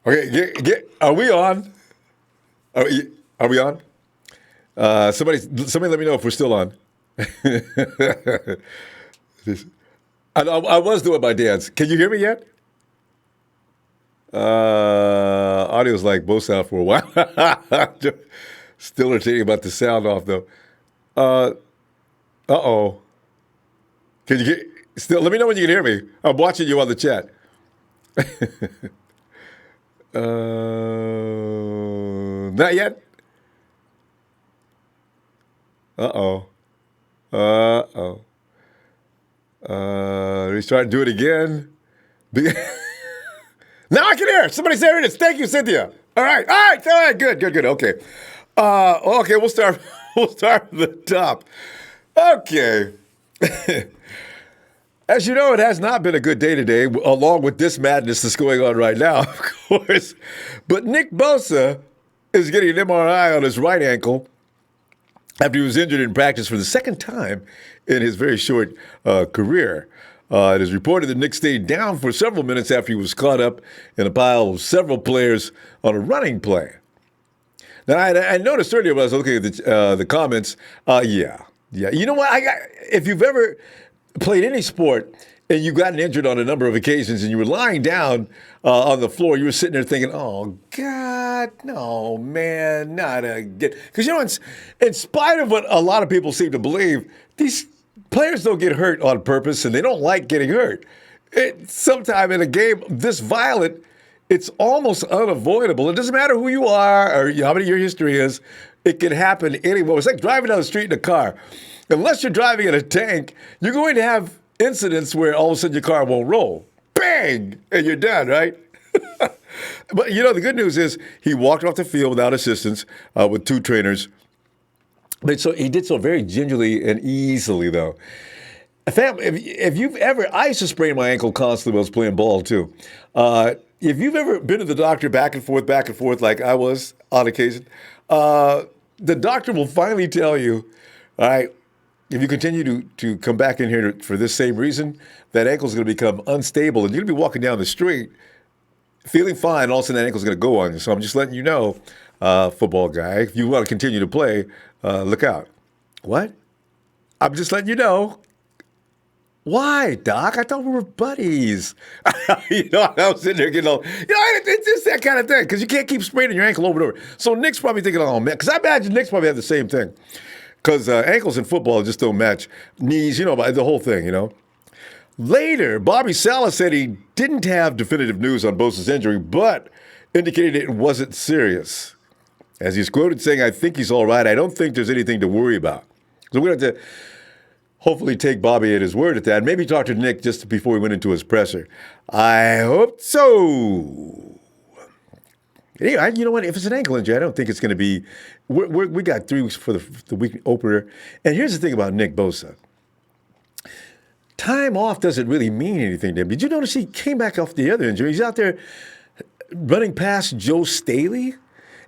Okay, are we on? Are we on? Somebody let me know if we're still on. I was doing my dance. Can you hear me yet? Audio's like Bosa out for a while. Still irritating about the sound off though. Uh oh. Can you get still? Let me know when you can hear me. I'm watching you on the chat. Not yet. Uh oh. Uh oh. We start to do it again. Now I can hear. Somebody say it is. Thank you, Cynthia. All right. Good. Okay. Okay. We'll start. We'll start from the top. Okay. As you know, it has not been a good day today, along with this madness that's going on right now, of course. But Nick Bosa is getting an MRI on his right ankle after he was injured in practice for the second time in his very short career. It is reported that Nick stayed down for several minutes after he was caught up in a pile of several players on a running play. Now, I noticed earlier when I was looking at the comments, yeah. You know what? If you've ever played any sport and you've gotten injured on a number of occasions and you were lying down on the floor, you were sitting there thinking, oh, God, no, man, not again. Because, you know, in spite of what a lot of people seem to believe, these players don't get hurt on purpose and they don't like getting hurt. Sometime in a game this violent, it's almost unavoidable. It doesn't matter who you are or how many your history is. It can happen anywhere. It's like driving down the street in a car. Unless you're driving in a tank, you're going to have incidents where all of a sudden your car won't roll. Bang! And you're done, right? But, you know, the good news is he walked off the field without assistance with two trainers. But so he did so very gingerly and easily, though. Fam, if you've ever, I used to sprain my ankle constantly when I was playing ball, too. If you've ever been to the doctor back and forth like I was on occasion, the doctor will finally tell you, all right, if you continue to come back in here for this same reason, that ankle's going to become unstable, and you're going to be walking down the street feeling fine, and all of a sudden that ankle's going to go on you. So I'm just letting you know, football guy, if you want to continue to play, look out. What? I'm just letting you know. Why, Doc? I thought we were buddies. You know, I was sitting there getting all, it's just that kind of thing, because you can't keep spraining your ankle over and over. So Nick's probably thinking, oh, man, because I imagine Nick's probably had the same thing. Because ankles in football just don't match knees, the whole thing, Later, Bobby Saleh said he didn't have definitive news on Bosa's injury, but indicated it wasn't serious. As he's quoted saying, I think he's all right. I don't think there's anything to worry about. So we're going to have to hopefully take Bobby at his word at that. Maybe talk to Nick just before we went into his presser. I hope so. Anyway, you know what? If it's an ankle injury, I don't think it's going to be. We got 3 weeks for the week opener. And here's the thing about Nick Bosa. Time off doesn't really mean anything to him. Did you notice he came back off the other injury? He's out there running past Joe Staley.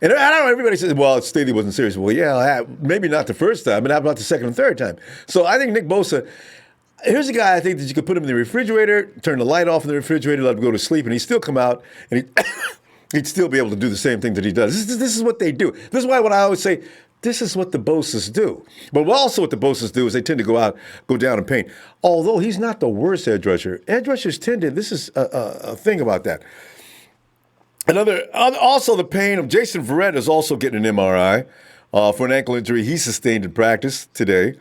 And I don't know, everybody says, well, Staley wasn't serious. Well, yeah, maybe not the first time, but how about the second and third time? So I think Nick Bosa, here's a guy I think that you could put him in the refrigerator, turn the light off in the refrigerator, let him go to sleep, and he'd still come out, and he'd still be able to do the same thing that he does. This is what they do. This is why when I always say, this is what the Bosas do. But also what the Bosas do is they tend to go down and paint. Although he's not the worst edge rusher. Edge rushers tend to, this is a thing about that. Also the pain of Jason Verrett is also getting an MRI for an ankle injury he sustained in practice today.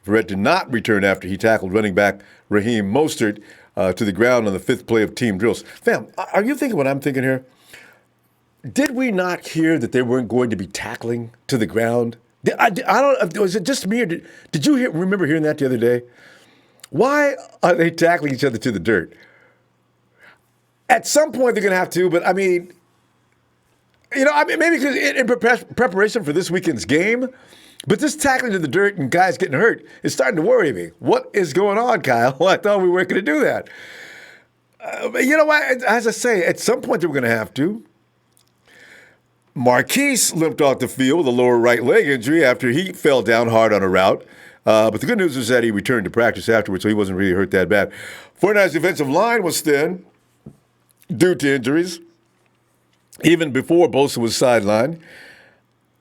Verrett did not return after he tackled running back Raheem Mostert to the ground on the 5th play of team drills. Fam, are you thinking what I'm thinking here? Did we not hear that they weren't going to be tackling to the ground? I don't. Was it just me, or did you remember hearing that the other day? Why are they tackling each other to the dirt? At some point they're going to have to, but I mean, maybe because in preparation for this weekend's game, but this tackling to the dirt and guys getting hurt is starting to worry me. What is going on, Kyle? Well, I thought we weren't going to do that. You know what? As I say, at some point they were going to have to. Marquise limped off the field with a lower right leg injury after he fell down hard on a route. But the good news is that he returned to practice afterwards, so he wasn't really hurt that bad. 49ers defensive line was thin due to injuries. even before Bosa was sidelined.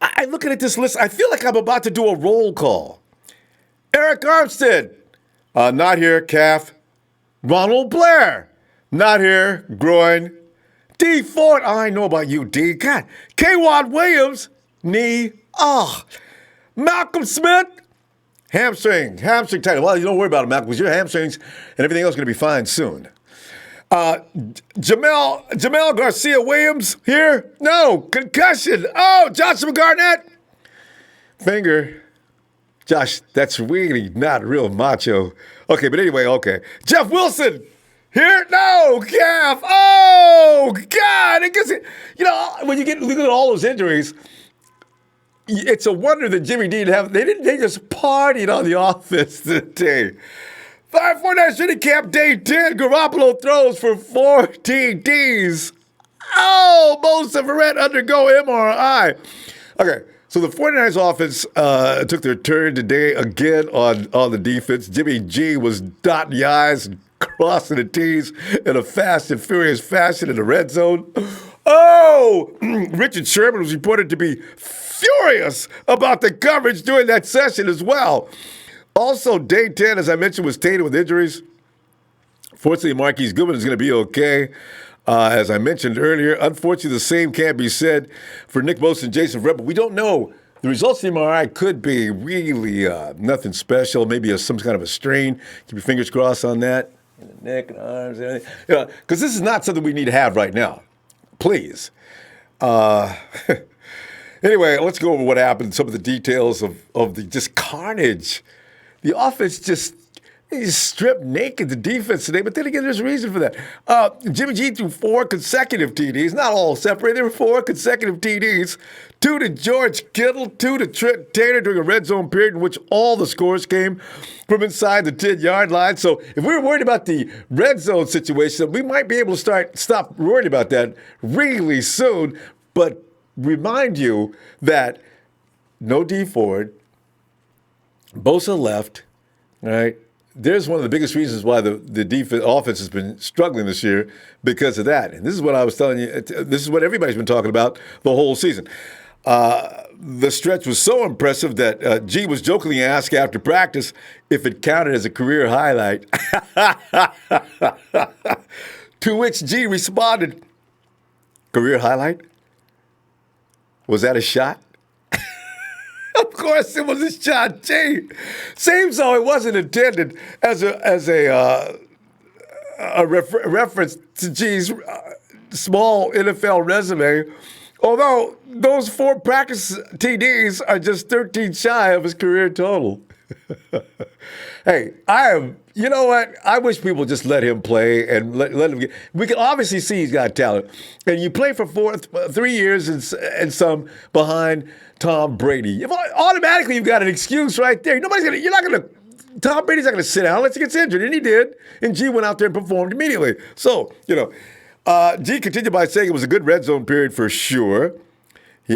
I looking at this list, I feel like I'm about to do a roll call. Eric Armstead, not here, calf. Ronald Blair, not here, groin. D. Ford, I know about you, D. God. Kwan Williams, knee. Malcolm Smith, hamstring tight. Well, you don't worry about it, Malcolm, because your hamstrings and everything else is going to be fine soon. Jamel Garcia Williams here? No. Concussion. Oh, Joshua Garnett. Finger. Josh, that's really not real macho. Okay, but anyway, okay. Jeff Wilson. Here? No. Calf. Oh, God. It gets, when you look at all those injuries, it's a wonder that Jimmy D they just partied on the offense today. 5-4-9 training camp, day 10. Garoppolo throws for 4 TDs. Oh, Bosa, Verrett undergo MRI. Okay, so the 49ers offense took their turn today again on the defense. Jimmy G was dotting the I's and crossing the T's in a fast and furious fashion in the red zone. Oh, Richard Sherman was reported to be furious about the coverage during that session as well. Also, day 10, as I mentioned, was tainted with injuries. Fortunately, Marquise Goodwin is going to be okay. As I mentioned earlier, unfortunately, the same can't be said for Nick Bosa and Jason Verrett, but we don't know. The results of the MRI could be really nothing special, maybe some kind of a strain. Keep your fingers crossed on that. In the neck and arms and everything. Because this is not something we need to have right now. Please. Anyway, let's go over what happened, some of the details of the just carnage. The offense just stripped naked the defense today, but then again, there's a reason for that. Jimmy G threw 4 consecutive TDs, not all separated. There were 4 consecutive TDs, 2 to George Kittle, 2 to Trent Taylor during a red zone period in which all the scores came from inside the 10-yard line. So if we were worried about the red zone situation, we might be able to stop worrying about that really soon. But remind you that no D Ford, Bosa left, all right? There's one of the biggest reasons why the defense offense has been struggling this year because of that. And this is what I was telling you. This is what everybody's been talking about the whole season. The stretch was so impressive that G was jokingly asked after practice if it counted as a career highlight. To which G responded, "Career highlight? Was that a shot?" Of course, it was a shot, G. Seems though it wasn't intended as a reference to G's small NFL resume. Although those 4 practice TDs are just 13 shy of his career total. Hey, you know what? I wish people just let him play and let him get. We can obviously see he's got talent. And you play for 3 years and some behind Tom Brady. Automatically, you've got an excuse right there. Tom Brady's not going to sit down unless he gets injured. And he did. And G went out there and performed immediately. So, G continued by saying it was a good red zone period for sure.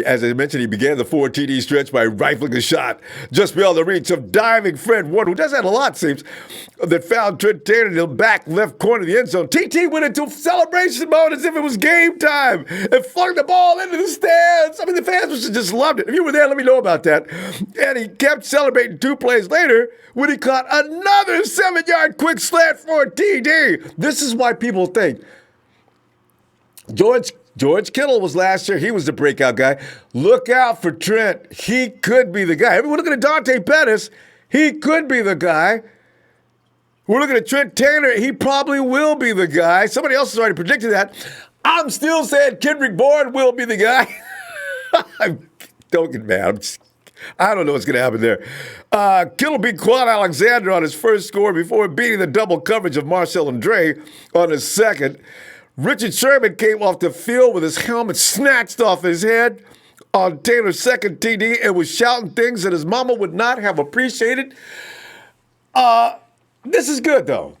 As I mentioned, he began the 4 TD stretch by rifling a shot just beyond the reach of diving Fred Ward, who does that a lot, seems, that found Trent Taylor in the back left corner of the end zone. TT went into celebration mode as if it was game time and flung the ball into the stands. I mean, the fans just loved it. If you were there, let me know about that. And he kept celebrating 2 plays later when he caught another 7-yard quick slant for a TD. This is why people think George Kittle was last year. He was the breakout guy. Look out for Trent. He could be the guy. We're looking at Dante Pettis. He could be the guy. We're looking at Trent Taylor. He probably will be the guy. Somebody else has already predicted that. I'm still saying Kendrick Bourne will be the guy. Don't get mad. I don't know what's going to happen there. Kittle beat Quan Alexander on his first score before beating the double coverage of Marcel Andre on his second. Richard Sherman came off the field with his helmet snatched off his head on Taylor's second TD and was shouting things that his mama would not have appreciated. This is good, though.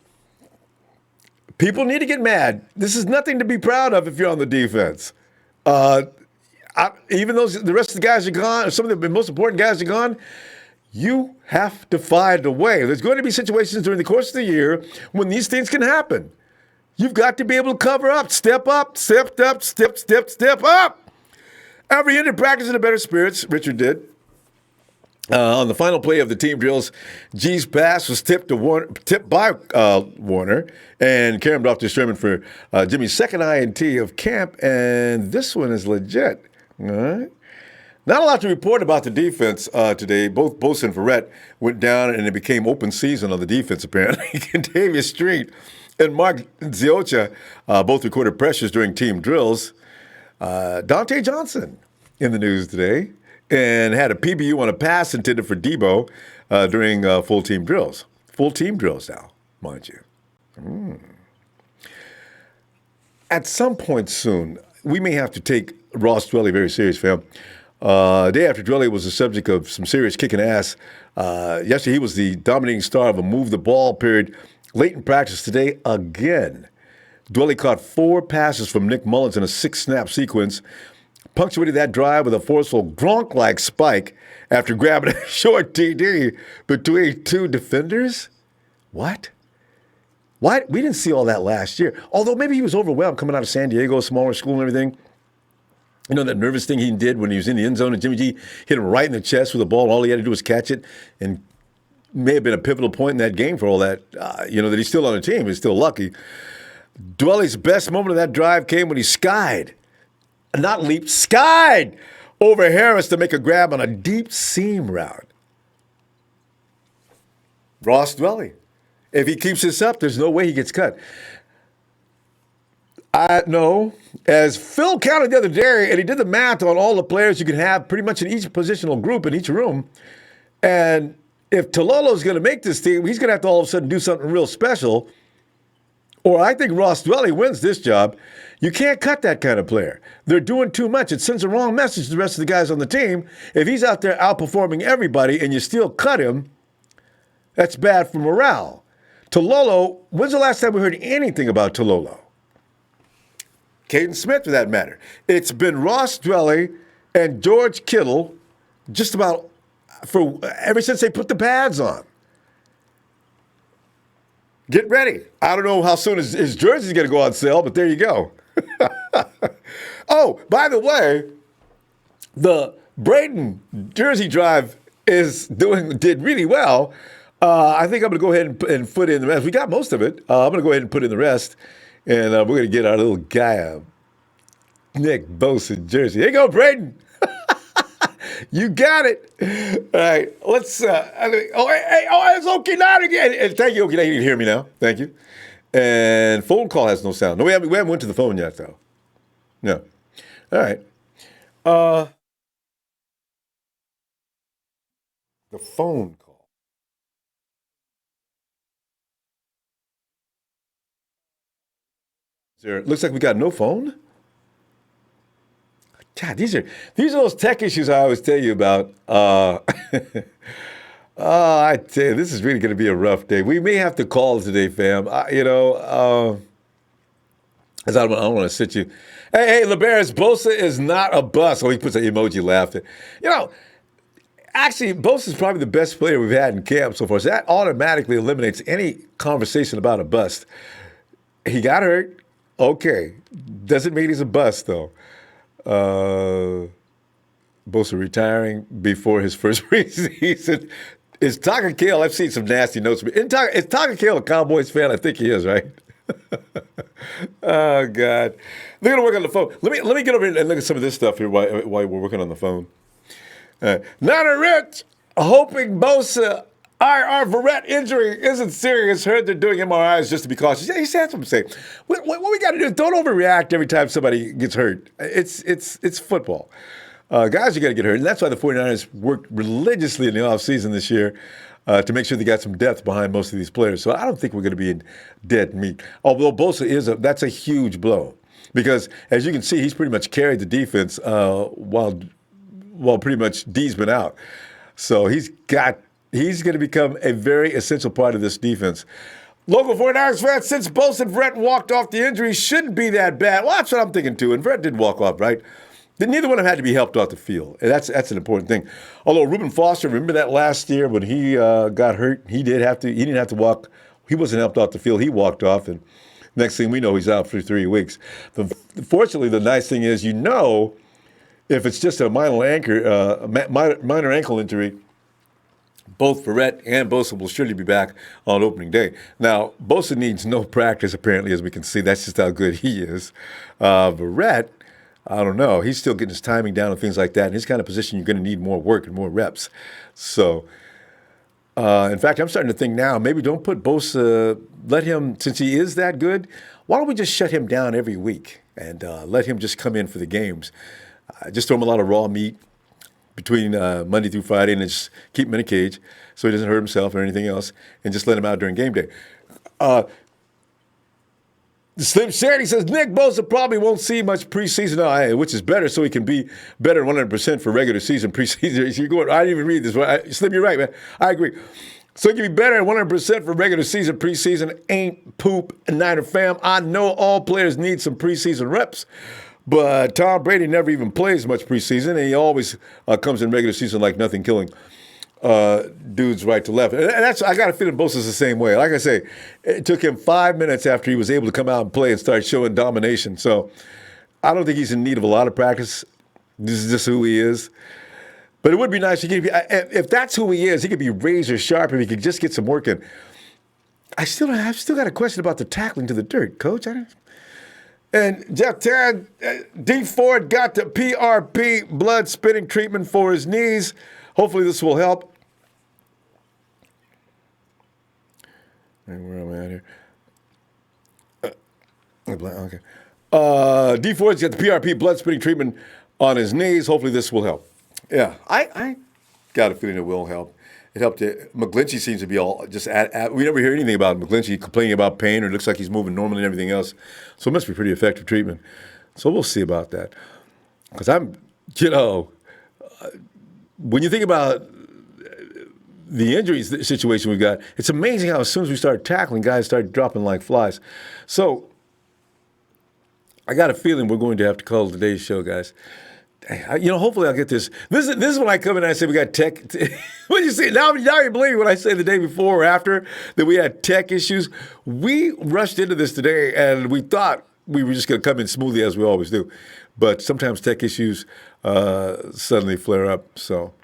People need to get mad. This is nothing to be proud of if you're on the defense. Even though the rest of the guys are gone, or some of the most important guys are gone, you have to find a way. There's going to be situations during the course of the year when these things can happen. You've got to be able to cover up, step up, step up, step up. After he ended practice in the better spirits, Richard did. On the final play of the team drills, G's pass was tipped by Warner and carried off to Sherman for Jimmy's second INT of camp, and this one is legit. All right. Not a lot to report about the defense today. Both Bosa and Verrett went down, and it became open season on the defense, apparently. Davius Street and Mark Ziocha both recorded pressures during team drills. Dante Johnson in the news today and had a PBU on a pass intended for Debo during full team drills. Full team drills now, mind you. At some point soon, we may have to take Ross Dwelley very serious, fam. Day after Dwelley was the subject of some serious kicking ass. Yesterday, he was the dominating star of a move the ball period late in practice. Today, again, Dwelley caught 4 passes from Nick Mullins in a 6-snap sequence, punctuated that drive with a forceful Gronk-like spike after grabbing a short TD between 2 defenders. What? Why? We didn't see all that last year. Although maybe he was overwhelmed coming out of San Diego, smaller school and everything. You know that nervous thing he did when he was in the end zone and Jimmy G hit him right in the chest with a ball. All he had to do was catch it, and may have been a pivotal point in that game for all that. That he's still on the team. He's still lucky. Dwelley's best moment of that drive came when he skied over Harris to make a grab on a deep seam route. Ross Dwelley. If he keeps this up, there's no way he gets cut. I know, as Phil counted the other day, and he did the math on all the players you can have pretty much in each positional group in each room, and if Tololo's going to make this team, he's going to have to all of a sudden do something real special, or I think Ross Dwelley wins this job. You can't cut that kind of player. They're doing too much. It sends a wrong message to the rest of the guys on the team. If he's out there outperforming everybody and you still cut him, that's bad for morale. Tololo, when's the last time we heard anything about Tololo? Caden Smith, for that matter. It's been Ross Dwelley and George Kittle just about ever since they put the pads on. Get ready. I don't know how soon his jersey's going to go on sale, but there you go. Oh, by the way, the Braden jersey drive did really well. I think I'm going to go ahead and put in the rest. We got most of it. I'm going to go ahead and put in the rest. And we're going to get our little guy, Nick Bosa jersey. Here you go, Braden. You got it. All right, let's. It's Okinawa again. And thank you, Okinawa. You can hear me now. Thank you. And phone call has no sound. No, we haven't went to the phone yet, though. No. All right. The phone call. Looks like we got no phone. God, these are those tech issues I always tell you about. I tell you, this is really going to be a rough day. We may have to call today, fam. Because I don't want to sit you. Hey, LeBaris, Bosa is not a bust. Oh, he puts an emoji laughing. Actually, Bosa is probably the best player we've had in camp so far. So that automatically eliminates any conversation about a bust. He got hurt. Okay. Doesn't mean he's a bust, though. Bosa retiring before his first preseason. Is Tucker Kale? I've seen some nasty notes. Is Tucker Kale a Cowboys fan? I think he is, right? Oh, God. They're going to work on the phone. Let me get over here and look at some of this stuff here while we're working on the phone. Nana Rich, hoping Bosa Verrett injury isn't serious. Heard they're doing MRIs just to be cautious. Yeah, he said something. Say, what we got to do is don't overreact every time somebody gets hurt. It's football. Guys are going to get hurt, and that's why the 49ers worked religiously in the offseason this year to make sure they got some depth behind most of these players. So I don't think we're going to be in dead meat. Although Bosa that's a huge blow because, as you can see, he's pretty much carried the defense while pretty much D's been out. So he's going to become a very essential part of this defense. Local 49ers fans, since Bosa and Verrett walked off, the injury shouldn't be that bad. Well, that's what I'm thinking too. And Verrett did walk off, right? Neither one of them had to be helped off the field. And that's an important thing. Although Reuben Foster, remember that last year when he got hurt? He didn't have to walk. He wasn't helped off the field. He walked off. And Next thing we know, he's out for 3 weeks. Fortunately, the nice thing is, if it's just a minor ankle injury, both Verrett and Bosa will surely be back on opening day. Now, Bosa needs no practice, apparently, as we can see. That's just how good he is. Verrett, I don't know. He's still getting his timing down and things like that. In his kind of position, you're going to need more work and more reps. So, in fact, I'm starting to think now, maybe don't put Bosa, let him, since he is that good, why don't we just shut him down every week and let him just come in for the games? Just throw him a lot of raw meat between Monday through Friday and just keep him in a cage so he doesn't hurt himself or anything else, and just let him out during game day. Slim Shady says Nick Bosa probably won't see much preseason, which is better, so he can be better 100% for regular season preseason. You're going, I didn't even read this. Slim, you're right, man. I agree. So he can be better at 100% for regular season. Preseason ain't poop, Niner fam. I know all players need some preseason reps. But Tom Brady never even plays much preseason, and he always comes in regular season like nothing, killing dudes right to left. And I got a feeling Bosa's the same way. Like I say, it took him 5 minutes after he was able to come out and play and start showing domination. So I don't think he's in need of a lot of practice. This is just who he is. But it would be nice if that's who he is, he could be razor sharp if he could just get some work in. I've still got a question about the tackling to the dirt, Coach. And Jeff Tad, D. Ford got the PRP blood spitting treatment for his knees. Hopefully this will help. And where am I at here? Okay. D. Ford's got the PRP blood spitting treatment on his knees. Hopefully this will help. Yeah, I got a feeling it will help. It helped. McGlinchey seems to be all just we never hear anything about McGlinchey complaining about pain, or it looks like he's moving normally and everything else. So it must be pretty effective treatment. So we'll see about that. Because when you think about the injuries situation we've got, it's amazing how as soon as we start tackling, guys start dropping like flies. So I got a feeling we're going to have to call today's show, guys. Hopefully I'll get this. This is when I come in and I say we got tech. What you see now you believe when I say the day before or after that we had tech issues. We rushed into this today and we thought we were just going to come in smoothly as we always do. But sometimes tech issues suddenly flare up. So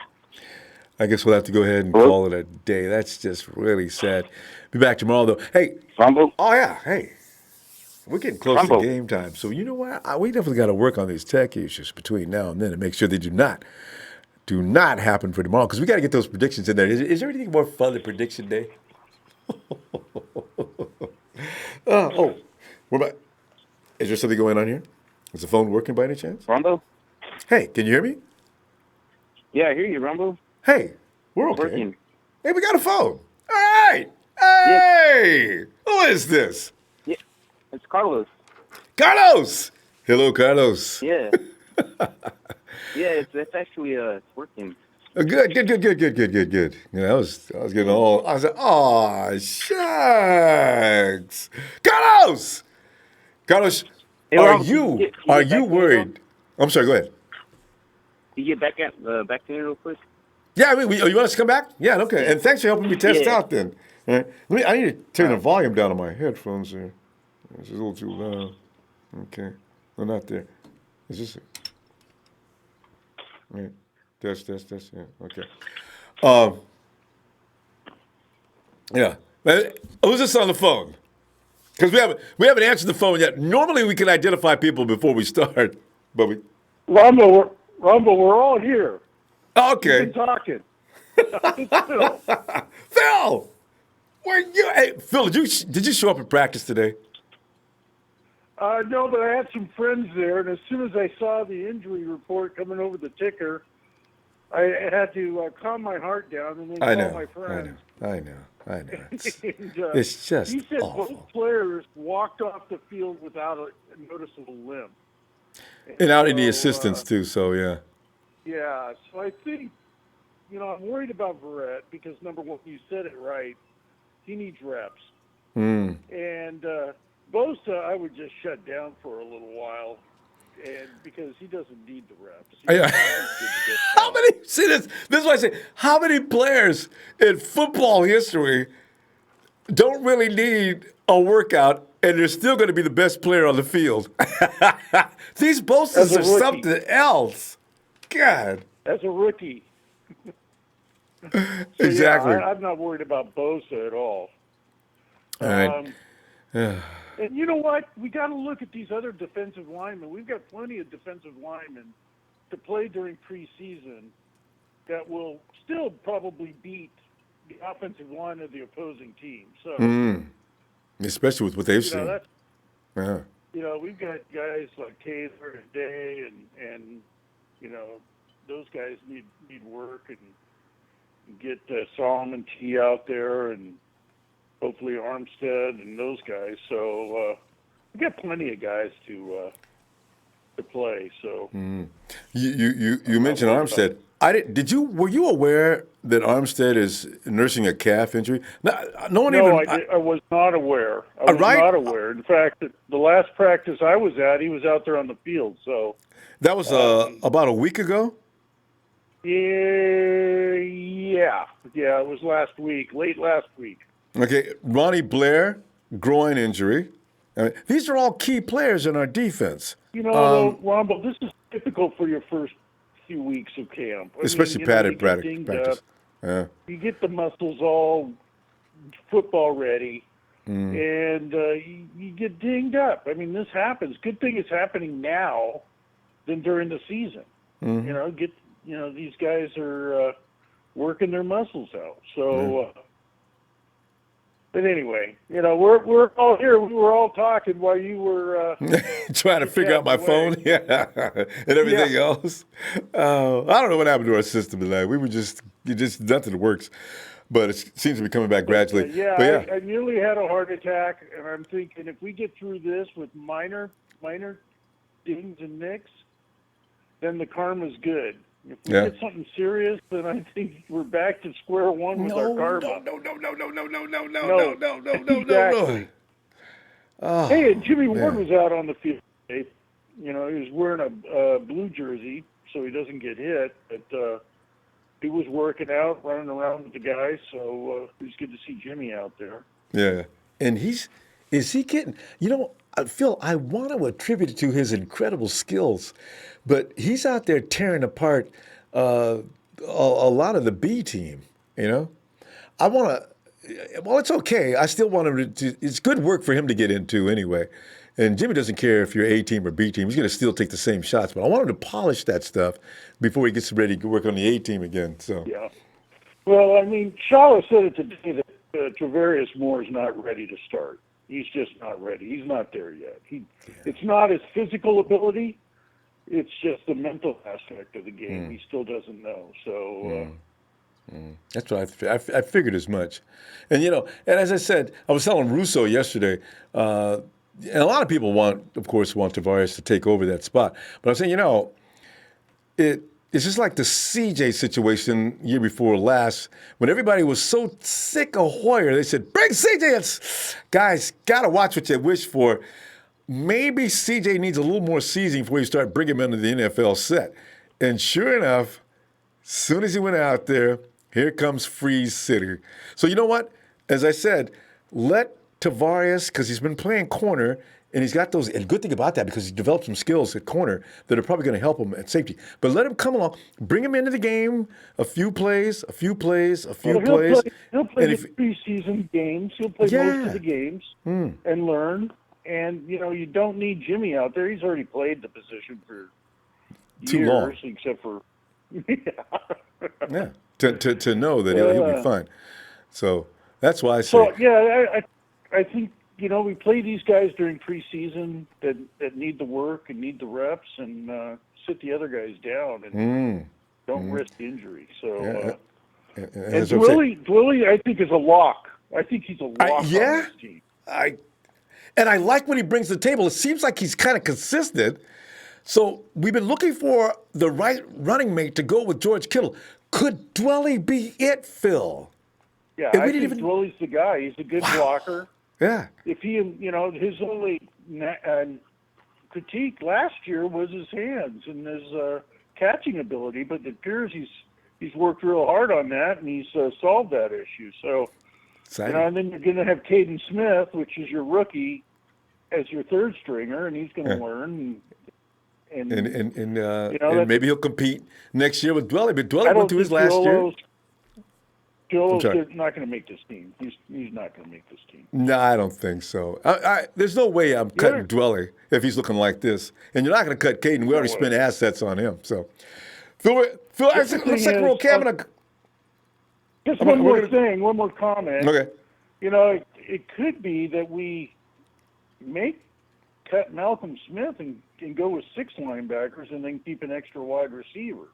I guess we'll have to go ahead and call it a day. That's just really sad. Be back tomorrow though. Hey. Ronbo? Oh yeah. Hey. We're getting close to game time, so you know what? We definitely got to work on these tech issues between now and then and make sure they do not happen for tomorrow, because we got to get those predictions in there. Is there anything more fun than prediction day? We're back. Is there something going on here? Is the phone working by any chance? Ronbo? Hey, can you hear me? Yeah, I hear you, Ronbo. Hey, we're okay. Working. Hey, we got a phone. All right. Hey, who is this? It's Carlos. Carlos! Hello, Carlos. Yeah. Yeah, it's actually it's working. Good. I was getting all. I was like, oh shucks, Carlos. Hey, are Ronbo, you worried? I'm sorry. Go ahead. Can you get back to me real quick? Yeah, you want us to come back? Yeah, okay. And thanks for helping me test out. Then, all right. I need to turn the volume down on my headphones here. It's a little too loud. Okay. No, not there. Is this it? Right. Test. Yeah. Okay. Yeah. Who's this on the phone? Because we haven't answered the phone yet. Normally we can identify people before we start, but we. Ronbo, we're all here. Okay. We've been talking. It's Phil. Phil, where you? Hey, Phil, did you show up at practice today? No, but I had some friends there, and as soon as I saw the injury report coming over the ticker, I had to calm my heart down and then call my friends. I know. It's, And, it's just he said awful. both players walked off the field without a noticeable limp. And out in the assistants too, so yeah. Yeah, so I think, I'm worried about Verrett because, number one, you said it right. He needs reps. And Bosa, I would just shut down for a little while, and because he doesn't need the reps. How many? See this? This is what I say. How many players in football history don't really need a workout and they're still going to be the best player on the field. These Bosas As a are rookie. something else. God. As a rookie. So, Exactly. Yeah, I'm not worried about Bosa at all. All right. And you know what? We got to look at these other defensive linemen. We've got plenty of defensive linemen to play during preseason that will still probably beat the offensive line of the opposing team. So, Especially with what they've you know, seen. that's Yeah. you know, we've got guys like Taylor and Day, and you know, those guys need work and get Solomon T out there, and hopefully Armstead and those guys. So we got plenty of guys to play. So You mentioned Armstead. Were you aware that Armstead is nursing a calf injury? No one No, even. I was not aware. I was right? not aware. In fact, the last practice I was at, he was out there on the field. So That was about a week ago. yeah, it was last week, late last week. Okay, Ronnie Blair, groin injury. These are all key players in our defense. You know, though, Ronbo, this is typical for your first few weeks of camp. Especially you know, padded you get dinged practice. up, you get the muscles all football ready, and you get dinged up. I mean, this happens. Good thing it's happening now than during the season. You know, these guys are working their muscles out. So, but anyway, you know, we're all here. We were all talking while you were trying to figure out my phone, and everything else. I don't know what happened to our system tonight. We were just nothing works, but it seems to be coming back gradually. I nearly had a heart attack, and I'm thinking if we get through this with minor dings and nicks, then the karma's good. If we get something serious, then I think we're back to square one with our karma. No. Exactly. Oh, Hey, and Jimmy Ward was out on the field today. You know, he was wearing a blue jersey so he doesn't get hit, but he was working out, running around with the guys, so it was good to see Jimmy out there. Yeah. And is he getting, Phil, I want to attribute it to his incredible skills, but he's out there tearing apart a lot of the B team, I want to, well, it's okay. I still want him to, it's good work for him to get into anyway. And Jimmy doesn't care if you're A team or B team. He's going to still take the same shots, but I want him to polish that stuff before he gets ready to work on the A team again. So. Yeah. Well, I mean, Shala said it today that Travarius Moore is not ready to start. He's just not ready. He's not there yet. It's not his physical ability. It's just the mental aspect of the game. He still doesn't know. So. That's what I figured as much. And, and as I said, I was telling Russo yesterday, and a lot of people want Tavares to take over that spot. But I was saying, it's just like the CJ situation year before last, when everybody was so sick of Hoyer. They said, bring CJ. Guys, got to watch what you wish for. Maybe CJ needs a little more seasoning before you start bringing him into the NFL set. And sure enough, as soon as he went out there, here comes Freeze City. So you know what? As I said, let Tavares, because he's been playing corner, and he's got those, and good thing about that, because he's developed some skills at corner that are probably going to help him at safety. But let him come along, bring him into the game, a few plays. He'll play the preseason games. He'll play most of the games and learn. And, you don't need Jimmy out there. He's already played the position for too years, long. Except for, yeah, to know that he'll be fine. So that's why I say. So, yeah, I think, we play these guys during preseason that need the work and need the reps and sit the other guys down and don't risk injury. So, and Dwelly, I think, is a lock. I think he's a lock on this team. And I like what he brings to the table. It seems like he's kind of consistent. So we've been looking for the right running mate to go with George Kittle. Could Dwelly be it, Phil? Yeah, I think Dwelly's the guy. He's a good blocker. Yeah. If he, his only critique last year was his hands and his catching ability, but it appears he's worked real hard on that and he's solved that issue. So, and then you're going to have Caden Smith, which is your rookie, as your third stringer, and he's going to learn. And And maybe he'll compete next year with Dwelly. But Dwelly went to his last year. Joel's not going to make this team. He's not going to make this team. No, I don't think so. There's no way I'm cutting Dwelly if he's looking like this. And you're not going to cut Caden. We already spent assets on him. So, Phil, let's take roll Kevin. Just one more thing, one more comment. Okay. It could be that we cut Malcolm Smith and go with 6 linebackers and then keep an extra wide receiver.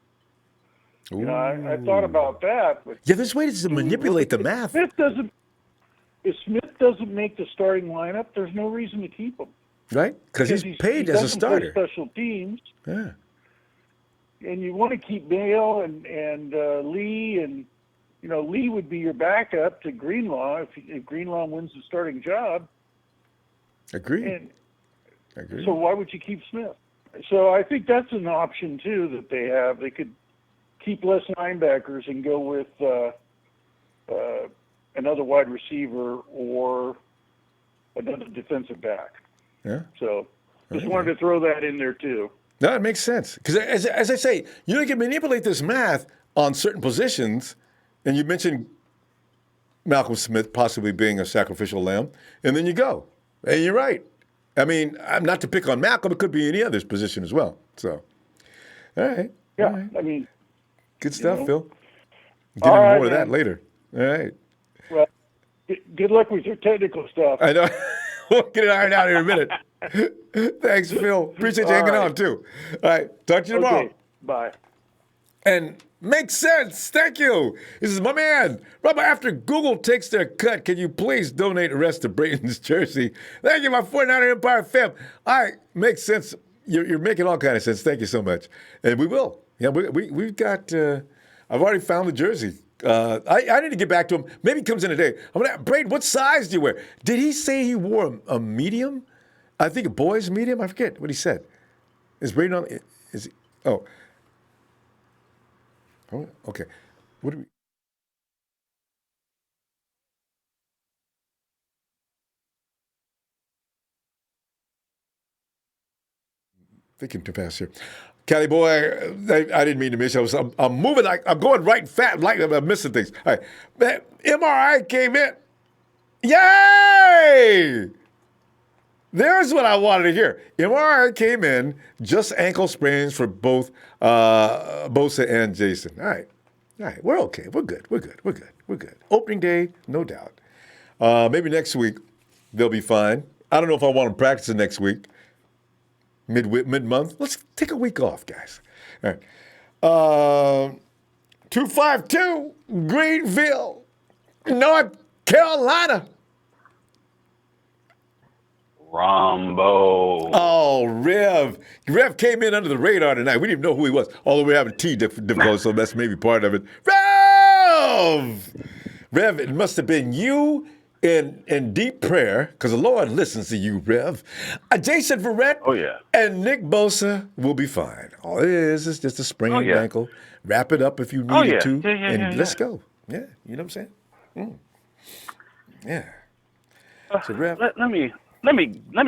I thought about that. But there's ways to manipulate the math. If Smith doesn't make the starting lineup, there's no reason to keep him. Right? Because he's paid as a starter. Play special teams. Yeah. And you want to keep Bale and Lee, and Lee would be your backup to Greenlaw if Greenlaw wins the starting job. Agreed. So why would you keep Smith? So I think that's an option too that they have. They could keep less linebackers and go with another wide receiver or another defensive back. Yeah. So just wanted to throw that in there too. No, it makes sense. Because as I say, you can manipulate this math on certain positions, and you mentioned Malcolm Smith possibly being a sacrificial lamb, and then you go. And you're right. I mean, I'm not to pick on Malcolm, it could be any other position as well. So, all right. Yeah, all right. I mean. Good stuff, Phil. Get into more of that later. All right. Well, good luck with your technical stuff. I know. We'll get it ironed out here in a minute. Thanks, Phil. Appreciate you hanging on, too. All right. Talk to you tomorrow. Okay. Bye. And makes sense. Thank you. This is my man. Robert, after Google takes their cut, can you please donate the rest of Brayton's jersey? Thank you, my 49er Empire fam. All right. Makes sense. You're making all kind of sense. Thank you so much. And we will. Yeah, we've got, I've already found the jersey. I need to get back to him. Maybe he comes in today. I'm gonna, Braden, what size do you wear? Did he say he wore a medium? I think a boy's medium? I forget what he said. Is Braden on? Is he? Oh, okay. What do we? Thinking too fast here. Cali boy, I didn't mean to miss you. I'm moving like I'm going right fat, like I'm missing things. All right. That MRI came in. Yay! There's what I wanted to hear. MRI came in, just ankle sprains for both Bosa and Jason. All right. We're okay. We're good. Opening day, no doubt. Maybe next week they'll be fine. I don't know if I want them practicing next week. Mid-month. Let's take a week off, guys. All right. 252 Greenville, North Carolina. Ronbo. Oh, Rev. Rev came in under the radar tonight. We didn't even know who he was, although we're having T difficulty, so that's maybe part of it. Rev, it must have been you in deep prayer, because the Lord listens to you, Rev. Jason Verrett and Nick Bosa will be fine. All it is just a sprained ankle. Wrap it up if you need to, and let's go. Yeah, you know what I'm saying? Yeah. So, Rev, let me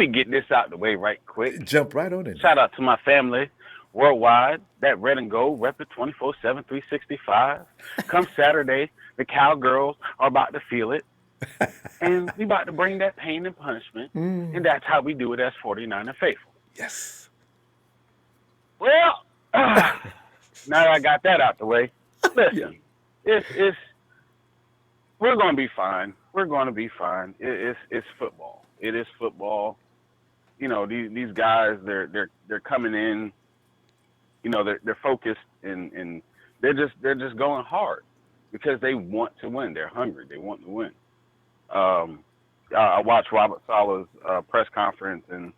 get this out the way right quick. Jump right on in. Shout out to my family worldwide. That red and gold rep it 24/7, 365. Come Saturday, the Cowgirls are about to feel it. And we about to bring that pain and punishment, and that's how we do it as 49er faithful. Yes. Well, now that I got that out the way, listen, it's we're going to be fine. We're going to be fine. It's football. It is football. You know, these guys, they're coming in. You know, they're focused and they're just going hard because they want to win. They're hungry. They want to win. I watched Robert Saleh's press conference, and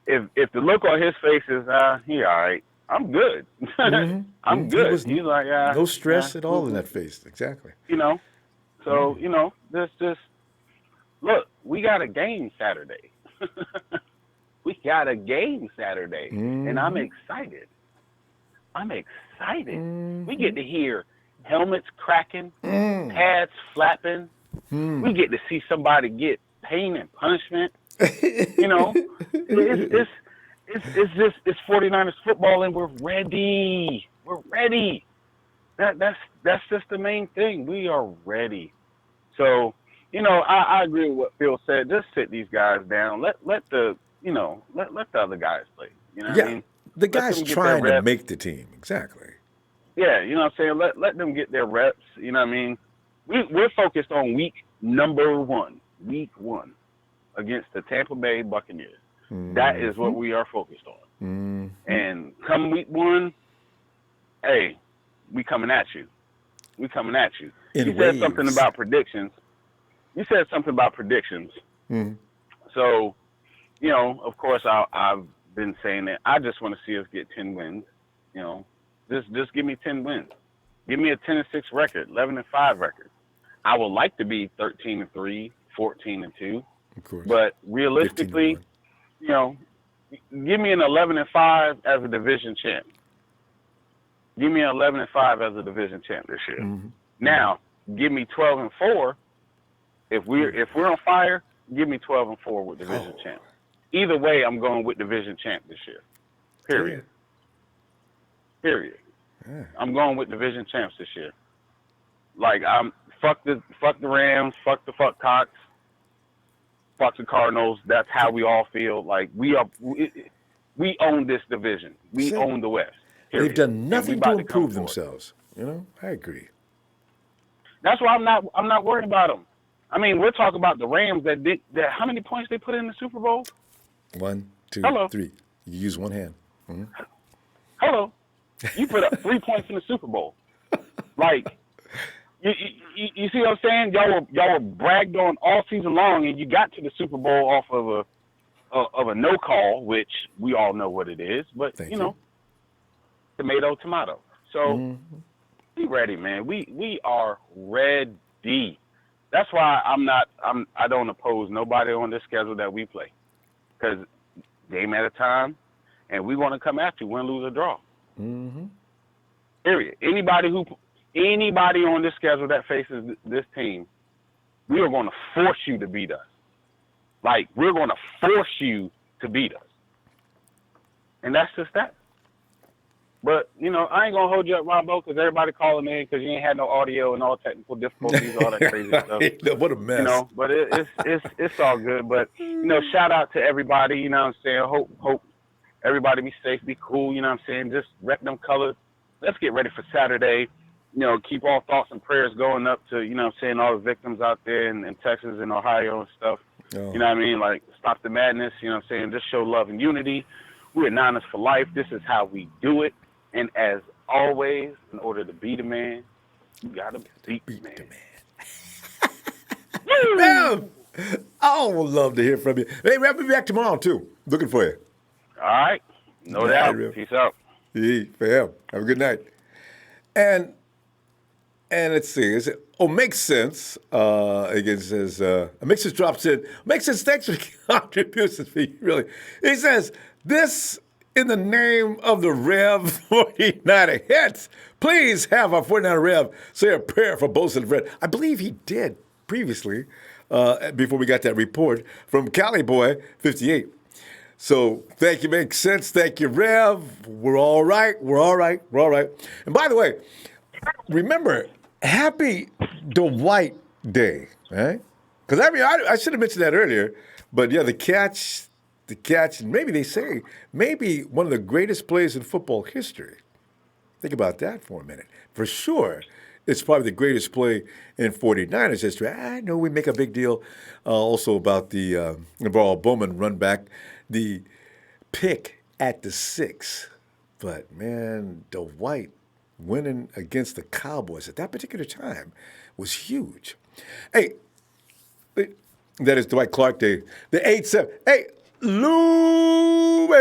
if the look on his face is, he all right, I'm good. I'm good. He's like, no stress at all in that face. Exactly. You know, so you know, just look. We got a game Saturday. We got a game Saturday, and I'm excited. We get to hear helmets cracking, pads flapping. We get to see somebody get pain and punishment. You know, it's 49ers football, and we're ready. We're ready. That's just the main thing. We are ready. So, I agree with what Phil said. Just sit these guys down. Let the let the other guys play. You know what I Yeah, mean? the Let guy's them get their trying to reps. make the team. Exactly. Yeah, you know what I'm saying? Let them get their reps. You know what I mean? We're focused on week number 1. Week 1 against the Tampa Bay Buccaneers. That is what we are focused on. And come week 1, hey, we coming at you. We coming at you. In You said something waves. about predictions. So, of course, I've been saying that I just want to see us get 10 wins. Just give me 10 wins. Give me a 10-6 record, 11-5 record. I would like to be 13-3, 14-2. Of course. But realistically, 15-1. Give me an 11-5 as a division champ. Give me an 11-5 as a division champ this year. Now, give me 12-4. If we're on fire, give me 12-4 with division champ. Either way, I'm going with division champ this year. Period. Yeah. I'm going with division champs this year. Like fuck the Rams, fuck the Cocks, fuck the Cardinals. That's how we all feel. Like we own this division. We own the West. Period. They've done nothing to improve themselves. I agree. That's why I'm not worried about them. I mean, we're talking about the Rams that how many points they put in the Super Bowl? 1, 2, 3. You use one hand. Hello. You put up 3 points in the Super Bowl. Like, you see what I'm saying? Y'all were bragged on all season long, and you got to the Super Bowl off of a no call, which we all know what it is. But tomato. So we ready, man. We are ready. That's why I don't oppose nobody on this schedule that we play, because game at a time, and we want to come after you, win, lose, or draw. Period. Anybody on this schedule that faces this team, we are going to force you to beat us. Like, we're going to force you to beat us. And that's just that. But, I ain't going to hold you up, Ronbo, because everybody calling in because you ain't had no audio and all technical difficulties, all that crazy stuff. What a mess. But it's all good. But, shout out to everybody, you know what I'm saying? Hope everybody be safe, be cool, you know what I'm saying? Just rep them colors. Let's get ready for Saturday. Keep all thoughts and prayers going up to, you know what I'm saying, all the victims out there in Texas and Ohio and stuff. You know what I mean? Like, stop the madness, you know what I'm saying? Just show love and unity. We're Niners for life. This is how we do it. And as always, in order to be the man, you got to beat the man. Man, I would love to hear from you. Hey, we'll be back tomorrow, too. Looking for you. All right. No doubt. Peace out. Yeah, fam. Have a good night. And let's see. Makes sense. Again, says, Makes Sense drops in. Makes Sense, thanks for the contributions. Really. He says, this in the name of the Rev 49er hits. Please have our 49er Rev say a prayer for Bosa and Verrett. I believe he did previously, before we got that report from Cali Boy 58. So thank you, Makes Sense. Thank you, Rev. We're all right. And by the way, remember, happy Dwight Day, right? Because I should have mentioned that earlier, but yeah, the catch, and maybe one of the greatest plays in football history. Think about that for a minute. For sure, it's probably the greatest play in 49ers history. I know we make a big deal also about the Navarro Bowman run back, the pick at the 6. But, man, Dwight winning against the Cowboys at that particular time was huge. Hey, that is Dwight Clark Day. The 8-7. Hey, Lewis.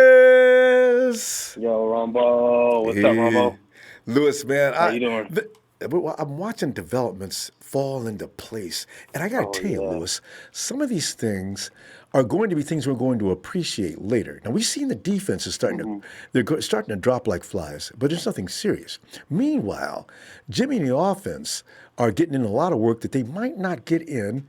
Yo, Ronbo. What's up, Ronbo? Lewis, man. How you doing? I'm watching developments fall into place. And I got to tell you, Lewis, some of these things are going to be things we're going to appreciate later. Now, we've seen the defense is starting they're starting to drop like flies, but there's nothing serious. Meanwhile, Jimmy and the offense are getting in a lot of work that they might not get in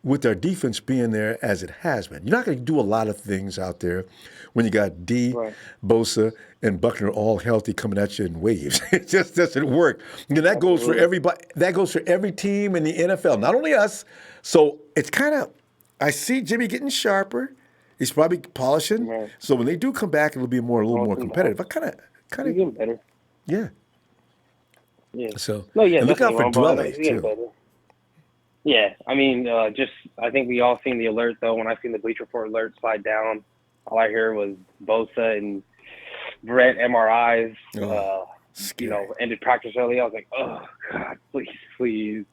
with our defense being there as it has been. You're not going to do a lot of things out there when you got D, Right. Bosa, and Buckner all healthy coming at you in waves. It just doesn't work. And that goes for Absolutely. everybody. That goes for every team in the NFL, not only us. So it's kind of, I see Jimmy getting sharper. He's probably polishing. Right. So when they do come back, it'll be a little more Awesome. competitive. I He's getting better. yeah. Yeah. So No, yeah, and look out definitely, for Ronbo. Dwelle He's getting too. better. Yeah, I mean, I think we all seen the alert though. When I seen the Bleacher Report alert slide down, all I heard was Bosa and Verrett MRIs. Scary. Ended practice early. I was like, oh God, please,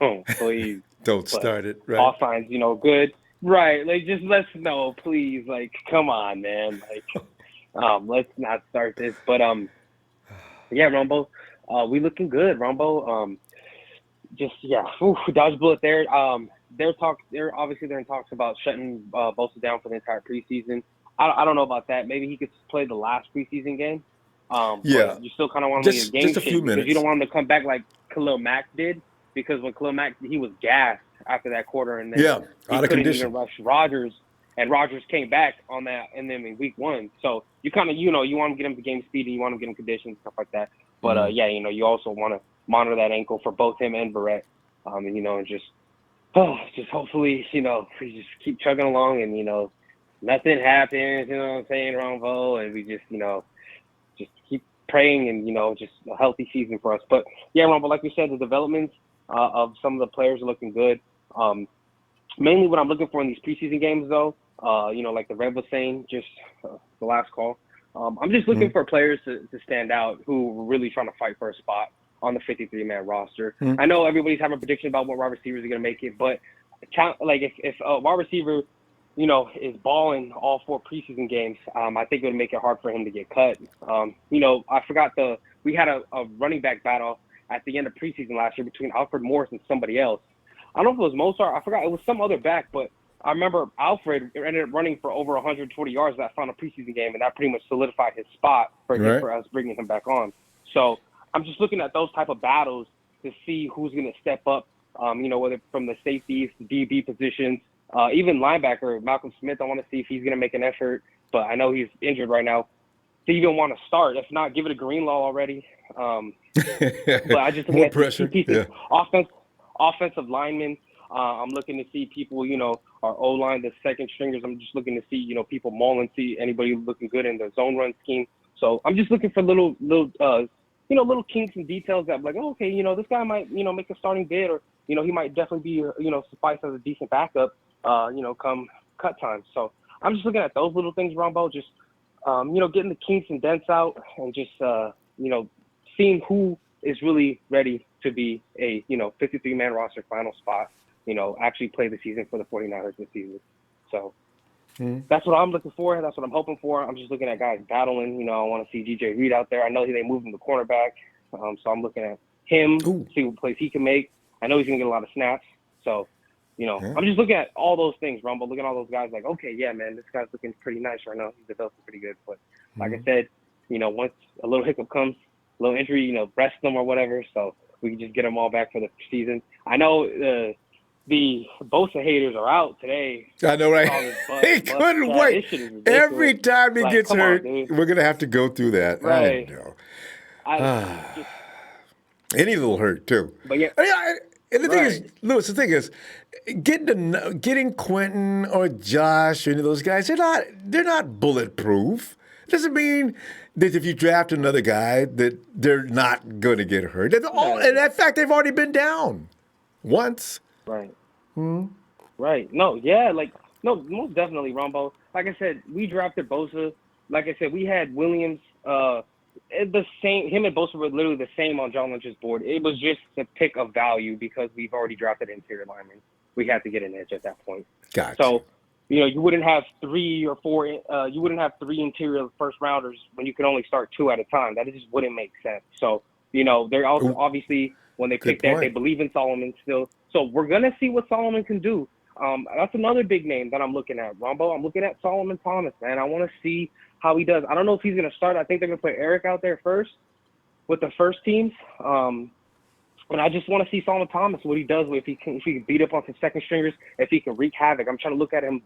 oh please. Don't But start it, right? all signs, good. Right, like just let's know, please. Like, come on, man. Like, let's not start this. But yeah, Ronbo, we looking good, Ronbo. Dodge bullet there. They're obviously in talks about shutting Bosa down for the entire preseason. I don't know about that. Maybe he could play the last preseason game. Yeah. But you still kind of want him to get game Just a few shape because minutes. you don't want him to come back like Khalil Mack did. Because when Khalil Mack, he was gassed after that quarter, and then Yeah, he out of couldn't condition. even rush Rodgers, and Rodgers came back on that, and then in week 1. So you kind of, you want to get him to game speed, and you want to get him conditions, stuff like that. But you also want to monitor that ankle for both him and Verrett, and just hopefully, we just keep chugging along, and nothing happens. You know what I'm saying, Ronvo, and we just just keep praying, and just a healthy season for us. But yeah, Ronvo, like we said, the developments of some of the players are looking good. Mainly what I'm looking for in these preseason games, though, like the Red was saying, just the last call. I'm just looking for players to stand out who are really trying to fight for a spot on the 53-man roster. I know everybody's having a prediction about what wide receivers are going to make it, but like if a wide receiver, is balling all 4 preseason games, I think it would make it hard for him to get cut. I forgot we had a running back battle at the end of preseason last year between Alfred Morris and somebody else. I don't know if it was Mozart. I forgot. It was some other back, but I remember Alfred ended up running for over 120 yards that final preseason game, and that pretty much solidified his spot for us bringing him back on. So I'm just looking at those type of battles to see who's going to step up, whether from the safeties, the DB positions, even linebacker, Malcolm Smith. I want to see if he's going to make an effort, but I know he's injured right now. To even want to start, if not, give it a Greenlaw already. But I just look More at pressure. these pieces. Offensive linemen. I'm looking to see people, our O-line, the second stringers. I'm just looking to see, people mauling, see anybody looking good in the zone run scheme. So I'm just looking for little kinks and details that I'm like, oh, okay, this guy might, make a starting bid, or, he might definitely be, suffice as a decent backup, come cut time. So I'm just looking at those little things, Ronbo, just, getting the kinks and dents out, and just, seeing who is really ready to be a, 53-man roster final spot, actually play the season for the 49ers this season. So that's what I'm looking for. That's what I'm hoping for. I'm just looking at guys battling. I want to see DJ Reed out there. I know they moved him to cornerback. So I'm looking at him, see what plays he can make. I know he's going to get a lot of snaps. So, I'm just looking at all those things, Rumble, looking at all those guys like, okay, yeah, man, this guy's looking pretty nice right now. He's developing pretty good. But like I said, once a little hiccup comes, a little injury, rest them or whatever, so we can just get them all back for the season. I know the Bosa haters are out today. I know, right? He couldn't wait. Every time he gets hurt, we're going to have to go through that. Right. I know. Any little hurt, too. But yeah. And the thing is, Lewis, the thing is, getting Quentin or Josh or any of those guys, they're not bulletproof. It doesn't mean that if you draft another guy that they're not going to get hurt. And in fact, they've already been down once. Right. Right. No, yeah, most definitely, Ronbo. Like I said, we drafted Bosa. Like I said, we had Williams, the same. Him and Bosa were literally the same on John Lynch's board. It was just a pick of value because we've already drafted interior linemen. We had to get an edge at that point. Gotcha. So, you wouldn't have 3 or 4. You wouldn't have 3 interior first rounders when you could only start 2 at a time. That just wouldn't make sense. So, they're also obviously when they picked that, they believe in Solomon still. So we're gonna see what Solomon can do. That's another big name that I'm looking at, Rombo. I'm looking at Solomon Thomas, man. I want to see how he does. I don't know if he's going to start. I think they're going to put Eric out there first with the first teams. But I just want to see Solomon Thomas, what he does, if he can beat up on some second stringers, if he can wreak havoc. I'm trying to look at him,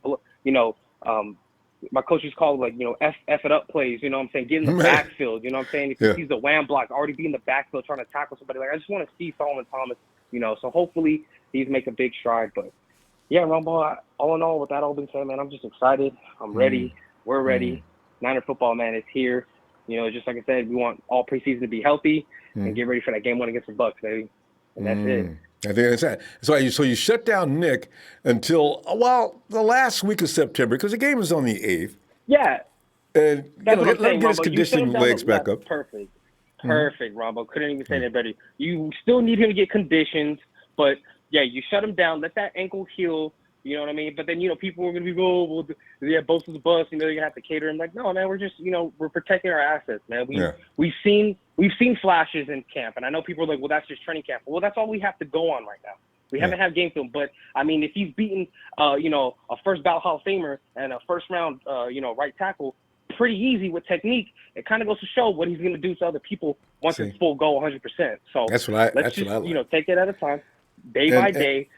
my coaches call it, like, F it up plays, you know what I'm saying? Get in the backfield, you know what I'm saying? If he sees the wham block, already be in the backfield trying to tackle somebody. Like, I just want to see Solomon Thomas, so hopefully he's making a big stride. But, yeah, Ronbo, all in all, with that all being said, man, I'm just excited. I'm ready. We're ready. Niner football, man, is here. Just like I said, we want all preseason to be healthy and get ready for that game one against the Bucs, baby. And that's it. I think that's it. So you shut down Nick until, the last week of September, because the game was on the 8th. Yeah. And that's what I'm let him saying, get his Ronbo. conditioning legs back up. Perfect, Ronbo. Couldn't even say that better. You still need him to get conditioned, but, yeah, you shut him down. Let that ankle heal. You know what I mean? But then, people are going to be, Bosa's a bust. You're going to have to cater him. Like, no, man, we're just, we're protecting our assets, man. We've seen flashes in camp. And I know people are like, well, that's just training camp. Well, that's all we have to go on right now. We haven't had game film. But, I mean, if he's beaten, a first ballot Hall of Famer and a first round, right tackle pretty easy with technique, it kind of goes to show what he's going to do to other people once it's full go 100%. So let's just, like. Take it at a time, day by day,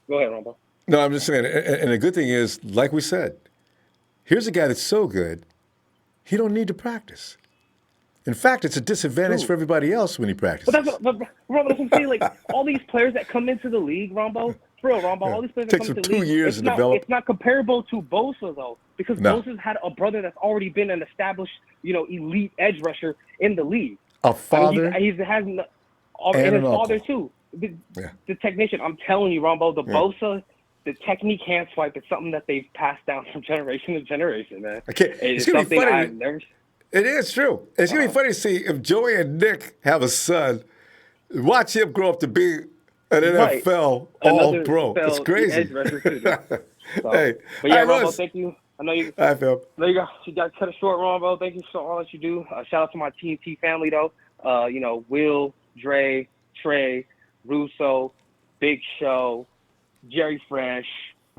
Go ahead, Ronbo. No, I'm just saying, and the good thing is, like we said, here's a guy that's so good, he don't need to practice. In fact, it's a disadvantage for everybody else when he practices. But Ronbo, that's what I'm saying. Like, all these players that come into the league, Ronbo, for real, Ronbo, all these players that come into the league, 2 years to develop. It's not comparable to Bosa, though, because Bosa's had a brother that's already been an established, elite edge rusher in the league. A father, and his father, too. The technician, I'm telling you, Ronbo, Bosa, the technique hand swipe is something that they've passed down from generation to generation, man. It's going to be funny. It is true. It's going to be funny to see if Joey and Nick have a son, watch him grow up to be an NFL All-Pro. It's crazy. Hey, but yeah, Ronbo, thank you. I know you. Hi, Phil. You got to cut it short, Ronbo. Thank you for all that you do. Shout out to my TNT family, though. Will, Dre, Trey, Russo, Big Show, Jerry Fresh,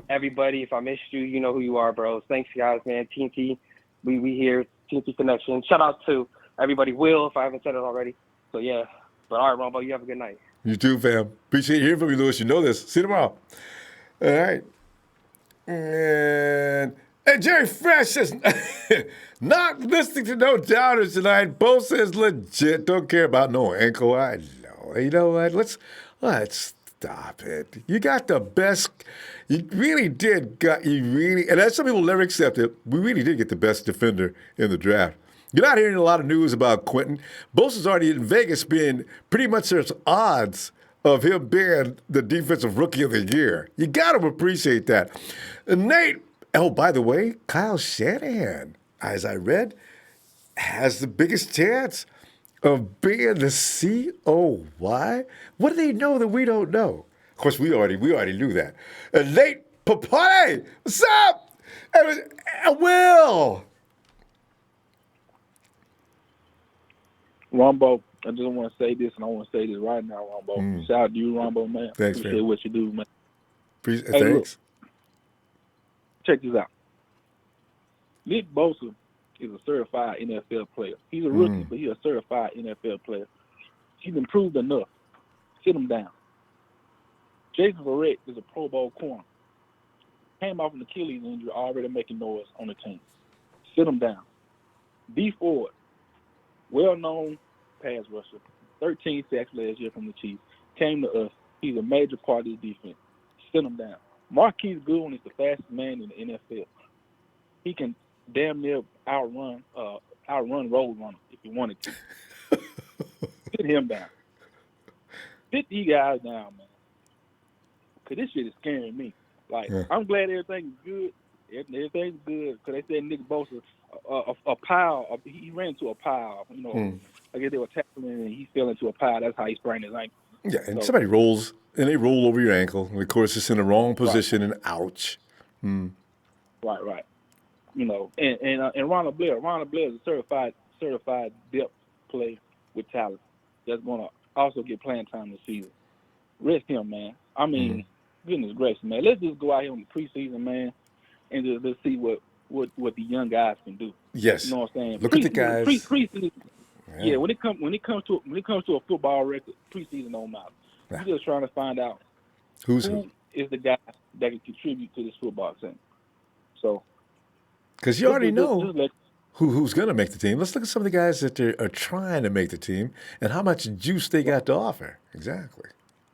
everybody. If I missed you, you know who you are, bros. Thanks, guys, man. TNT, we here. TNT Connection. Shout out to everybody. Will, if I haven't said it already. So, yeah. But, all right, Ronbo, you have a good night. You too, fam. Appreciate hearing from you, Lewis. You know this. See you tomorrow. All right. And Jerry Fresh says, not listening to no doubters tonight. Bosa is legit. Don't care about no ankle. I know. You know what? Let's stop it. You got the best. You really did. And as some people never accept it, we really did get the best defender in the draft. You're not hearing a lot of news about Quentin. Bosa's already in Vegas being pretty much there's odds of him being the defensive rookie of the year. You got to appreciate that. And Nate, by the way, Kyle Shanahan, as I read, has the biggest chance of being the COY. What do they know that we don't know? Of course, we already knew that. And Nate Papale, what's up? And Will. Ronbo, I just want to say this, and I want to say this right now, Ronbo. Shout out to you, Ronbo, man. Thanks, Appreciate what you do, man. Thanks. Look, check this out. Nick Bosa is a certified NFL player. He's a rookie, but he's a certified NFL player. He's improved enough. Sit him down. Jason Verrett is a Pro Bowl corner. Came off an Achilles injury, already making noise on the team. Sit him down. D Ford, well-known pass rusher, 13 sacks last year from the Chiefs, came to us. He's a major part of the defense. Sit him down. Marquise Goodwin is the fastest man in the NFL. He can damn near outrun road runner if he wanted to. Sit him down. Sit these guys down, man. Because this shit is scaring me. Like, I'm glad everything's good. Everything's good. Because they said Nick Bosa, a pile, he ran into a pile. You know, I guess they were tackling and he fell into a pile. That's how he sprained his ankle. Yeah, and somebody rolls, and they roll over your ankle. And of course, it's in the wrong position, and ouch. Right. You know, and Ronald Blair is a certified depth player with talent that's going to also get playing time this season. Rest him, man. I mean, goodness gracious, man. Let's just go out here in the preseason, man, and just let's see what the young guys can do. Yes. You know what I'm saying? Look at the guys. Preseason. Yeah, when it comes to a football record, preseason don't matter. We're just trying to find out who is the guy that can contribute to this football team. So, because you already know who's going to make the team. Let's look at some of the guys that are trying to make the team and how much juice they got to offer. Exactly.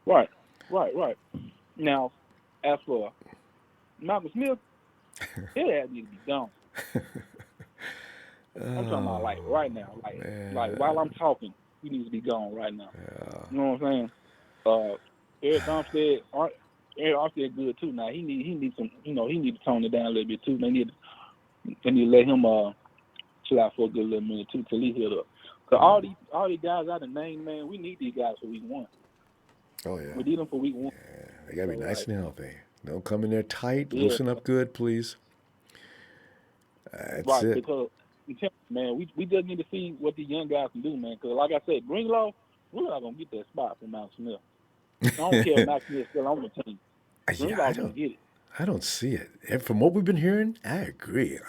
Right. Now, as for Malcolm Smith, his ass needs to be gone. I'm talking about like right now, like while I'm talking, he needs to be gone right now. Yeah. You know what I'm saying? Eric Armstead good too. Now he needs some, he needs to tone it down a little bit too. They need to let him chill out for a good little minute too till he hit up. Cause all these guys I done named, man, we need these guys for week 1. Oh yeah. We need them for week 1. Yeah, they gotta be nice and healthy. Don't come in there tight. Loosen up good, please. That's it. Because man, we just need to see what these young guys can do, man. Because like I said, Greenlaw, we're not gonna get that spot for Malcolm Smith. I don't care if Malcolm Smith's still on the team. Greenlaw's gonna get it. I don't see it. And from what we've been hearing, I agree.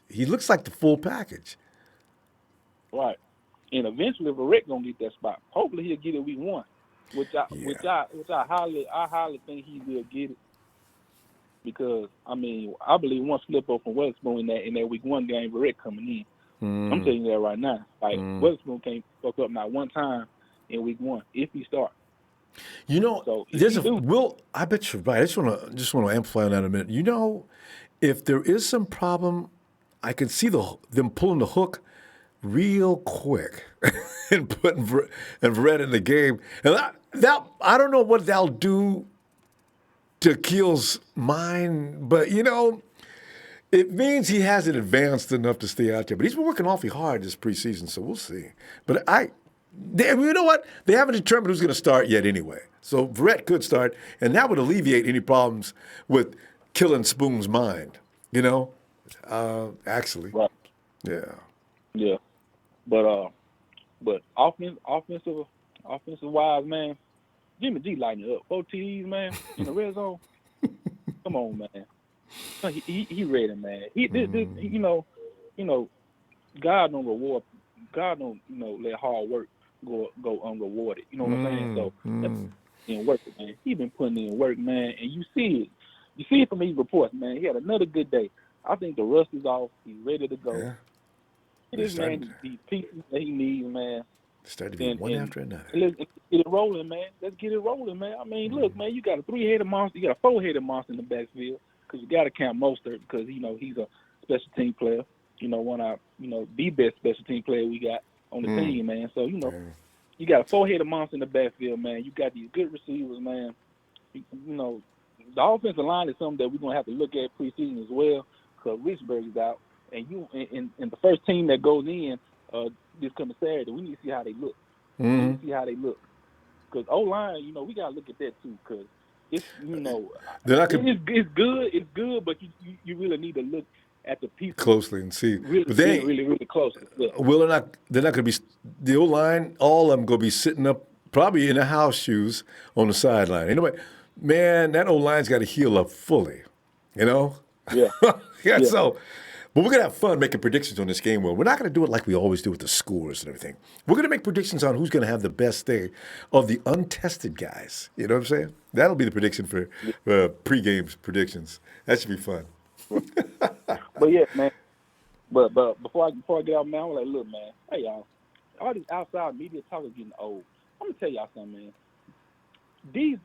He looks like the full package. Right. And eventually Verrett gonna get that spot. Hopefully he'll get it week 1. Which I highly think he will get it. Because I believe one slip up from Weatherspoon in that week 1 game, Verrett coming in. I'm telling you that right now. Like Weatherspoon can't fuck up not one time in week 1 if he starts. You know, I bet you're right. I just want to amplify on that a minute. You know, if there is some problem, I can see them pulling the hook real quick and putting Verrett in the game. And I don't know what that'll do to Keel's mind, but you know, it means he hasn't advanced enough to stay out there. But he's been working awfully hard this preseason, so we'll see. But you know what? They haven't determined who's going to start yet anyway. So Verrett could start, and that would alleviate any problems with killing Spoon's mind, you know, actually. Right. Yeah. Yeah. But offensive wise, man, Jimmy G lighting it up. 4 TDs, man, in the red zone. Come on, man. He ready, man. This, you know, God don't reward. God don't, let hard work go unrewarded. You know what I'm saying? So in work, man. He been putting in work, man, and you see it. You see it from these reports, man. He had another good day. I think the rust is off. He's ready to go. Yeah. This man, these pieces that he needs, man. Start to be one after another. Let's get it rolling, man. Let's get it rolling, man. I mean, look, man, you got a 3-headed monster. You got a 4-headed monster in the backfield because you got to count Mostert because, he's a special team player. One of the best special team player we got on the team, man. So, you got a 4-headed monster in the backfield, man. You got these good receivers, man. The offensive line is something that we're going to have to look at preseason as well because Richburg's out. And the first team that goes in this coming Saturday, we need to see how they look. We need to see how they look. Because O-line, we got to look at that too because it's, it's good, but you really need to look at the pieces closely and see. But they really closely. Yeah. Well, they're not going to be the O-line. All of them going to be sitting up, probably in their house shoes on the sideline. Anyway, man, that O-line's got to heal up fully. Yeah. Yeah. So, but we're going to have fun making predictions on this game. Well, we're not going to do it like we always do with the scores and everything. We're going to make predictions on who's going to have the best day of the untested guys. You know what I'm saying? That'll be the prediction for pre-game predictions. That should be fun. But yeah, man. But before I get out, man, I'm like, look, man. Hey, y'all. All these outside media talk is getting old. I'm gonna tell y'all something, man. These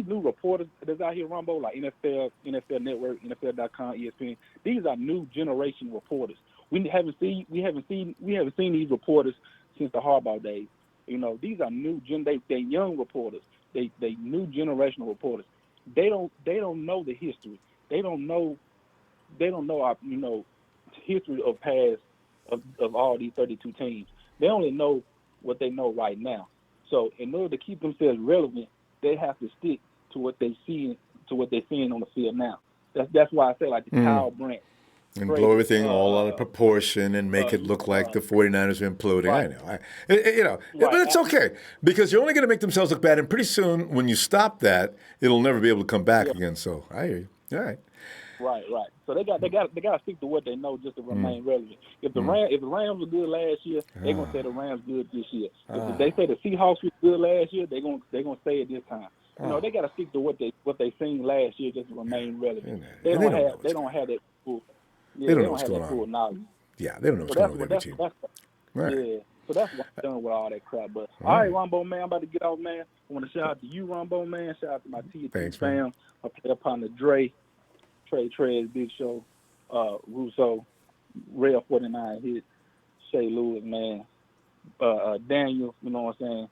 new reporters that's out here, Ronbo, like NFL Network, NFL.com, ESPN. These are new generation reporters. We haven't seen these reporters since the Harbaugh days. These are new they young reporters. They new generational reporters. They don't know the history. They don't know our history of past of all these 32 teams. They only know what they know right now. So in order to keep themselves relevant, they have to stick to what they're seeing on the field now. That's why I say like the Kyle Brandt. And blow everything all out of proportion and make it look like the 49ers are imploding. Right. I know. But it's okay because you're only going to make themselves look bad. And pretty soon when you stop that, it'll never be able to come back again. So I hear you. All right. Right. So they got to stick to what they know just to remain relevant. If the Rams were good last year, they're gonna say the Rams good this year. If they say the Seahawks were good last year, they're gonna say it this time. You know, they got to stick to what they seen last year just to remain relevant. They don't have that full. Yeah, they don't have that full knowledge. Yeah, they don't know what's going on with every team. Right. Yeah, so that's what I'm done with all that crap. But all right, Ronbo, man, I'm about to get off, man. I want to shout out to you, Ronbo, man. Shout out to my TT fam, my player partner Dre, Trey, Big Show, Russo, Rail 49 hit, Shay Lewis, man, Daniel. You know what I'm saying?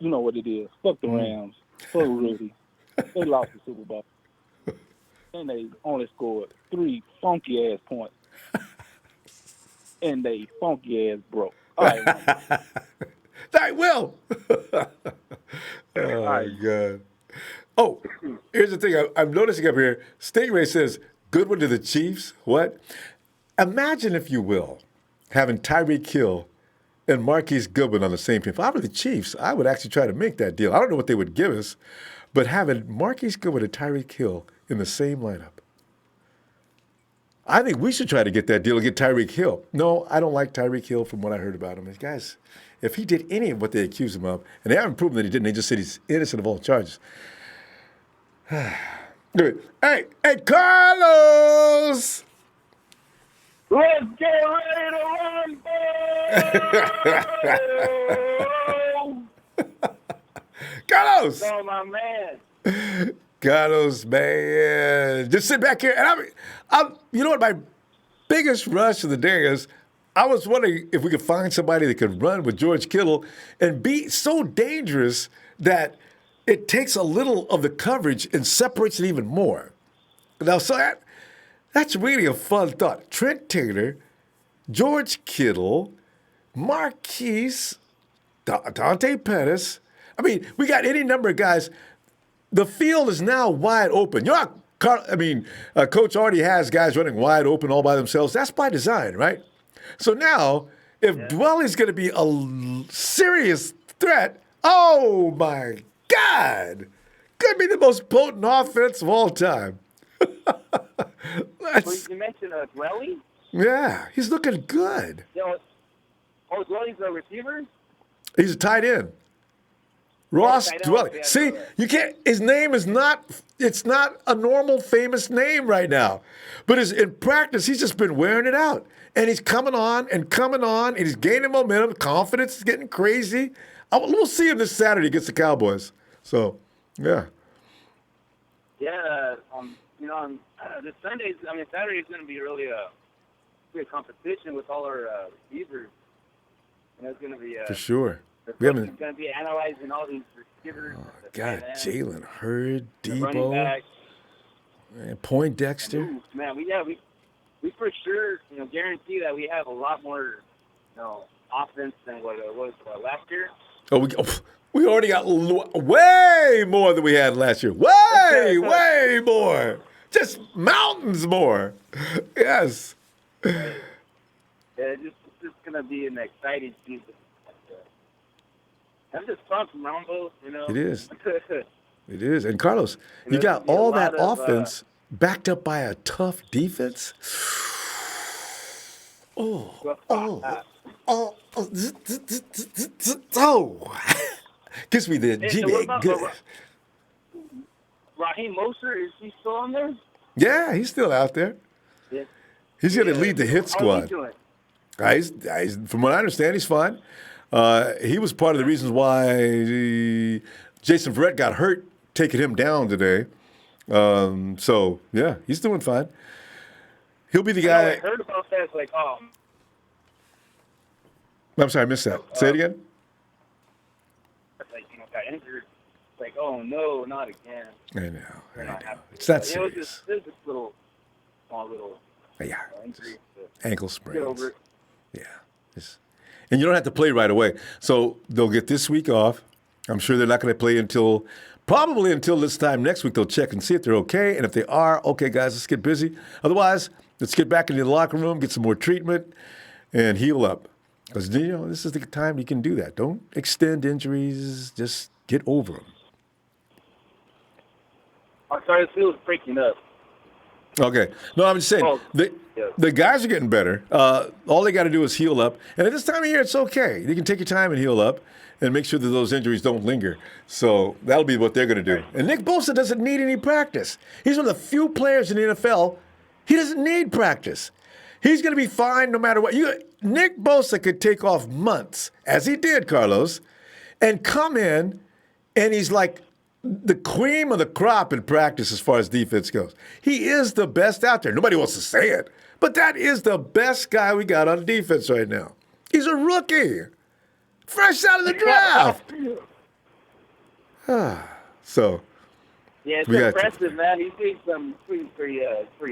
You know what it is. Fuck the Rams. Fuck Rudy. They lost the Super Bowl, and they only scored 3 funky ass points. And they funky ass broke. All right. I will. Oh, my God. Oh, here's the thing. I'm noticing up here. Stingray says, Goodwin to the Chiefs. What? Imagine, if you will, having Tyreek Hill and Marquise Goodwin on the same team. If I were the Chiefs, I would actually try to make that deal. I don't know what they would give us, but having Marquise Goodwin and Tyreek Hill in the same lineup. I think we should try to get that deal and get Tyreek Hill. No, I don't like Tyreek Hill from what I heard about him. Guys, if he did any of what they accuse him of, and they haven't proven that he didn't, they just said he's innocent of all charges. Hey, Carlos! Let's get ready to run, boys! Carlos! Oh, my man. Carlos, man. Just sit back here. And I'm you know what my biggest rush of the day is? I was wondering if we could find somebody that could run with George Kittle and be so dangerous that it takes a little of the coverage and separates it even more. Now, so that's really a fun thought. Trent Taylor, George Kittle, Marquise, Dante Pettis. I mean, we got any number of guys. The field is now wide open. Coach already has guys running wide open all by themselves. That's by design, right? So now, if Dwelly's going to be a serious threat, oh, my God. Could be the most potent offense of all time. Well, you mentioned Dwelly? Yeah, he's looking good. Dwelly's a receiver? He's a tight end. Ross Dwelly. Yeah, See, you can't. His name is not. It's not a normal famous name right now, but in practice, he's just been wearing it out, and he's coming on, and he's gaining momentum. Confidence is getting crazy. We'll see him this Saturday against the Cowboys. So, yeah. Yeah. This Sunday. Saturday is going to be really a competition with all our receivers, and it's going to be for sure. We haven't going to be analyzing all these receivers. Oh, God, Jalen Hurd, Debo, and Poindexter. Man, we for sure, guarantee that we have a lot more, offense than what it was last year. We already got way more than we had last year. Way more. Just mountains more. Yes. Yeah, it's just going to be an exciting season. That's just fun from Ronbo, It is. It is. And Carlos, you got all that offense backed up by a tough defense. Gives me the G-Bag good. Raheem Mostert, is he still on there? Yeah, he's still out there. Yeah. He's going to lead the hit squad. He's, from what I understand, he's fine. He was part of the reasons why Jason Verrett got hurt, taking him down today. So, yeah, he's doing fine. He'll be the guy. I heard about that. It's like, I'm sorry, I missed that. Say it again. Like, got injured. It's like, oh, no, not again. I know. It's not serious. It was just small little injury. Ankle sprains. Get over it. Yeah. And you don't have to play right away. So they'll get this week off. I'm sure they're not going to play probably until this time next week. They'll check and see if they're okay. And if they are, okay, guys, let's get busy. Otherwise, let's get back into the locker room, get some more treatment, and heal up. Because, this is the time you can do that. Don't extend injuries. Just get over them. I'm sorry, this was breaking up. Okay. No, I'm just saying Well, the yeah. the guys are getting better. All they got to do is heal up, and at this time of year, it's okay. You can take your time and heal up, and make sure that those injuries don't linger. So that'll be what they're going to do. Right. And Nick Bosa doesn't need any practice. He's one of the few players in the NFL. He doesn't need practice. He's going to be fine no matter what. Nick Bosa could take off months, as he did, Carlos, and come in, and he's like the cream of the crop in practice as far as defense goes. He is the best out there. Nobody wants to say it, but that is the best guy we got on defense right now. He's a rookie, fresh out of the draft. So, Yeah, it's we got impressive, man. He's doing some pretty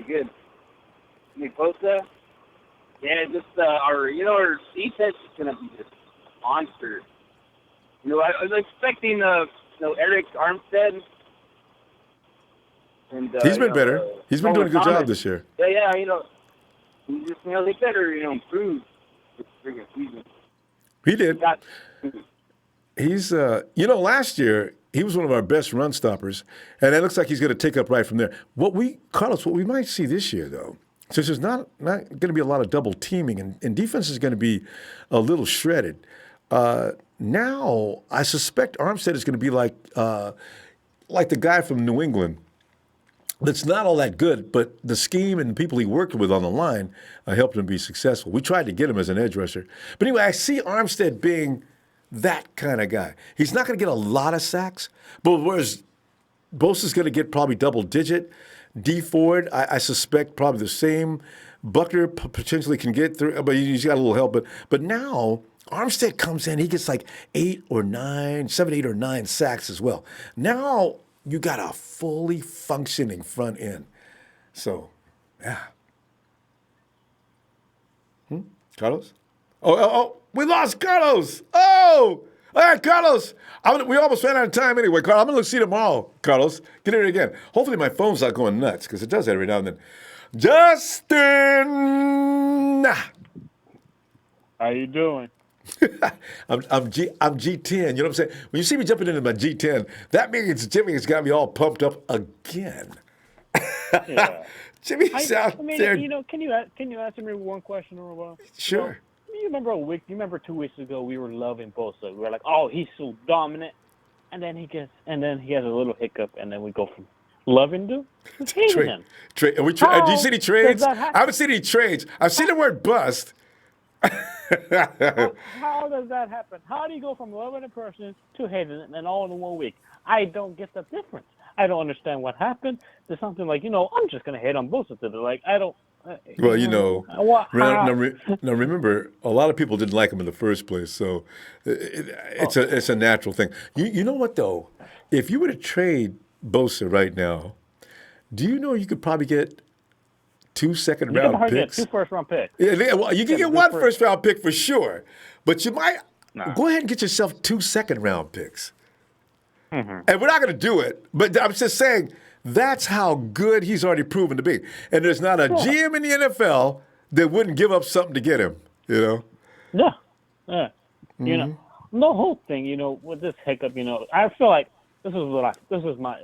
good. Nick Bosa. Yeah, just our defense is gonna be just monster. I was expecting Eric Armstead. And he's been better. He's been doing a good job this year. Yeah, he just they better improve this freaking season. He did. He's last year he was one of our best run stoppers, and it looks like he's going to take up right from there. What we might see this year, though, since there's not going to be a lot of double teaming, and defense is going to be a little shredded. Now I suspect Armstead is going to be like the guy from New England. That's not all that good, but the scheme and the people he worked with on the line helped him be successful. We tried to get him as an edge rusher. But anyway, I see Armstead being that kind of guy. He's not going to get a lot of sacks, but whereas Bosa's going to get probably double-digit. D Ford, I suspect probably the same. Buckner potentially can get through, but he's got a little help. But now Armstead comes in, he gets like 7, 8 or 9 sacks as well. Now you got a fully functioning front end. So, yeah. Carlos? Oh, we lost Carlos. Oh, all right, Carlos. We almost ran out of time anyway, Carlos. I'm going to see you tomorrow, Carlos. Get in again. Hopefully my phone's not going nuts because it does that every now and then. Justin! How you doing? I'm G10. You know what I'm saying? When you see me jumping into my G10, that means Jimmy has got me all pumped up again. Yeah. Jimmy's out there. Can you answer me one question or what? Sure. You remember 2 weeks ago we were loving Bosa. We were like, oh, he's so dominant, and then he has a little hiccup, and then we go from loving to hating him. Do you see any trades? I haven't seen any trades. I've seen the word bust. How does that happen? How do you go from loving a person to hating them and all in 1 week? I don't get the difference. I don't understand what happened. There's something like, I'm just going to hate on Bosa today. Like, I don't. Well, now remember, a lot of people didn't like him in the first place, so it's a natural thing. You know what, though? If you were to trade Bosa right now, do you know you could probably get 2 second-round picks? Get 2 first-round picks. Yeah, well, you can get 1 first-round pick for sure, but you might go ahead and get yourself 2 second-round picks. Mm-hmm. And we're not going to do it, but I'm just saying that's how good he's already proven to be. And there's not a GM in the NFL that wouldn't give up something to get him, Yeah. Mm-hmm. The whole thing, with this hiccup, I feel like this is my,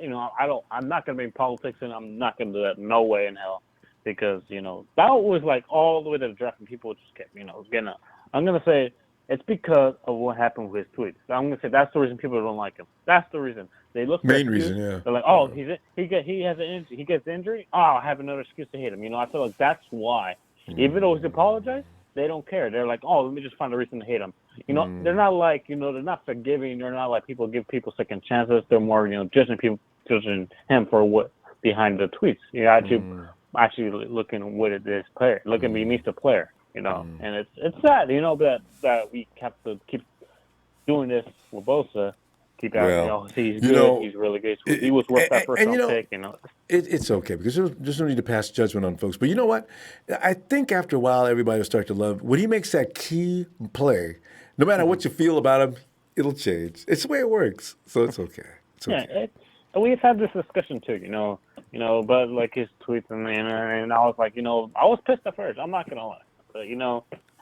I'm not going to be in politics, and I'm not going to do that no way in hell. Because, that was like all the way to the draft, and people just kept, getting up. I'm going to say it's because of what happened with his tweets. I'm going to say that's the reason people don't like him. That's the reason. They look for main reason, yeah. They're like, oh, he has an injury. He gets injury. Oh, I have another excuse to hate him. I feel like that's why. Even though he's apologized, they don't care. They're like, oh, let me just find a reason to hate him. They're not like, they're not forgiving. They're not like people give people second chances. They're more, judging him for what behind the tweets. Actually looking what it is player, looking beneath the player, and it's sad, that we have to keep doing this with Bosa. Keep out, he's good, he's really good. He was worth that first round pick, It's okay because there's no need to pass judgment on folks. But you know what? I think after a while, everybody will start to love when he makes that key play. No matter what you feel about him, it'll change. It's the way it works, so it's okay. It's okay. Yeah, we've had this discussion too, but like his tweets and I was like, I was pissed at first. I'm not gonna lie, but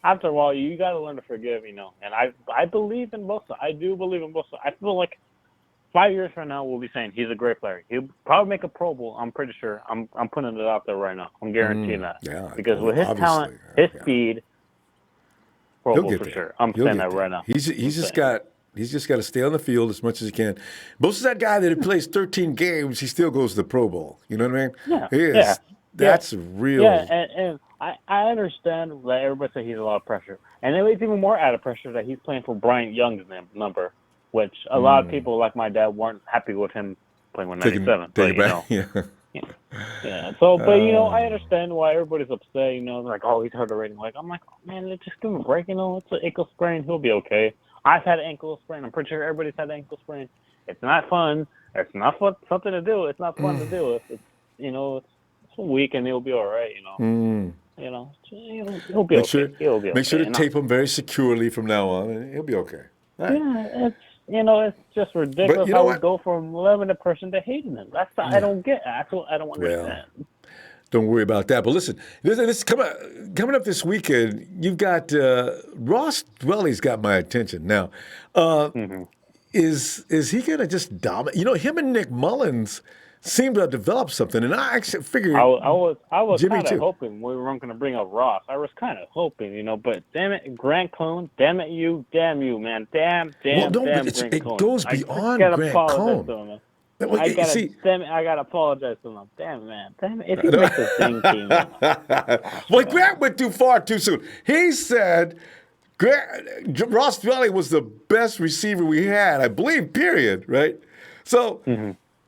after a while, you gotta learn to forgive, and I believe in Bosa. I do believe in Bosa. I feel like 5 years from now, we'll be saying he's a great player. He'll probably make a Pro Bowl. I'm pretty sure. I'm putting it out there right now. I'm guaranteeing that. Yeah, because with his talent, his speed, Pro Bowl for sure. I'm saying that right now. He's just got to stay on the field as much as he can. Bosa's that guy that plays 13 games, he still goes to the Pro Bowl. You know what I mean? Yeah. He is. That's real. Yeah, and I understand that everybody says he's a lot of pressure. And it's even more out of pressure that he's playing for Bryant Young's number, which a lot of people like my dad weren't happy with him playing with 97. Yeah. So, but, I understand why everybody's upset, like, oh, he's hurt already. Like, I'm like, oh, man, just give him a break, it's an ankle sprain. He'll be okay. I've had an ankle sprain. I'm pretty sure everybody's had an ankle sprain. It's not fun. It's not fun, something to do. It's not fun to deal with. It's, it's a week and he'll be all right, He'll be okay. He'll be okay. Make sure to tape him very securely from now on, and he'll be okay. Right. Yeah, it's just ridiculous how we go from loving a person to hating him. That's what I don't get. That's what I don't understand. Don't worry about that. But listen, this coming up this weekend, you've got Ross Dwelly's got my attention now. Is he gonna just dominate? Him and Nick Mullins seem to have developed something, and I actually figured I was Jimmy kind of hoping we weren't going to bring up Ross. I was kind of hoping, but damn it, Grant Cohn, damn you, man, damn, Grant Cohn. It goes beyond Grant Cohn. I gotta apologize to him. Damn it, if he makes a thing team. Well, Grant went too far too soon. He said Ross Dwelly was the best receiver we had, I believe, period, right? So,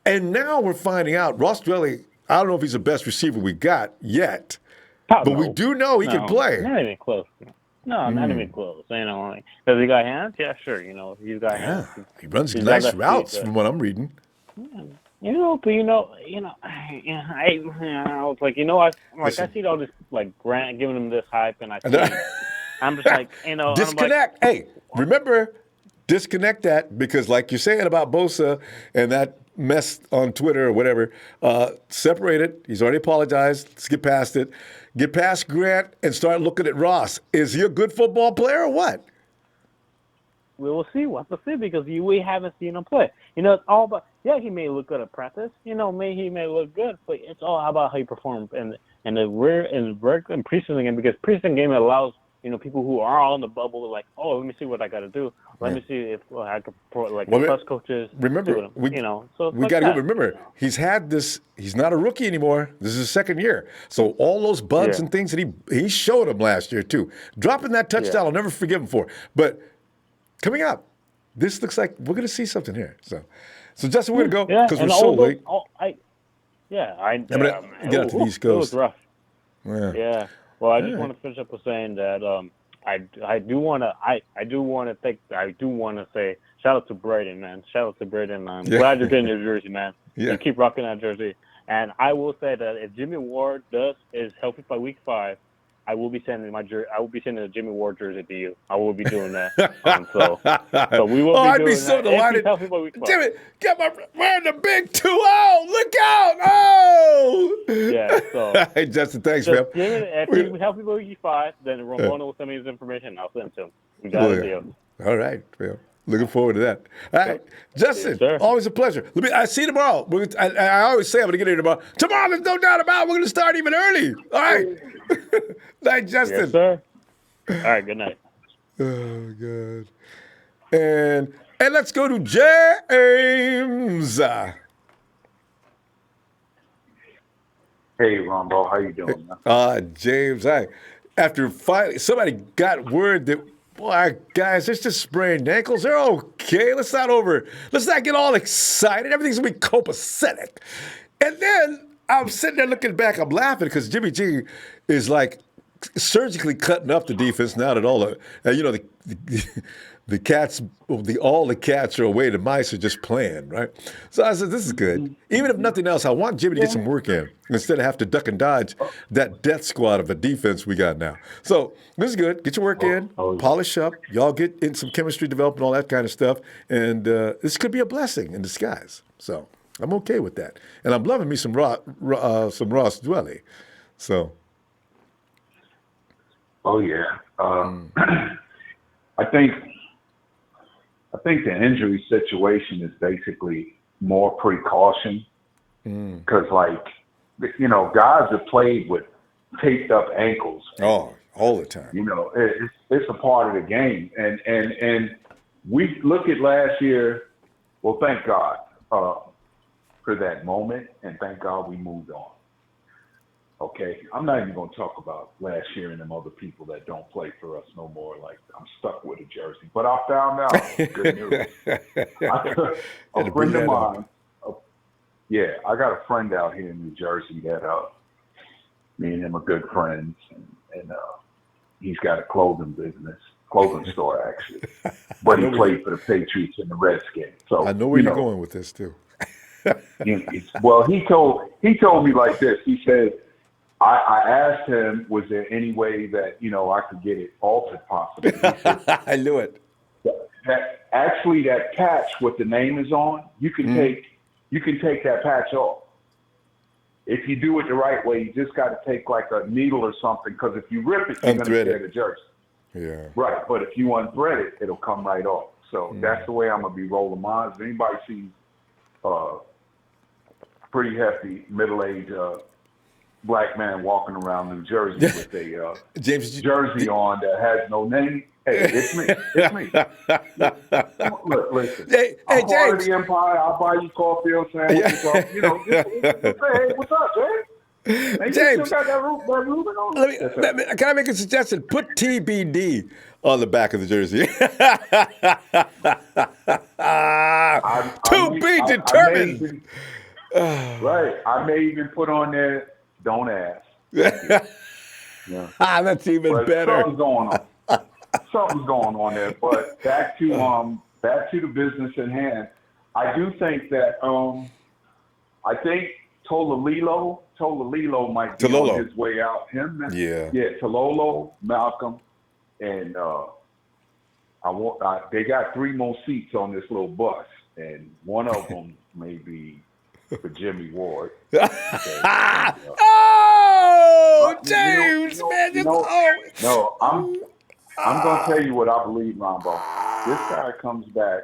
and now we're finding out Ross Dwelly, I don't know if he's the best receiver we got yet, but we do know he can play. Not even close. No, not even close. Does he got hands? Yeah, sure. He's got hands. He runs nice routes from what I'm reading. I was like, I see all this, like, Grant giving him this hype, and I'm just like, Disconnect. Hey, remember, disconnect that, because like you're saying about Bosa and that mess on Twitter or whatever, separate it. He's already apologized. Let's get past it. Get past Grant and start looking at Ross. Is he a good football player or what? We will see. We'll have to see, because we haven't seen him play. It's all about, he may look good at practice. He may look good, but it's all about how he performs in the preseason game, because preseason game allows, people who are on the bubble are like, oh, let me see what I got to do. Let me see if I can, plus coaches. Remember, we got to remember, he's had this. He's not a rookie anymore. This is his second year. So all those bugs and things that he showed him last year too. Dropping that touchdown, I'll never forgive him for. But coming up, this looks like we're going to see something here. So Justin, we're going to go because we're so late. Get out to the East Coast. It was rough. Yeah. Well, I just want to finish up with saying that I do want to say shout out to Braden, man. Shout out to Braden. I'm glad you're getting your jersey, man. You keep rocking that jersey. And I will say that if Jimmy Ward is healthy by week 5, I will be sending a Jimmy Ward jersey to you. I will be doing that. So we will be doing I'd be so delighted. Jimmy, wearing the big 2-0. Look out. Oh. Yeah. So, hey, Justin, thanks, man. If he's healthy by week 5, then Ramona will send me his information. I'll send it to him. We got a deal. All right. Well, looking forward to that. All right. Justin, always a pleasure. I see you tomorrow. I always say I'm going to get here tomorrow. Tomorrow, there's no doubt about it. We're going to start even early. All right. Night, Justin. Yes, sir. All right, good night. Oh, God. And let's go to James. Hey, Ronbo, how you doing, man? James, after finally somebody got word that, boy, guys, it's just sprained ankles. They're okay. Let's not get all excited. Everything's going to be copacetic. And then I'm sitting there looking back. I'm laughing because Jimmy G is like surgically cutting up the defense now that all the cats, all the cats are away. The mice are just playing, right? So I said, this is good. Even if nothing else, I want Jimmy to get some work in instead of have to duck and dodge that death squad of a defense we got now. So this is good. Get your work in, polish up. Y'all get in some chemistry development, all that kind of stuff. And this could be a blessing in disguise. So I'm okay with that. And I'm loving me some Ross Dwelly. So. Oh, yeah. I think I think the injury situation is basically more precaution because, like, you know, guys have played with taped up ankles. Oh, all the time. You know, it's a part of the game, and we look at last year. Well, thank God for that moment, and thank God we moved on. Okay, I'm not even going to talk about last year and them other people that don't play for us no more. Like, I'm stuck with a jersey. But I found out, good news. A friend of mine, I got a friend out here in New Jersey that me and him are good friends, and he's got a clothing store actually. But he played for the Patriots and the Redskins. So I know where you're going with this too. Well, he told me like this. He said, I asked him, was there any way that, you know, I could get it altered possibly? Said, I knew it. That patch with the name is on, you can take that patch off. If you do it the right way, you just got to take like a needle or something, because if you rip it, you're going to tear the jersey. Yeah. Right, but if you unthread it, it'll come right off. So that's the way I'm going to be rolling mine. If anybody sees pretty hefty, middle-aged black man walking around New Jersey with a jersey on that has no name, hey, it's me. It's me. Look, listen. Hey, I'm part James. of the empire. I'll buy you coffee or sandwiches. You know, just say, hey, what's up, James? Man, James, you still got that Ruben on? can I make a suggestion? Put TBD on the back of the jersey. To be determined. Right. I may even put on there, don't ask. Yeah. That's even better. Something's going on. Something's going on there. But back to the business at hand. I do think that I think Tolalilo might be on his way out. Tololo, Malcolm, and they got 3 more seats on this little bus, and one of them may be for Jimmy Ward. James, man! No, I'm gonna tell you what I believe, Ronbo. This guy comes back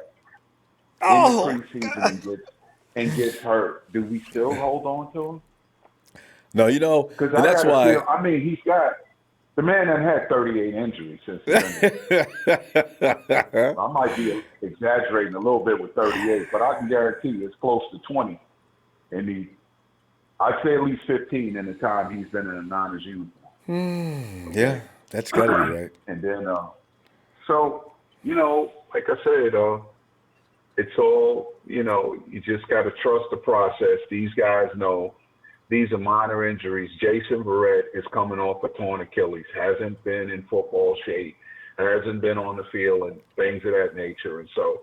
in the preseason and gets hurt. Do we still hold on to him? No, you know, because that's why. I mean, he's got the man that had 38 injuries since. I might be exaggerating a little bit with 38, but I can guarantee you it's close to 20. And I'd say at least 15 in the time he's been in a Niners uniform. Yeah, that's got to be right. And then, so, you know, like I said, it's all, you know, you just got to trust the process. These guys know these are minor injuries. Jason Verrett is coming off a torn Achilles, hasn't been in football shape, hasn't been on the field and things of that nature. And so,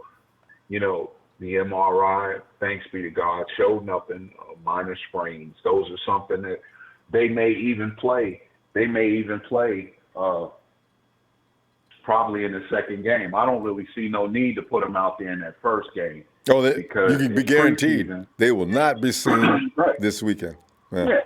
you know, the MRI, thanks be to God, showed nothing, minor sprains. Those are something that they may even play. They may even play probably in the second game. I don't really see no need to put them out there in that first game. Because you can be guaranteed they will not be seen this weekend. Yeah,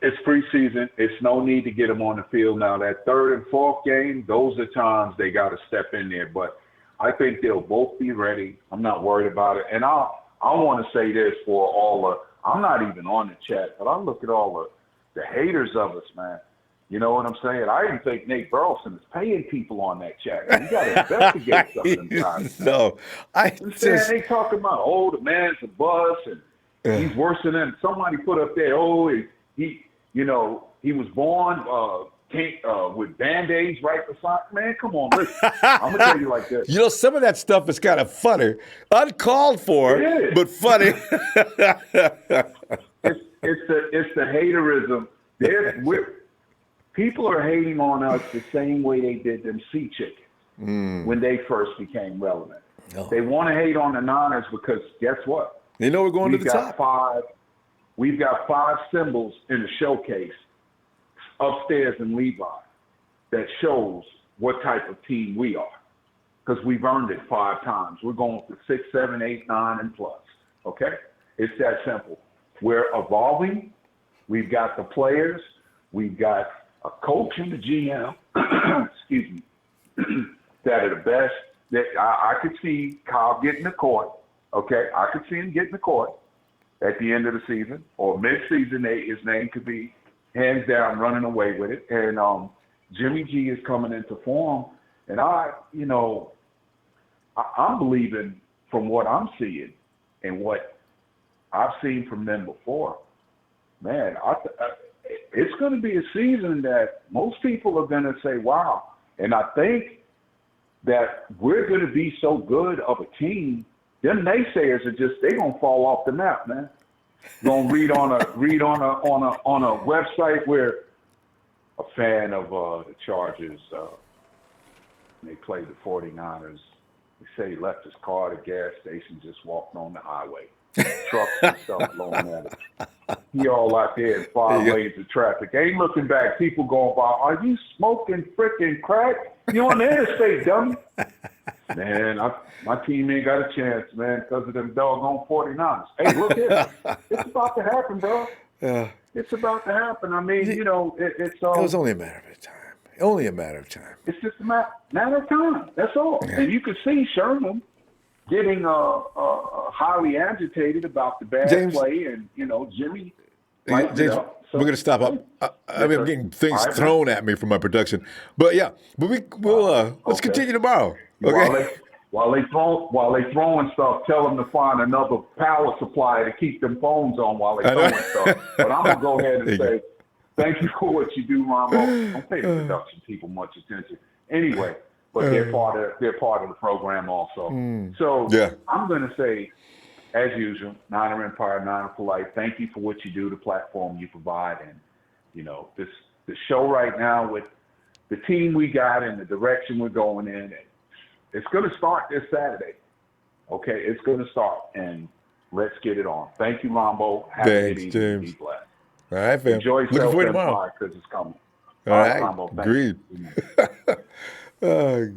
it's preseason. It's no need to get them on the field now. That third and fourth game, those are times they got to step in there. But I think they'll both be ready. I'm not worried about it. And I want to say this for all I'm not even on the chat, but I look at all the haters of us, man. You know what I'm saying? I even think Nate Burleson is paying people on that chat. You got to investigate some of them guys. No, they talking about, the man's a bus and he's worse than somebody put up there. He was born with Band-Aids right beside. Man, come on, listen. I'm gonna tell you like this. You know, some of that stuff is kind of funny, uncalled for, but funny. It's the haterism. People are hating on us the same way they did them sea chickens when they first became relevant. Oh. They want to hate on the Niners because guess what? They know we're going to the top. We've got 5 symbols in the showcase upstairs in Levi that shows what type of team we are because we've earned it 5 times. We're going for 6, 7, 8, 9, and plus. Okay? It's that simple. We're evolving. We've got the players. We've got a coach and the GM, excuse me, that are the best, I could see Kyle getting the court. Okay, I could see him getting the court at the end of the season or mid-season. His name could be hands down running away with it. And Jimmy G is coming into form, and I'm believing from what I'm seeing and what I've seen from them before. Man, it's going to be a season that most people are going to say, "Wow!" And I think that we're going to be so good of a team. Them naysayers they're going to fall off the map, man. Going to read on a website where a fan of the Chargers, they played the 49ers. He said he left his car at a gas station, just walked on the highway. Trucks and stuff blowing at it. He all out there in 5 lanes of traffic. Ain't looking back. People going by, are you smoking freaking crack? You on the interstate, dummy. Man, my team ain't got a chance, man, because of them doggone 49ers. Hey, look here. It's about to happen, bro. It's about to happen. I mean, it was only a matter of time. Only a matter of time. It's just a matter of time. That's all. Yeah. And you could see Sherman getting highly agitated about the bad play, and Jimmy. James, we're going to stop. I'm getting things thrown at me from my production, but we'll let's continue tomorrow. Okay. While they throwing stuff, tell them to find another power supply to keep them phones on while they throwing stuff. But I'm gonna go ahead and say thank you for what you do, Ronbo. Don't pay the production people much attention anyway, but they're part of the program also. So I'm gonna say, as usual, Niner Empire, Niner for life. Thank you for what you do, the platform you provide, and the show right now with the team we got and the direction we're going in. And it's going to start this Saturday. Okay, it's going to start, and let's get it on. Thank you, Ronbo. Thanks, James. Be blessed. All right, fam. Enjoy Looking forward to tomorrow because it's coming. All right, Ronbo. Agreed. Oh,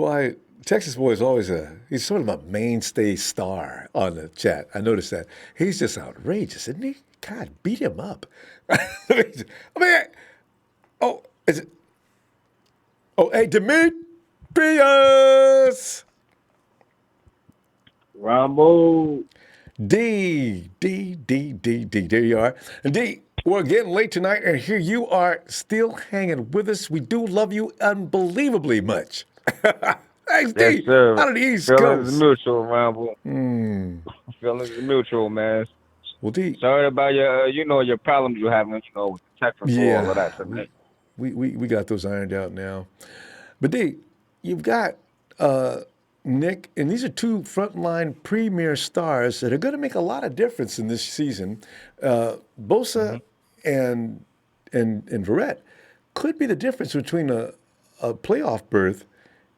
God. Texas Boy is always he's sort of a mainstay star on the chat. I noticed that. He's just outrageous, isn't he? God, beat him up. Is it? Oh, hey, Demetrius! Ronbo. D. There you are. And D, we're getting late tonight, and here you are still hanging with us. We do love you unbelievably much. Thanks, D. Yes, sir. Out of the East Feelings Coast. mutual, Ronbo. Feelings mutual, man. Well, D. Sorry about your problems you having, with the technical, all of that. We got those ironed out now. But D, you've got Nick, and these are two frontline premier stars that are going to make a lot of difference in this season. Bosa and Verrett could be the difference between a playoff berth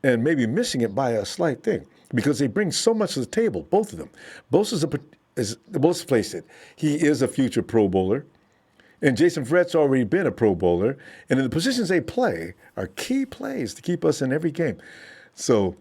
and maybe missing it by a slight thing, because they bring so much to the table, both of them. Bosa's let's face it, he is a future Pro Bowler. And Jason Verrett's already been a Pro Bowler. And in the positions they play are key plays to keep us in every game. So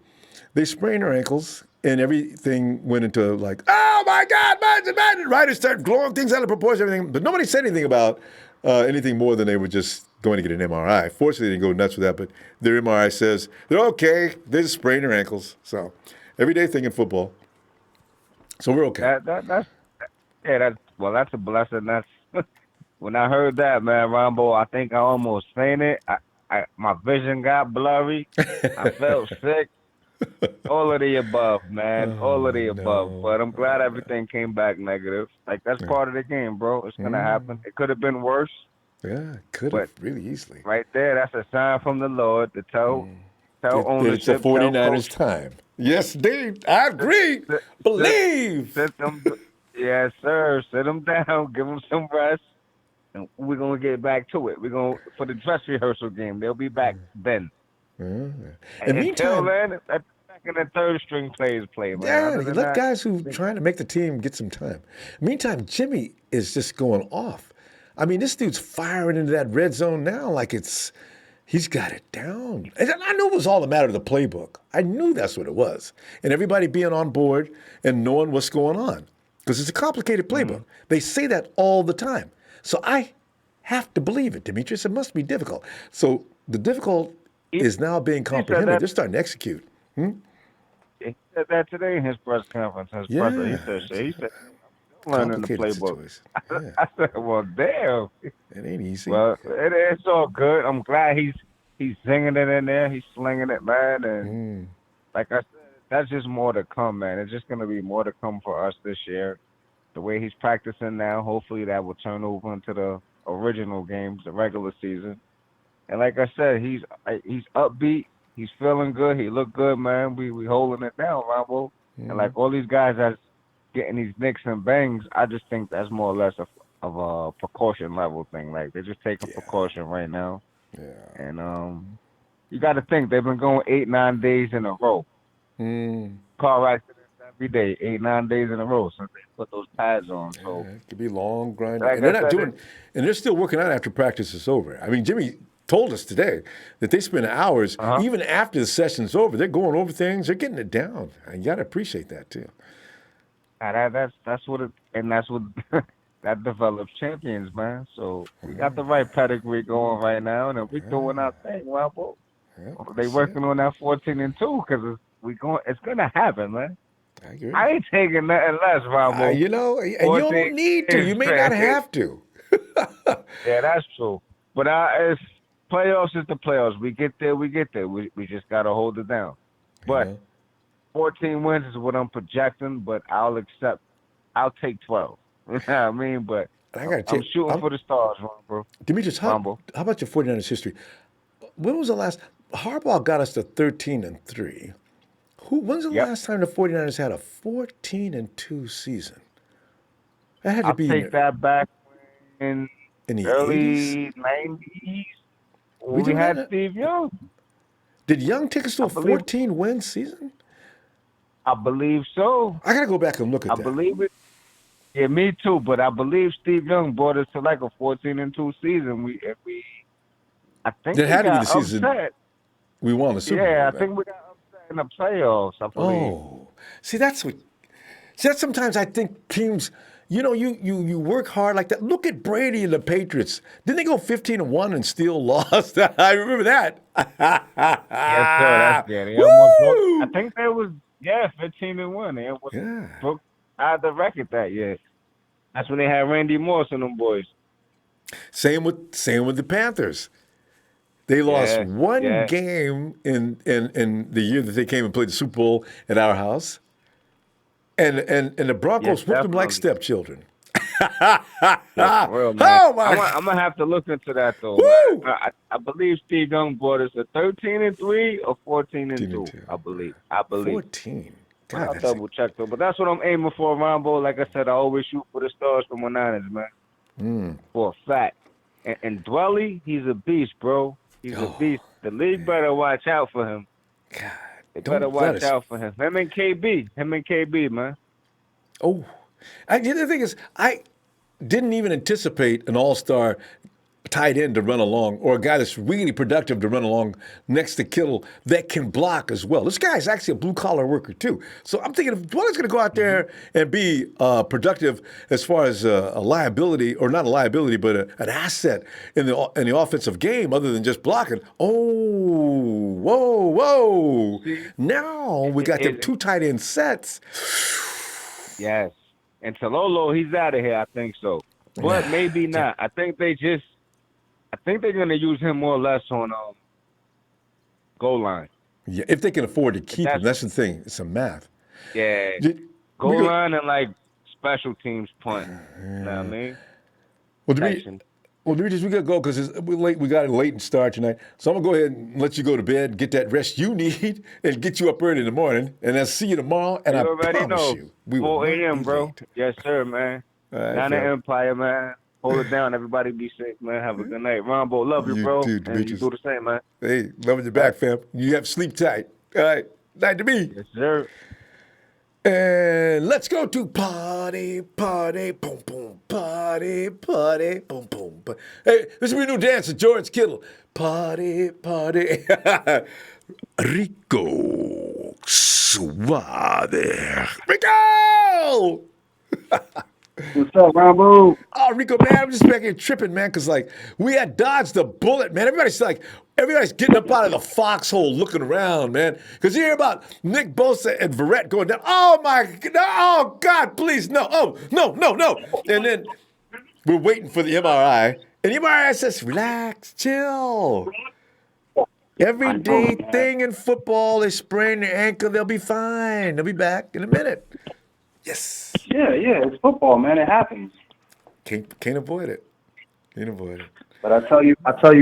they sprained their ankles, and everything went into like, oh my God, man. Writers start blowing things out of proportion, everything. But nobody said anything about anything more than they were just going to get an MRI. Fortunately, they didn't go nuts with that, but their MRI says they're okay. They just sprained their ankles. So everyday thing in football. So we're okay. That's a blessing. That's when I heard that, man, Ronbo, I think I almost fainted. My vision got blurry. I felt sick. All of the above, man. All of the above. But I'm glad everything came back negative. Like, that's part of the game, bro. It's going to happen. It could have been worse. Yeah, it could have really easily. Right there, that's a sign from the Lord to tell ownership. It's the 49ers time. Yes, indeed. I agree. Believe. Yes, sir. Sit them down. Give them some rest. And we're going to get back to it. We're going for the dress rehearsal game. They'll be back then. And until then, that second and third string players play, man. Yeah, you let guys who are trying to make the team get some time. Meantime, Jimmy is just going off. I mean, this dude's firing into that red zone now like he's got it down. And I knew it was all a matter of the playbook. I knew that's what it was. And everybody being on board and knowing what's going on. Because it's a complicated playbook. They say that all the time. So I have to believe it, Demetrius. It must be difficult. So the difficult is now being comprehended. They're starting to execute. He said that today in his press conference. He said, learning the Complicated playbook. situation. Yeah. I said, well, damn. It ain't easy. Well, it's all good. I'm glad he's singing it in there. He's slinging it, man. And like I said, that's just more to come, man. It's just going to be more to come for us this year. The way he's practicing now, hopefully that will turn over into the original games, the regular season. And like I said, he's upbeat. He's feeling good. He looked good, man. We holding it down, Ronbo. And like all these guys that's getting these nicks and bangs, I just think that's more or less of a precaution level thing. Like they're just taking precaution right now. Yeah. And you got to think they've been going 8-9 days in a row. Car accidents every day, 8-9 days in a row since they put those pads on. So it could be long, grinding. Like and they're not doing, and they're still working out after practice is over. I mean, Jimmy told us today that they spend hours, even after the session's over. They're going over things. They're getting it down. And you got to appreciate that too. That's what that develops champions, man. So we got the right pedigree going right now, and we're doing our thing, Ronbo. They working on that 14-2 because it's gonna happen, man. I ain't taking nothing less, Ronbo. You know, and you don't need to. You may not have to. Yeah, that's true. But it's playoffs is the playoffs. We get there. We just gotta hold it down. But 14 wins is what I'm projecting. But I'll take 12. You know what I mean? But I'm shooting for the stars, bro. Demetrius, how about your 49ers history? When was the last? Harbaugh got us to 13-3. When's the last time the 49ers had a 14-2 season? That had to be. I'll take that back in the early 90s. We had Steve Young. Did Young take us to a 14-win season? I believe so. I got to go back and look at that. I believe it. Yeah, me too. But I believe Steve Young brought us to like a 14-2 season. I think that had to be the upset. season we won the Super Bowl. Yeah, I think we got upset in the playoffs, I believe. Oh. That's sometimes I think teams, you work hard like that. Look at Brady and the Patriots. Didn't they go 15-1 and still lost? I remember that. Yes, sir. That's good. I think there was 15-1. They almost broke out of the record that year. That's when they had Randy Moss and them boys. Same with the Panthers. They lost one game in the year that they came and played the Super Bowl at our house. And the Broncos whooped them like stepchildren. Real, man. Oh, my. I'm going to have to look into that, though. I believe Steve Young brought us a 13-3 or 14-2. I believe. 14. God, I'll double check, though. But that's what I'm aiming for, Ronbo. Like I said, I always shoot for the stars for my Niners, man. For a fact. And Dwelly, he's a beast, bro. He's a beast. The league better watch out for him. God. They better watch out for him. Him and KB, man. Oh. The other thing is, I didn't even anticipate an all-star tight end to run along, or a guy that's really productive to run along next to Kittle that can block as well. This guy's actually a blue-collar worker, too. So I'm thinking if Dwelly's going to go out there and be productive as far as a liability, or not a liability, but an asset in the offensive game other than just blocking. Oh, whoa. Now we got them two tight end sets. Yes. And Talolo, he's out of here, I think so. But maybe not. I think they're going to use him more or less on goal line. Yeah, if they can afford to keep him. That's the thing. It's a math. Yeah. Goal line and, like, special teams punt. You know what I mean? Well, Demetrius, we got to go because we're late. We got a late start tonight. So I'm going to go ahead and let you go to bed, get that rest you need, and get you up early in the morning. And I'll see you tomorrow. And I promise you, we will 4 a.m., bro. Late. Yes, sir, man. Down the Empire, man. Hold it down. Everybody be safe, man. Have a good night. Ronbo, love you, bro. Too, and you do the same, man. Hey, loving you back, fam. You have to sleep tight. All right. Night to me. Yes, sir. And let's go to party, boom, boom, party, boom, boom. Hey, this is my new dance of George Kittle. Party. Rico Suave. Rico! What's up, Ronbo? All Rico, man, I'm just back here tripping, man, because, like, we had dodged the bullet, man. Everybody's getting up out of the foxhole looking around, man. Because you hear about Nick Bosa and Verrett going down. Oh, oh, God, please, no. Oh, no. And then we're waiting for the MRI. And the MRI says, relax, chill. Everyday thing in football, they sprain their ankle, they'll be fine. They'll be back in a minute. Yes. Yeah, it's football, man. It happens. Can't avoid it. But I tell you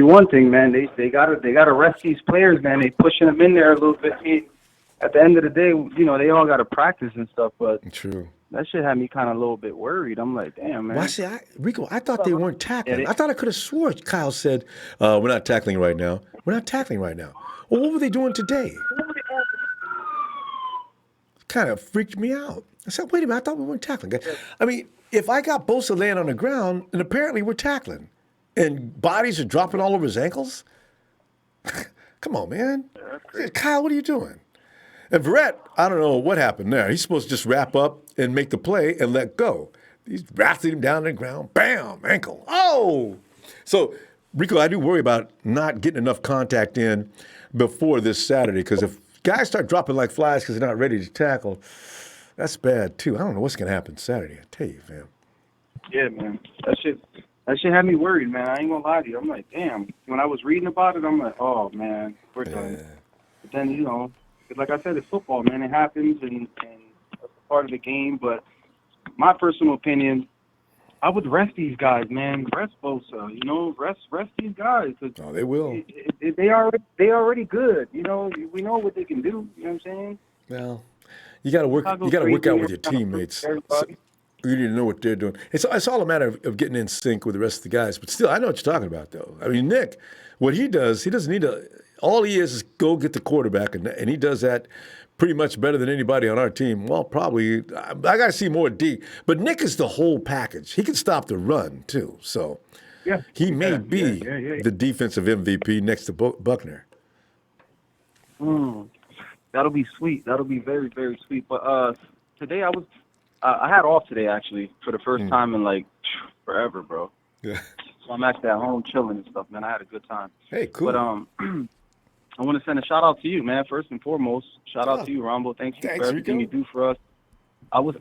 one thing, man. They gotta rest these players, man. They pushing them in there a little bit. At the end of the day, they all gotta practice and stuff. But true. That shit had me kind of a little bit worried. I'm like, damn, man. Why see, Rico? I thought they weren't tackling. I thought I could have swore Kyle said, "We're not tackling right now. We're not tackling right now." Well, what were they doing today? Kind of freaked me out. I said, wait a minute, I thought we weren't tackling. I mean, if I got Bosa laying on the ground, and apparently we're tackling, and bodies are dropping all over his ankles, come on, man. Kyle, what are you doing? And Verrett, I don't know what happened there. He's supposed to just wrap up and make the play and let go. He's wrestling him down on the ground. Bam, ankle. Oh! So, Rico, I do worry about not getting enough contact in before this Saturday, because if guys start dropping like flies because they're not ready to tackle, that's bad, too. I don't know what's going to happen Saturday. I tell you, fam. Yeah, man. That shit had me worried, man. I ain't going to lie to you. I'm like, damn. When I was reading about it, I'm like, oh, man, we're done. But then, like I said, it's football, man. It happens, and that's a part of the game. But my personal opinion, I would rest these guys, man. Rest Bosa, rest these guys. Oh, they will. They already good. We know what they can do. You know what I'm saying? Well, you got to work. You got to work out with your teammates. So you need to know what they're doing. It's all a matter of getting in sync with the rest of the guys. But still, I know what you're talking about, though. I mean, Nick, what he does, he doesn't need to. All he is go get the quarterback, and he does that pretty much better than anybody on our team. Well, probably. I got to see more D. But Nick is the whole package. He can stop the run, too. So he may be the defensive MVP next to Buckner. That'll be sweet. That'll be very, very sweet. But today I had off today, actually, for the first time in, like, forever, bro. Yeah. So I'm actually at home chilling and stuff, man. I had a good time. Hey, cool. But I want to send a shout out to you, man. First and foremost, shout out to you, Ronbo. Thanks for everything you do for us. I was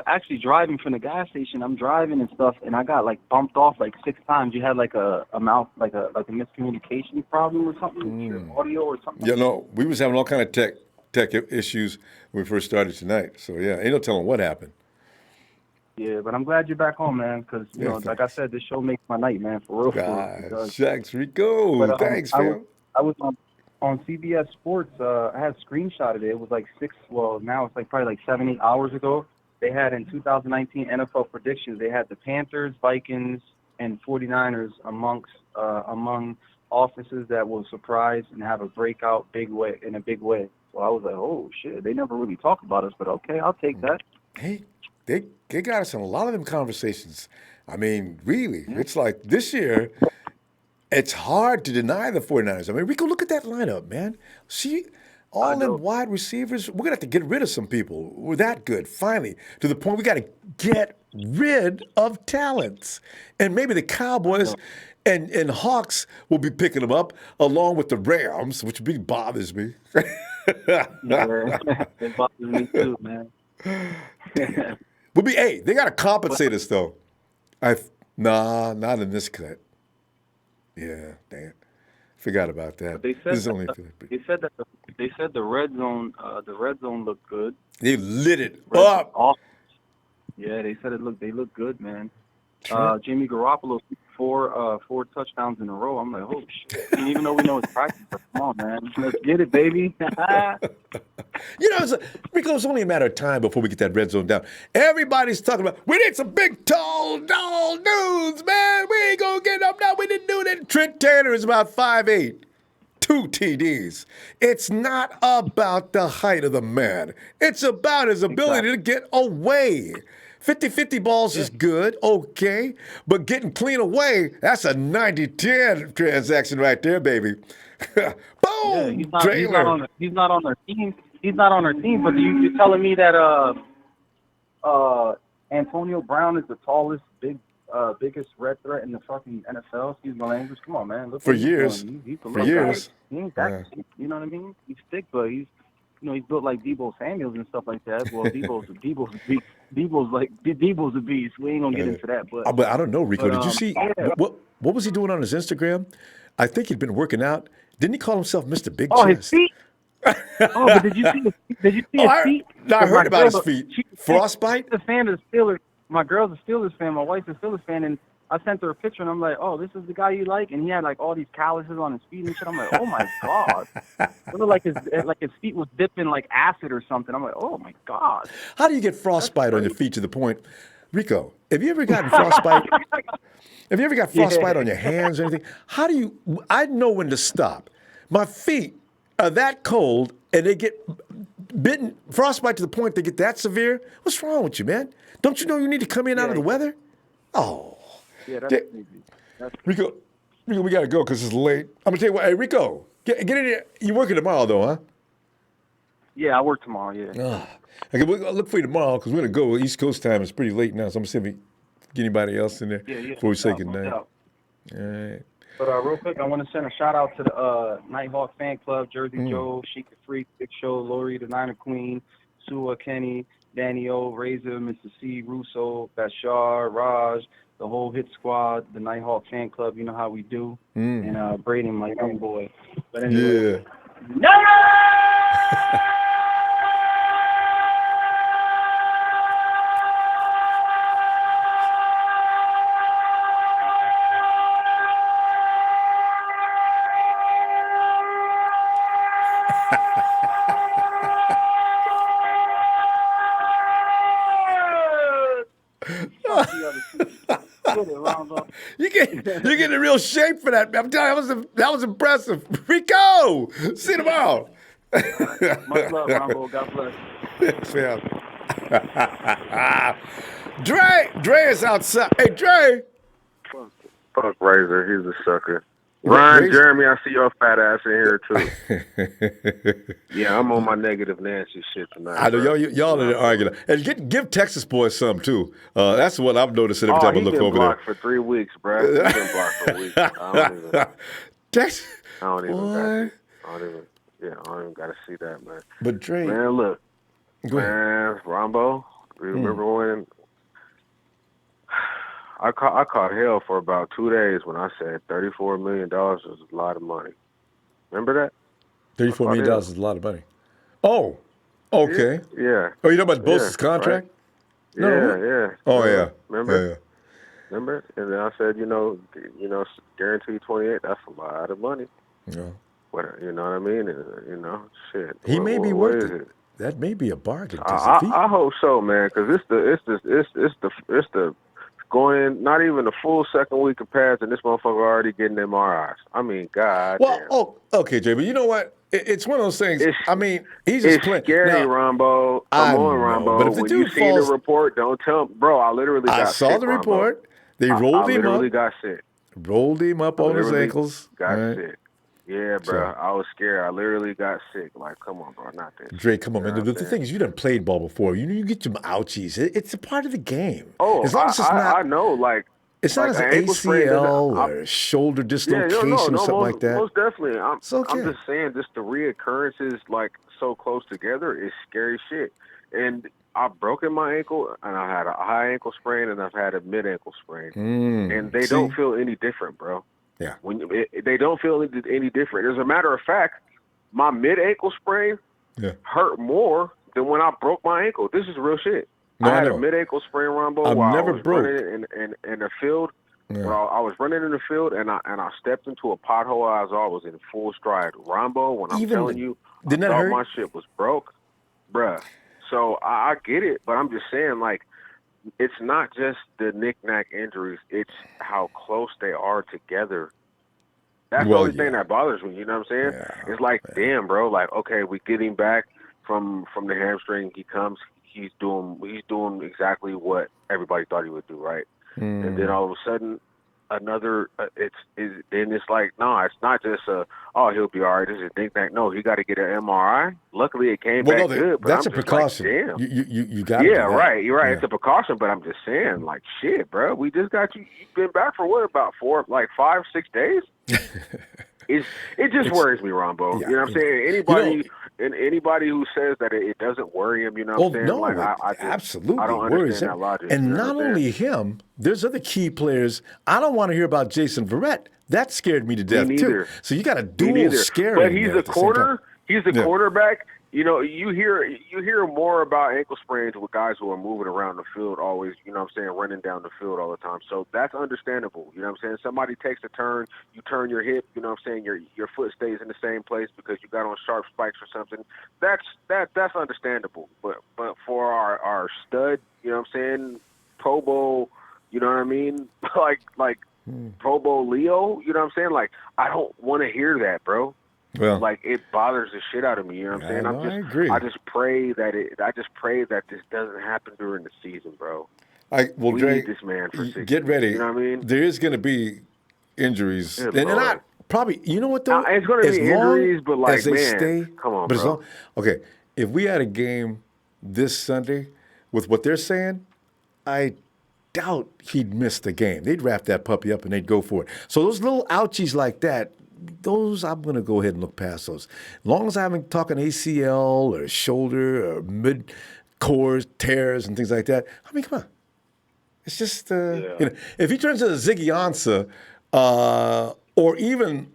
actually driving from the gas station. I'm driving and stuff, and I got like bumped off like 6 times. You had like a miscommunication problem or something, with your audio or something. Yeah, no, we was having all kind of tech issues when we first started tonight. So yeah, ain't no telling what happened. Yeah, but I'm glad you're back home, man. Because like I said, this show makes my night, man. For real. God, shucks, Rico. But, thanks, man. I was on CBS Sports. I had screenshotted it. It was like now it's like probably like 7-8 hours ago. They had in 2019 NFL predictions. They had the Panthers, Vikings, and 49ers among offenses that will surprise and have a breakout in a big way. So I was like, oh shit, they never really talk about us, but okay, I'll take that. Hey, they got us in a lot of them conversations. I mean, really, it's like this year. It's hard to deny the 49ers. I mean, Rico, look at that lineup, man. See, all them wide receivers, we're going to have to get rid of some people. We're that good, finally, to the point we got to get rid of talents. And maybe the Cowboys and Hawks will be picking them up along with the Rams, which bothers me. It bothers me too, man. They got to compensate us, though. Not in this cut. Yeah, damn. Forgot about that. They said the red zone looked good. They lit it up. Awesome. Yeah, they said they look good, man. Jimmy Garoppolo 4 touchdowns in a row. I'm like, oh shit. And even though we know it's practice, but come on, man. Let's get it, baby. Rico, it's only a matter of time before we get that red zone down. Everybody's talking about, we need some big, tall dudes, man. We ain't going to get up now. We didn't do that. Trent Taylor is about 5'8", 2 TDs. It's not about the height of the man. It's about his ability to get away. 50-50 balls is good, okay, but getting clean away, that's a 90-10 transaction right there, baby. Boom! Yeah, he's not on our team. He's not on our team, but you're telling me that Antonio Brown is the tallest big biggest red threat in the fucking NFL. Excuse my language. Come on, man. Look For what he's years. doing. He's a For little years. guy. He ain't that. You know what I mean? He's thick, but he's he's built like Debo Samuels and stuff like that. Well, Debo's a beast. Debo's a beast. We ain't gonna get into that, but I don't know, Rico. Did you see yeah. what was he doing on his Instagram? I think he'd been working out. Didn't he call himself Mr. Big Oh, Chest? his feet. Oh, but did you see his feet? I heard about his feet. Frostbite? She's a fan of the Steelers. My girl's a Steelers fan. My wife's a Steelers fan, and I sent her a picture, and I'm like, oh, this is the guy you like? And he had, like, all these calluses on his feet and shit. I'm like, oh, my God. It looked like his feet was dipped in, like, acid or something. I'm like, oh, my God. How do you get frostbite on your feet to the point? Rico, have you ever gotten frostbite? Have you ever got frostbite on your hands or anything? How do you, I know when to stop. My feet are that cold and they get bitten, frostbite to the point they get that severe. What's wrong with you, man? Don't you know you need to come in out of the weather? Oh. Yeah, that's easy. Rico, we got to go because it's late. I'm going to tell you what. Hey, Rico, get in here. You're working tomorrow, though, huh? Yeah, I work tomorrow, yeah. Okay, we'll look for you tomorrow because we're going to go. East Coast time is pretty late now, so I'm going to see if we get anybody else in there before we say goodnight. All right. But real quick, I want to send a shout out to the Nighthawk fan club, Jersey Joe, Sheikah Freak, Big Show, Lori, the Niner Queen, Sua, Kenny, Danny O, Razor, Mr. C, Russo, Bashar, Raj, the whole hit squad, the Nighthawk fan club. You know how we do. And Braden, my young boy. But anyway. You're getting in real shape for that. I'm telling you, that was impressive. Rico, see you tomorrow. Much love, Ronbo. God bless. Yeah. Dre is outside. Hey, Dre. Fuck Razor, he's a sucker. Ryan, Jeremy, I see your fat ass in here too. Yeah, I'm on my negative Nancy shit tonight. I know y'all are arguing. And give Texas boys some too. That's what I'm noticing every time I look over there. He's been blocked for 3 weeks, bro. He's been blocked for weeks. I don't even gotta see that, man. But Dre, man, look, man, Ronbo, remember when I caught hell for about 2 days when I said $34 million was a lot of money. Remember that? $34 million is a lot of money. Oh, okay. Yeah. Oh, you know about Bosa's contract? Right? Yeah. Oh, yeah. Remember? Yeah. Remember? And then I said, guaranteed 28. That's a lot of money. Yeah. What, you know what I mean? And, shit. He may be worth it. That may be a bargain. I hope so, man, because it's the going not even the full second week of pads, and this motherfucker already getting MRIs. I mean, God. Well, okay, Jay, but you know what? It's one of those things. He's just playing. It's scary, now, Ronbo. Come on, Ronbo. But if the when dude you see the report, don't tell him. Bro, I literally got sick, I saw the report. They rolled him up. I literally got sick. Rolled him up on his ankles. Got sick. Yeah, bro. I was scared. I literally got sick. Like, come on, bro. Not this. Dre, come on, man. The thing is, you done played ball before. You get some ouchies. It's a part of the game. Oh, as long as it's not, I know. Like, it's not an ACL or shoulder dislocation or something like that. Most definitely. It's okay. I'm just saying, just the reoccurrences, like, so close together is scary shit. And I've broken my ankle, and I had a high ankle sprain, and I've had a mid ankle sprain. And they don't feel any different, bro. Yeah. They don't feel any different. As a matter of fact, my mid ankle sprain hurt more than when I broke my ankle. This is real shit. I had a mid ankle sprain, Ronbo, while I was running in the field. Yeah. When I was running in the field, and I stepped into a pothole as I was in full stride. Ronbo, when I'm telling you, I thought my shit was broke, bruh. So I get it, but I'm just saying, like, it's not just the knick-knack injuries. It's how close they are together. That's the only thing that bothers me. You know what I'm saying? Yeah, it's like, damn, bro. Like, okay, we get him back from the hamstring. He comes. He's doing exactly what everybody thought he would do, right? And then all of a sudden, another. Then it's like, no, it's not just he'll be all right. This is a ding-dang. No, he got to get an MRI. Luckily, it came back good. But that's I'm a just precaution. Like, damn. You got to. Yeah, right. You're right. Yeah. It's a precaution, but I'm just saying, like, shit, bro. We just got you. You've been back for what, about 5, 6 days? It just worries me, Ronbo. Yeah, you know what I'm saying? Anybody who says that it doesn't worry him, you know what I'm saying? No, like, I absolutely I don't worries understand him. that logic. And you know not what I'm only him, there's other key players. I don't want to hear about Jason Verrett. That scared me to death too. So you got a dual scare. But he's a quarter. He's a Yeah. quarterback. You know, you hear more about ankle sprains with guys who are moving around the field always, you know what I'm saying, running down the field all the time. So that's understandable. You know what I'm saying? Somebody takes a turn, you turn your hip, you know what I'm saying, your foot stays in the same place because you got on sharp spikes or something. That's understandable. But for our stud, you know what I'm saying, Pro Bowl, you know what I mean? like Pro Bowl Leo, you know what I'm saying? Like, I don't want to hear that, bro. Well, like, it bothers the shit out of me. You know what I'm saying? I agree. I just pray that this doesn't happen during the season, bro. We Dre, need this man for 6 get ready. You know what I mean? There is going to be injuries, Good and Lord. I probably, you know what though? It's going to be injuries, but like, man, come on, bro. Okay, if we had a game this Sunday with what they're saying, I doubt he'd miss the game. They'd wrap that puppy up and they'd go for it. So those little ouchies like that, those I'm going to go ahead and look past those. As long as I haven't talking ACL or shoulder or mid-core tears and things like that, I mean, come on. It's just, you know, if he turns into Ziggy Ansah, or even,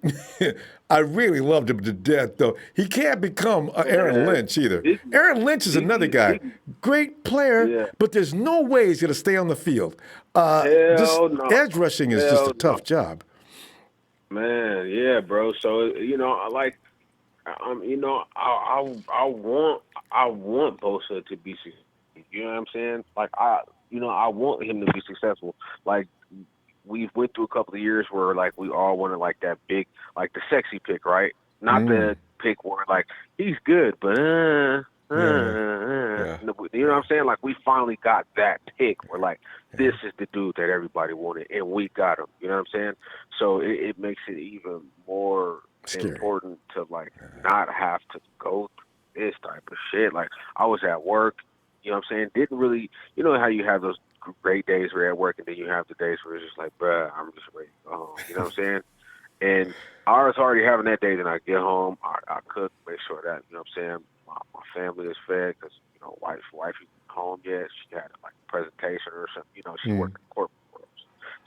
I really loved him to death, though. He can't become Aaron Lynch either. Aaron Lynch is another guy. Great player, but there's no way he's going to stay on the field. Edge rushing is just a tough job. Man, yeah, bro. So, you know, I want Bosa to be successful. You know what I'm saying? Like, I want him to be successful. Like, we've went through a couple of years where, like, we all wanted, like, that big, like, the sexy pick, right? Not the pick where, like, he's good, but You know what I'm saying? Like, we finally got that pick where, like, this is the dude that everybody wanted, and we got him. You know what I'm saying? So it makes it even more important to, like, not have to go through this type of shit. Like, I was at work, you know what I'm saying? Didn't really, you know how you have those great days where you're at work, and then you have the days where it's just like, bruh, I'm just ready to go home. You know what I'm saying? And I was already having that day. Then I get home, I cook, make sure that, you know what I'm saying, my family is fed, because, you know, wife isn't home yet. She had, like, a presentation or something. You know, she worked in corporate world.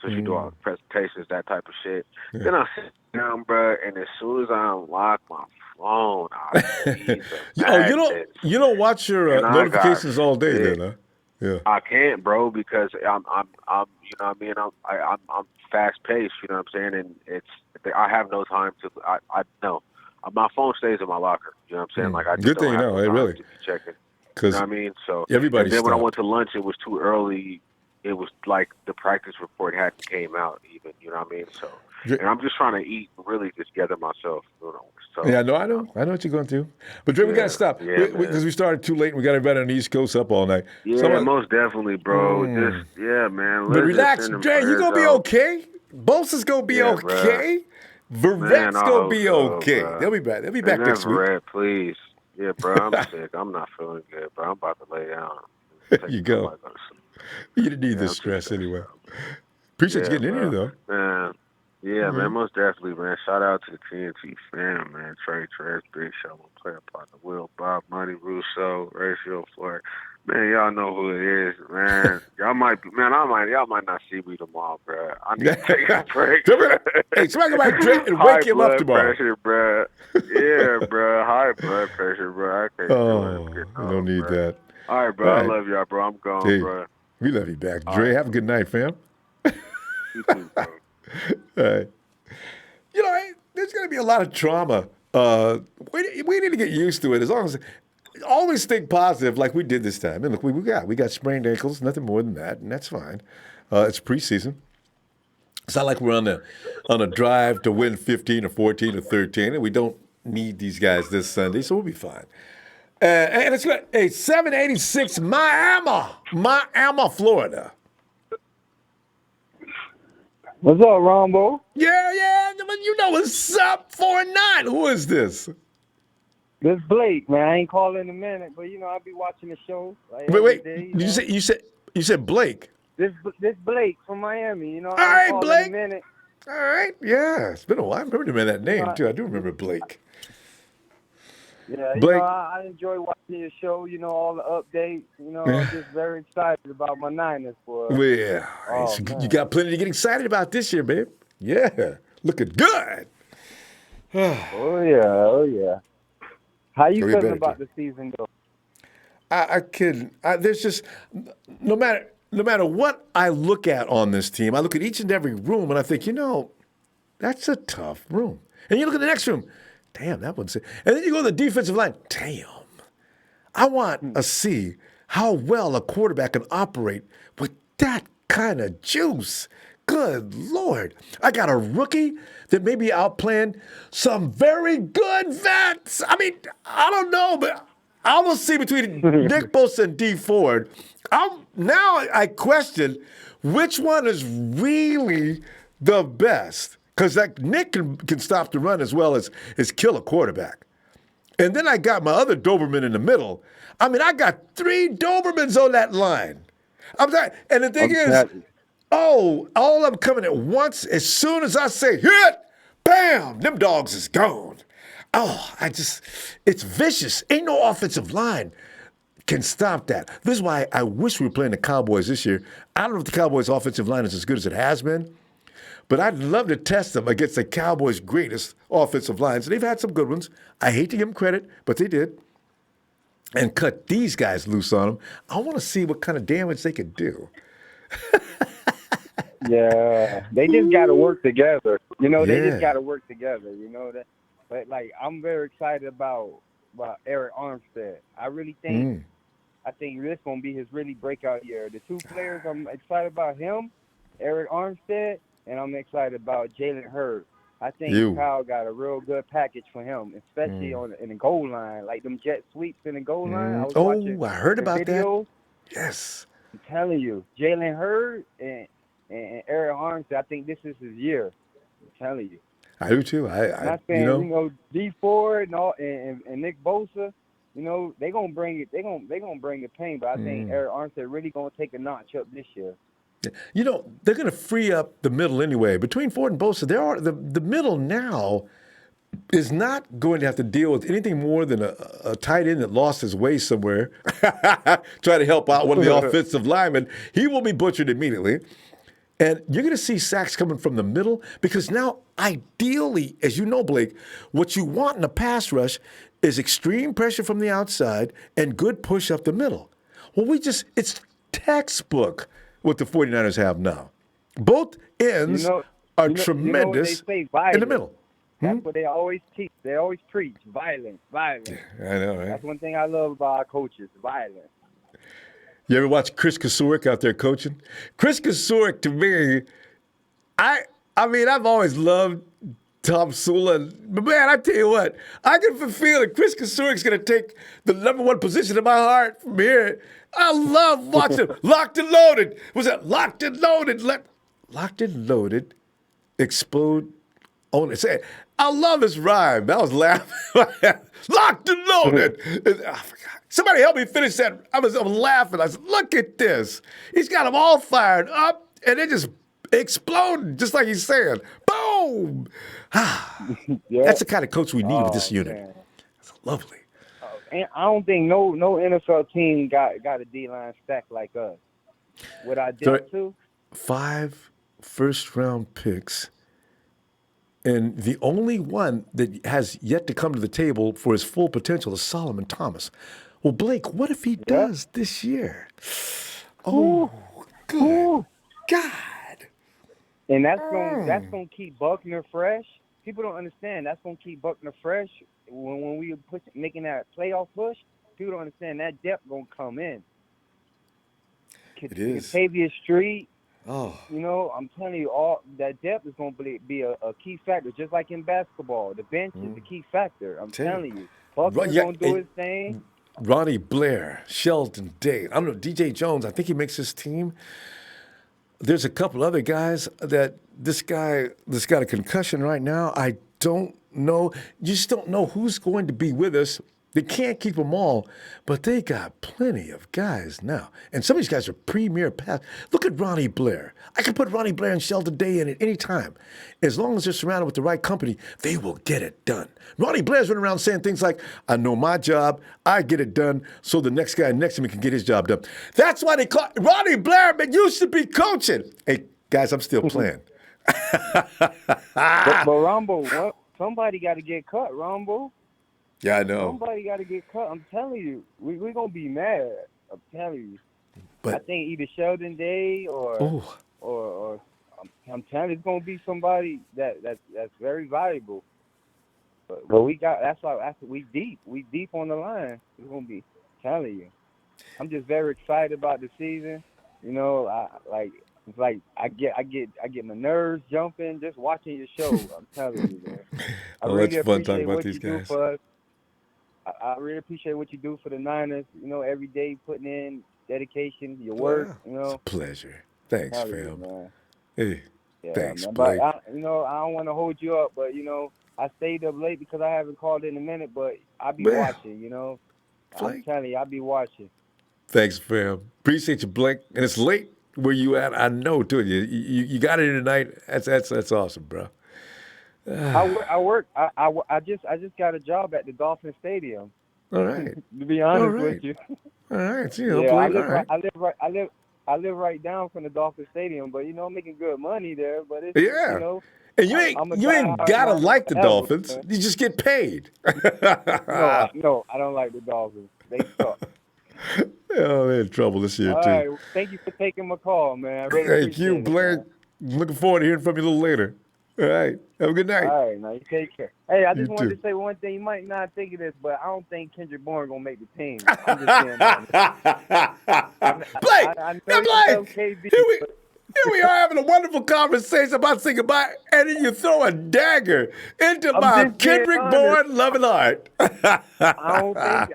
So she do all the presentations, that type of shit. Yeah. Then I sit down, bro, and as soon as I unlock my phone, I see the you don't watch your notifications all day, then, huh? Yeah. I can't, bro, because I'm you know what I mean, I'm fast paced, you know what I'm saying, and I have no time to I know. My phone stays in my locker. You know what I'm saying? Like, I just good don't thing have you know, no time really. to be checking. You know what I mean? So everybody. Then when I went to lunch, it was too early. It was like the practice report hadn't came out even. You know what I mean? So, and I'm just trying to eat, really just gather myself. You know. So, yeah, I know what you're going through. But Dre, we got to stop because we started too late and we got everybody on the East Coast up all night. Yeah, most definitely, bro. Just man. But relax, Dre. You're gonna be okay. Bosa's gonna be okay. Verrett's gonna be okay. They'll be back. They'll be back next week. Verrett, please. Yeah, bro. I'm sick. I'm not feeling good, bro. I'm about to lay down. There you go. You didn't need this stress anyway. Appreciate you getting in here, though. Man, most definitely, man. Shout out to the TNT fam, man. Trey, Big Show, player partner, Will, Bob, Money, Russo, Ratio, Floyd. Man, y'all know who it is, man. Y'all might not see me tomorrow, bro. I need to take a break. Hey, somebody go back and wake him up tomorrow. High blood pressure, bro. Yeah, bro. High blood pressure, bro. I can't you don't need that. All right, bro. I love y'all, bro. I'm gone, bro. We love you back. Dre, have a good night, fam. You too, bro. All right. You know, there's going to be a lot of trauma. We need to get used to it. As long as always think positive, like we did this time. And look, we got sprained ankles, nothing more than that, and that's fine. It's preseason. It's not like we're on a drive to win 15 or 14 or 13, and we don't need these guys this Sunday, so we'll be fine. And it's got a 786 Miami, Florida. What's up, Ronbo? Yeah. You know what's up. 4-9. Who is this? This Blake, man. I ain't calling in a minute, but I'll be watching the show. Like, Wait. Day, You said Blake. This Blake from Miami. All I right, ain't calling Blake. in a minute. All right. Yeah, it's been a while. I remember him in that name too. I do remember Blake. Yeah, Blake. I enjoy watching your show. All the updates. I'm just very excited about my Niners, boy. Well, you got plenty to get excited about this year, babe. Yeah, looking good. Oh yeah. How you feeling about the season, though? I kid. There's just no matter what I look at on this team, I look at each and every room and I think, that's a tough room. And you look at the next room, damn, that one's it. And then you go to the defensive line, damn. I want to see how well a quarterback can operate with that kind of juice. Good Lord. I got a rookie that may be outplaying some very good vets. I mean, I don't know, but I will see between Nick Bosa and D Ford. Now I question which one is really the best. Because Nick can stop the run as well as kill a quarterback. And then I got my other Doberman in the middle. I mean, I got 3 Dobermans on that line. And the thing is, all of them coming at once. As soon as I say hit, bam, them dogs is gone. Oh, it's vicious. Ain't no offensive line can stop that. This is why I wish we were playing the Cowboys this year. I don't know if the Cowboys' offensive line is as good as it has been, but I'd love to test them against the Cowboys' greatest offensive lines. They've had some good ones. I hate to give them credit, but they did. And cut these guys loose on them. I want to see what kind of damage they could do. Yeah, they just got to work together. They just got to work together. That. But I'm very excited about Eric Armstead. I really think this gonna be his really breakout year. The 2 players I'm excited about him, Eric Armstead, and I'm excited about Jalen Hurd. I think Kyle got a real good package for him, especially in the goal line, like them jet sweeps in the goal line. I heard about that. Yes, I'm telling you, Jalen Hurd and Eric Armstead. I think this is his year. I'm telling you. I do too. D Ford and Nick Bosa, they gonna bring it. They gonna bring the pain. But I think Eric Armstead really gonna take a notch up this year. They're gonna free up the middle anyway. Between Ford and Bosa, the middle now is not going to have to deal with anything more than a tight end that lost his way somewhere, try to help out one of the offensive linemen. He will be butchered immediately. And you're going to see sacks coming from the middle because now, ideally, as you know, Blake, what you want in a pass rush is extreme pressure from the outside and good push up the middle. Well, it's textbook what the 49ers have now. Both ends are tremendous they say, in the middle. That's what they always teach. They always preach, violence. I know, right? That's one thing I love about our coaches, violence. You ever watch Chris Kasurik out there coaching? Chris Kasurik, to me, I mean, I've always loved Tom Sula. But, man, I tell you what, I can feel that Chris Kasurik's going to take the number 1 position in my heart from here. I love watching Locked and Loaded. Was that Locked and Loaded? Locked and Loaded, explode on it. I love his rhyme. I was laughing. Locked and Loaded. I forgot. Somebody help me finish that. I was laughing. I said, look at this. He's got them all fired up, and they just exploded, just like he's saying. Boom! That's the kind of coach we need with this unit. Man. That's lovely. And I don't think no NFL team got a D-line stacked like us. What I did too? 5 first-round picks, and the only one that has yet to come to the table for his full potential is Solomon Thomas. Well, Blake, what if he does this year? Oh, good God. And that's going to keep Buckner fresh. People don't understand. That's going to keep Buckner fresh. When we making that playoff push, people don't understand that depth going to come in. It is. Octavia Street. Oh. I'm telling you, all that depth is going to be a key factor, just like in basketball. The bench is the key factor. I'm telling you. Buckner's going to do his thing. Ronnie Blair, Sheldon Day. I don't know, DJ Jones, I think he makes his team. there's a couple other guys that this guy that's got a concussion right now. I don't know. You just don't know who's going to be with us. They can't keep them all, but they got plenty of guys now. And some of these guys are premier pass. Look at Ronnie Blair. I could put Ronnie Blair and Sheldon Day in at any time. As long as they're surrounded with the right company, they will get it done. Ronnie Blair's running around saying things like, I know my job, I get it done, so the next guy next to me can get his job done. That's why they call Ronnie Blair, but used to be coaching. Hey, guys, I'm still playing. but Ronbo, somebody got to get cut, Ronbo. Yeah, I know. Somebody got to get cut. I'm telling you, we're going to be mad. I'm telling you. But I think either Sheldon Day or I'm telling you, it's going to be somebody that's very valuable. But we got that's we deep. We deep on the line. It's going to be. I'm telling you. I'm just very excited about the season. You know, I get my nerves jumping just watching your show. I'm telling you, man. It's fun talking about these guys. I really appreciate what you do for the Niners. You know, every day putting in dedication, your work. Wow. You know, it's a pleasure. Thanks, fam. Hey, thanks, man. Blake. But I don't want to hold you up, but you know, I stayed up late because I haven't called in a minute. But I'll be watching. You know, I'm telling you, I'll be watching. Thanks, fam. Appreciate you, Blake. And it's late where you at. I know, too. You got it in tonight. That's awesome, bro. I just got a job at the Dolphin Stadium. All right. To be honest with you. All right. See, I live right down from the Dolphin Stadium, but you know I'm making good money there. But it's you know. And you ain't gotta like the Dolphins. You just get paid. No, I don't like the Dolphins. They suck. Oh, they're in trouble this year, All too. right. Thank you for taking my call, man. I really Thank you, appreciate Blake. Looking forward to hearing from you a little later. All right. Have a good night. All right, now you take care. Hey, I just You wanted too. to say one thing. You might not think of this, but I don't think Kendrick Bourne gonna make the team. I'm just being honest. Blake, here we are having a wonderful conversation about saying goodbye, and then you throw a dagger into my Kendrick Bourne loving heart. I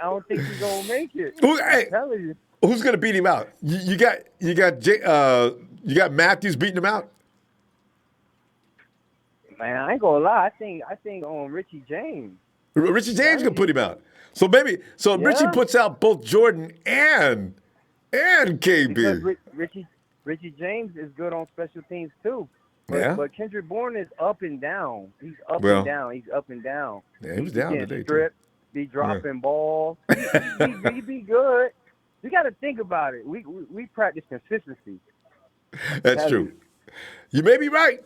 don't think he's gonna make it. I'm telling you. Who's gonna beat him out? You got Matthews beating him out. Man, I ain't gonna lie. I think on Richie James. Richie James can put him out. So Richie puts out both Jordan and KB. Because Richie James is good on special teams too. But Kendrick Bourne is up and down. He's up and down. He's up and down. Yeah, he was down today stripped, be dropping balls. He be good. You got to think about it. We practice consistency. That's true. You may be right.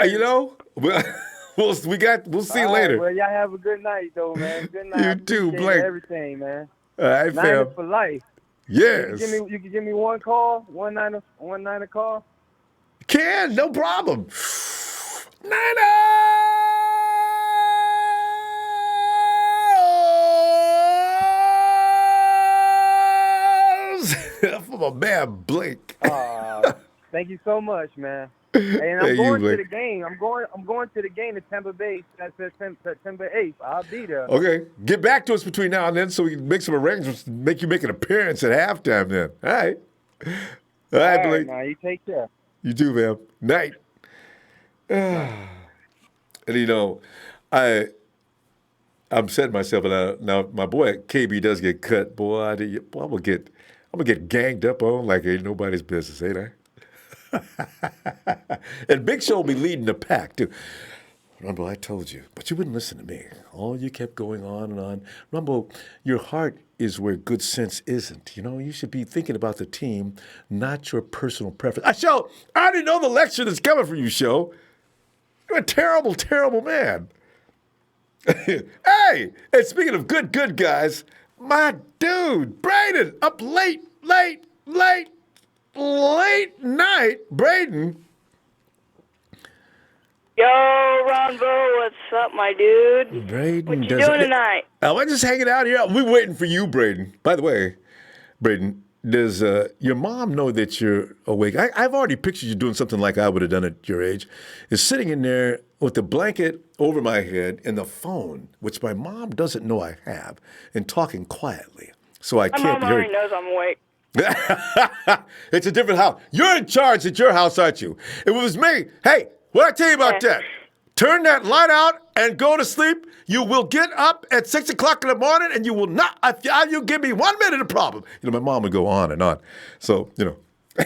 You know, we'll see you later. Well, y'all have a good night, though, man. Good night. You too, Blake. Everything, man. All right, Niners fam. for life. Yes. You can give me one call, one Niner call. Can, no problem. Niners! For my man, Blake. Thank you so much, man. And I'm going to the game. I'm going to the game in Tampa Bay. That's September 8th. I'll be there. Okay. Get back to us between now and then so we can make some arrangements to make you make an appearance at halftime then. All right. All right, Blake. Now you take care. You too, man. Night. And you know, I'm setting myself now. My boy KB does get cut. Boy, I'm gonna get ganged up on like ain't nobody's business, ain't I? And Big Show will be leading the pack, too. Rumble, I told you, but you wouldn't listen to me. All you kept going on and on. Rumble, your heart is where good sense isn't. You know, you should be thinking about the team, not your personal preference. I already know the lecture that's coming from you, Show. You're a terrible, terrible man. Hey, and speaking of good guys, my dude, Braden, up late night, Braden. Yo, Ronbo, what's up, my dude? Braden, what you doing tonight? We're just hanging out here. We're waiting for you, Braden. By the way, Braden, does your mom know that you're awake? I've already pictured you doing something like I would have done at your age. Is sitting in there with the blanket over my head and the phone, which my mom doesn't know I have, and talking quietly. So I can't My be mom heard. already knows I'm awake. It's a different house. You're in charge at your house, aren't you? If it was me, hey, what I tell you about that? Turn that light out and go to sleep. You will get up at 6 o'clock in the morning and you will not, you give me 1 minute of problem. You know, my mom would go on and on. So, you know. Hey,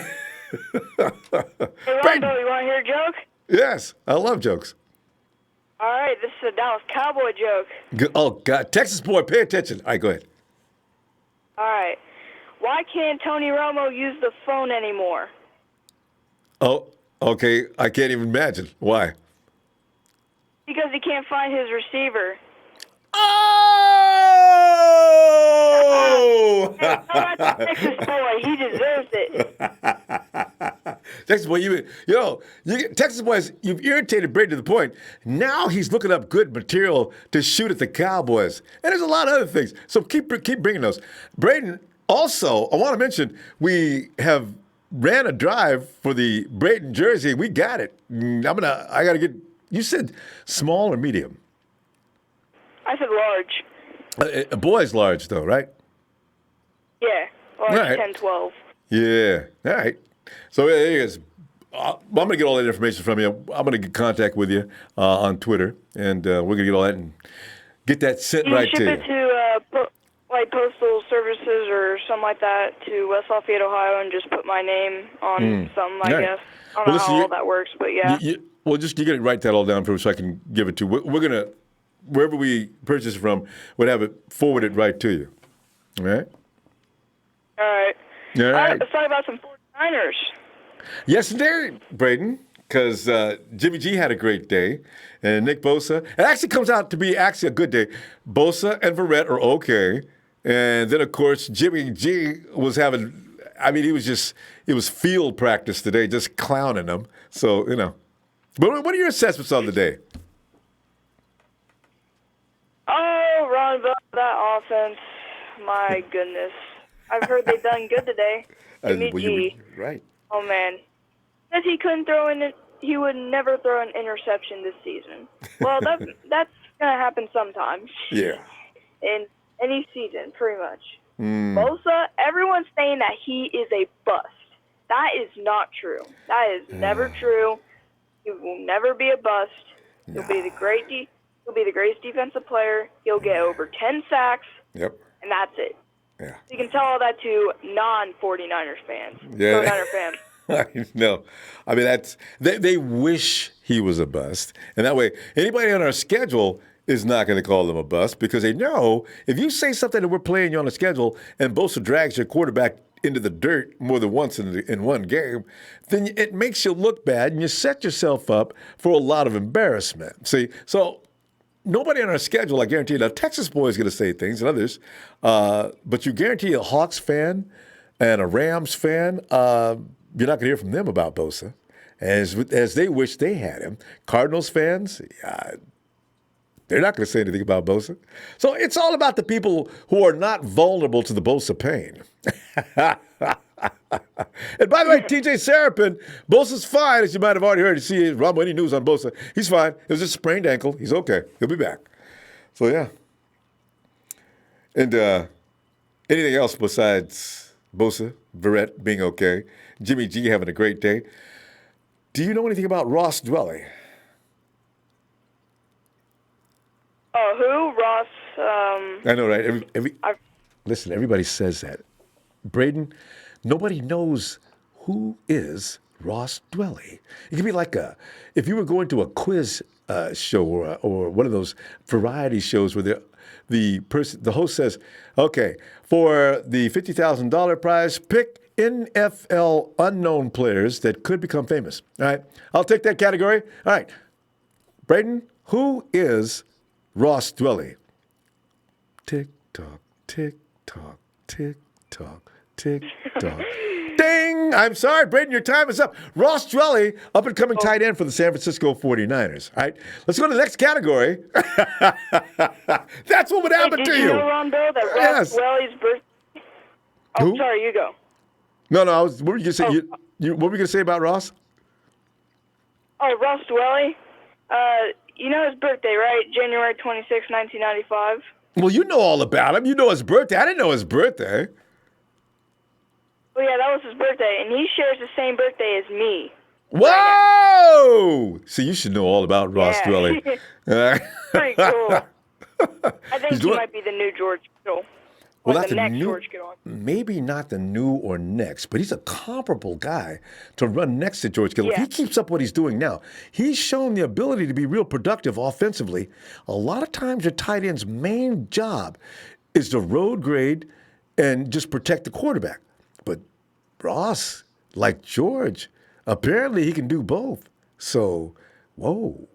Ronbo, you want to hear a joke? Yes, I love jokes. All right, this is a Dallas Cowboy joke. Oh, God. Texas boy, pay attention. All right, go ahead. All right. Why can't Tony Romo use the phone anymore? Oh, okay. I can't even imagine. Why? Because he can't find his receiver. Oh! Hey, tell that to Texas boy. He deserves it. Texas boy, Texas boys, you've irritated Braden to the point. Now he's looking up good material to shoot at the Cowboys. And there's a lot of other things. So keep bringing those. Braden, also, I want to mention, we have ran a drive for the Braden jersey. We got it. I got to get, you said small or medium? I said large. A boy's large, though, right? Yeah, large, right. 10, 12. Yeah, all right. So there it is. I'm going to get all that information from you. I'm going to get contact with you on Twitter, and we're going to get all that and get that sent right to you. You ship it to Postal Services or something like that to West Lafayette, Ohio, and just put my name on something, I guess. I don't know how all that works, but yeah. You got to write that all down for me so I can give it to you. We're going to, wherever we purchase it from, we'll have it forwarded right to you. All right? All right. All right. Let's talk about some 49ers. Yes, indeed, Braden, because Jimmy G had a great day, and Nick Bosa. It actually comes out to be a good day. Bosa and Verrett are okay, and then, of course, Jimmy G was having, it was field practice today, just clowning them. So, you know. But what are your assessments on the day? Oh, Ronbo, that offense, my goodness. I've heard they've done good today. Jimmy G. Right. Oh, man. Says he would never throw an interception this season. Well, that's going to happen sometimes. Yeah. In any season, pretty much. Bosa, everyone's saying that he is a bust. That is not true. That is never true. He will never be a bust. He'll be the greatest defensive player. He'll get over 10 sacks. Yep. And that's it. Yeah. You can tell all that to non-49ers fans. Yeah. 49er fans. I know. They wish he was a bust. And that way, anybody on our schedule is not going to call him a bust because they know if you say something that we're playing you on the schedule and Bosa drags your quarterback into the dirt more than once in one game, then it makes you look bad and you set yourself up for a lot of embarrassment. See, so nobody on our schedule, I guarantee you, now Texas boy is going to say things and others, but you guarantee a Hawks fan and a Rams fan, you're not going to hear from them about Bosa, as they wish they had him. Cardinals fans, they're not going to say anything about Bosa. So it's all about the people who are not vulnerable to the Bosa pain. And by the way, TJ Serapin, Bosa's fine, as you might have already heard. You see Ronbo, any news on Bosa, he's fine. It was just a sprained ankle. He's okay. He'll be back. So, yeah. And anything else besides Bosa, Verrett being okay, Jimmy G having a great day. Do you know anything about Ross Dwelly? Oh, who? Ross? I know, right? Listen, everybody says that. Braden, nobody knows who is Ross Dwelly. It could be like if you were going to a quiz show or one of those variety shows where the host says, okay, for the $50,000 prize, pick NFL unknown players that could become famous. All right, I'll take that category. All right, Braden, who is Ross Dwelly? Tick tock, tick tock, tick tock, tick tock. Ding! I'm sorry, Braden, your time is up. Ross Dwelly, up-and-coming tight end for the San Francisco 49ers. All right, let's go to the next category. That's what would happen to you. Did you know, Ronbo, that Ross Dwelly's birthday? Oh, who? Sorry, you go. No, what were you going to say? What were you going to say about Ross? Oh, Ross Dwelly? You know his birthday, right? January 26, 1995. Well, you know all about him. You know his birthday. I didn't know his birthday. Oh, yeah, that was his birthday, and he shares the same birthday as me. Whoa! Right, see, you should know all about Ross Yeah. Dwelly. Pretty cool. I think he might be the new George Kittle. Or well, not the next new, George Kittle. maybe not the new or next, but he's a comparable guy to run next to George Kittle. Yeah. If he keeps up what he's doing now, he's shown the ability to be real productive offensively. A lot of times your tight end's main job is to road grade and just protect the quarterback. But Ross, like George, apparently he can do both. So, whoa.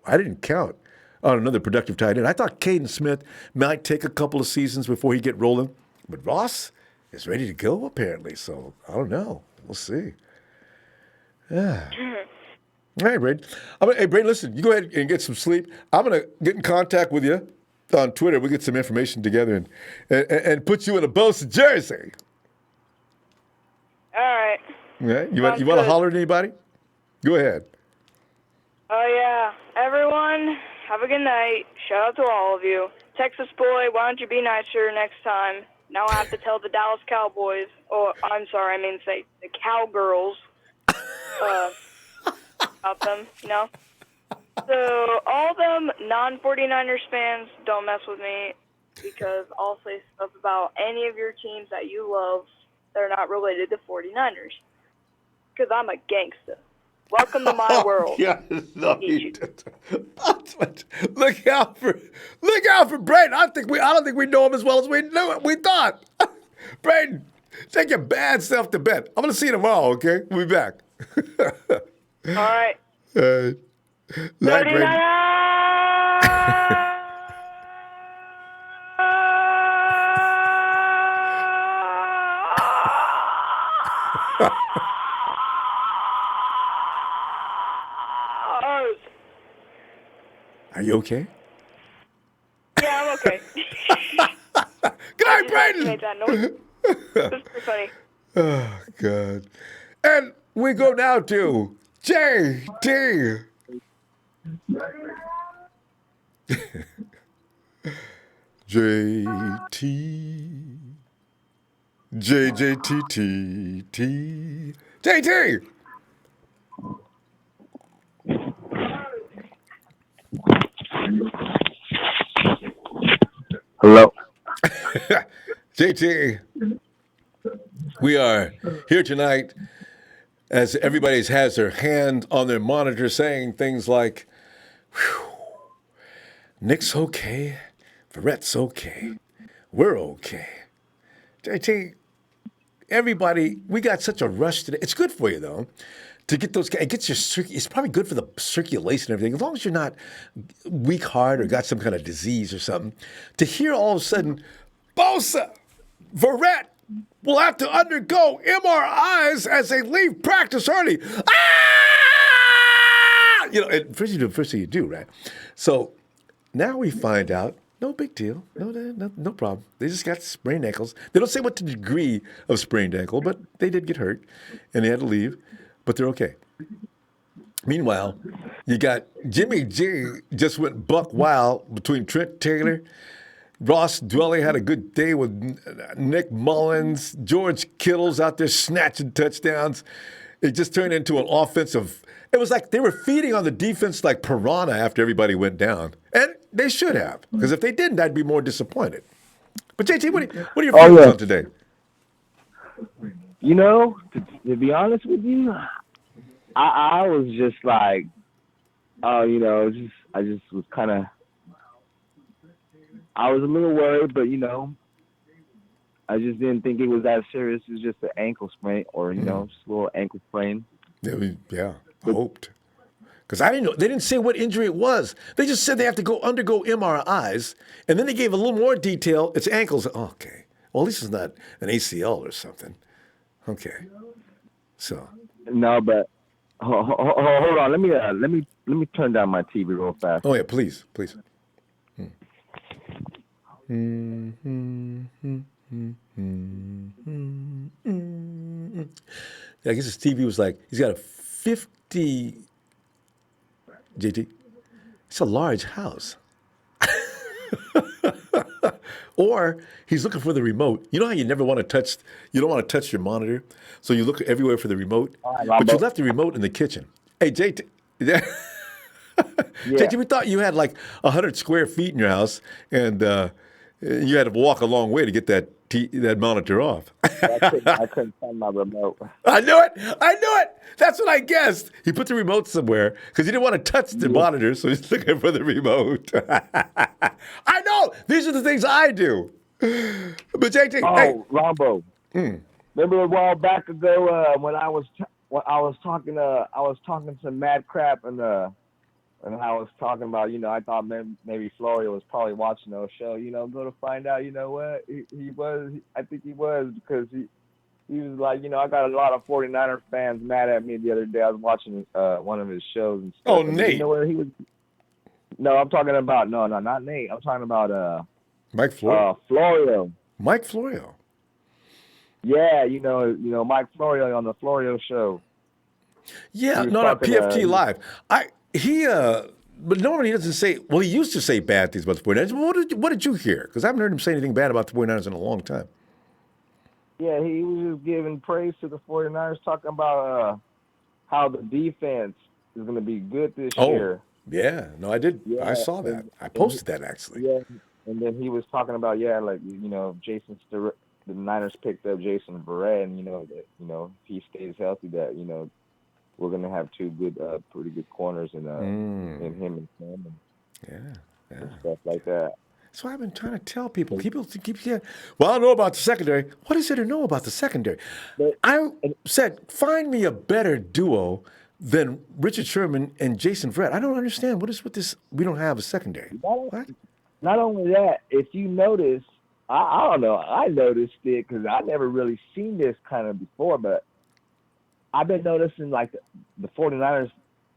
I didn't count on another productive tight end. I thought Caden Smith might take a couple of seasons before he get rolling. But Ross is ready to go, apparently. So, I don't know. We'll see. Yeah. All right, Braden. Hey, Braden, listen, you go ahead and get some sleep. I'm going to get in contact with you on Twitter. We'll get some information together and put you in a Bosa jersey. All right. Yeah. You want to holler at anybody? Go ahead. Oh, yeah. Everyone, have a good night. Shout out to all of you. Texas boy, why don't you be nicer next time? Now I have to tell the Dallas Cowboys, say the Cowgirls, about them, you know? So all them non-49ers fans, don't mess with me because I'll say stuff about any of your teams that you love that are not related to 49ers because I'm a gangster. Welcome to my world. Yeah, no, look out for Braden. I don't think we know him as well as we thought. Braden, take your bad self to bed. I'm gonna see you tomorrow. Okay, we'll be back. All right. Night, Braden. Are you okay? Yeah, I'm okay. Good night, Braden. Made that noise. It was pretty funny. Oh, God. And we go now to JT. JT. JJTTT. JT. Hello. JT, we are here tonight as everybody has their hand on their monitor saying things like, Nick's okay, Verrett's okay, we're okay. JT, everybody, we got such a rush today. It's good for you, though. To get those, it's probably good for the circulation and everything, as long as you're not weak heart or got some kind of disease or something. To hear all of a sudden, Bosa, Verrett will have to undergo MRIs as they leave practice early. Ah! First thing you do, right? So now we find out, no big deal, no problem. They just got sprained ankles. They don't say what the degree of sprained ankle, but they did get hurt, and they had to leave. But they're okay. Meanwhile, you got Jimmy G just went buck wild between Trent Taylor. Ross Dwelly had a good day with Nick Mullins. George Kittle's out there snatching touchdowns. It just turned into an offensive. It was like they were feeding on the defense like piranha after everybody went down. And they should have. Because if they didn't, I'd be more disappointed. But JT, what are your feelings on today? You know, to be honest with you, I was just like, I just was kind of, I was a little worried, but, I just didn't think it was that serious. It was just an ankle sprain or, just a little ankle sprain. Yeah, I hoped. Because I didn't know. They didn't say what injury it was. They just said they have to undergo MRIs, and then they gave a little more detail. It's ankles. Okay. Well, at least it's not an ACL or something. Okay. So. No, but hold on. Let me turn down my TV real fast. Oh yeah, please. I guess his TV was like he's got a 50. JT, it's a large house. Or he's looking for the remote. You know how you don't want to touch your monitor, so you look everywhere for the remote, but you left the remote in the kitchen. Hey, JT, JT, we thought you had like 100 square feet in your house, and you had to walk a long way to get that monitor off. I couldn't find my remote. I knew it. That's what I guessed. He put the remote somewhere because he didn't want to touch the monitor, so he's looking for the remote. I know. These are the things I do. But JT, hey. Ronbo. Remember a while back ago when I was talking some mad crap and I was talking about, I thought maybe Florio was probably watching those show, go to find out, what, he was, I think he was, because he was like, I got a lot of 49er fans mad at me the other day. I was watching one of his shows and stuff. Oh, Nate. You know where he was? No, I'm talking about, no, not Nate. I'm talking about Mike Florio. Florio. Mike Florio. Yeah, Mike Florio on the Florio show. Yeah, not PFT Live. But normally he doesn't say. Well, he used to say bad things about the 49ers. What did you hear? Because I haven't heard him say anything bad about the 49ers in a long time. Yeah, he was just giving praise to the 49ers, talking about how the defense is going to be good this year. Yeah, no, I did. Yeah, I saw that. I posted that actually. Yeah, and then he was talking about the Niners picked up Jason Verrett, and that if he stays healthy, that we're gonna have two pretty good corners in him and Sherman. Yeah. And stuff like that. So I've been trying to tell people. People keep saying, "Well, I know about the secondary." What is there to know about the secondary? I said, find me a better duo than Richard Sherman and Jason Verrett. I don't understand. What is with this? We don't have a secondary. What? Not only that, if you notice, I don't know. I noticed it because I never really seen this kind of before, but I've been noticing like the 49ers,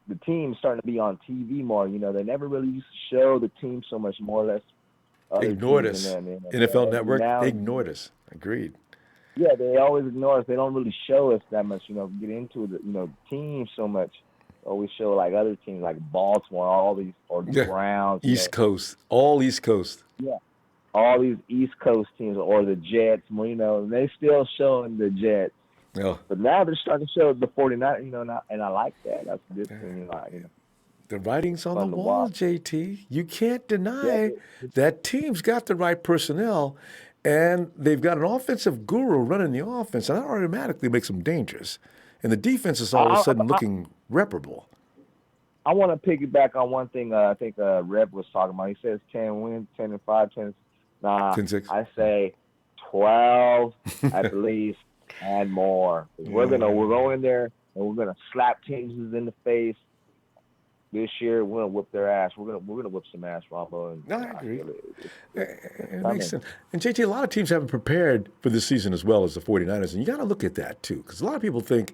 the team starting to be on TV more. They never really used to show the team so much, more or less. Ignored us. NFL Network, they ignored us. Agreed. Yeah, they always ignore us. They don't really show us that much, get into the team so much. Always show like other teams like Baltimore, all these, or the Browns. East Coast. All East Coast. Yeah. All these East Coast teams, or the Jets, and they still showing the Jets. Yeah. But now they're starting to show the 49ers, and I like that. That's a good thing. The writing's on the wall, JT. You can't deny that team's got the right personnel, and they've got an offensive guru running the offense, and that automatically makes them dangerous. And the defense is all of a sudden looking reparable. I want to piggyback on one thing I think Reb was talking about. He says 10 wins, 10-5, 10. Nah, 10-6. I say 12 at least and more. We're going in there and we're gonna slap teams in the face. This year, we're gonna whip their ass. We're gonna whip some ass, Ronbo. No, I agree. It makes sense. And JT, a lot of teams haven't prepared for this season as well as the 49ers, and you got to look at that too, because a lot of people think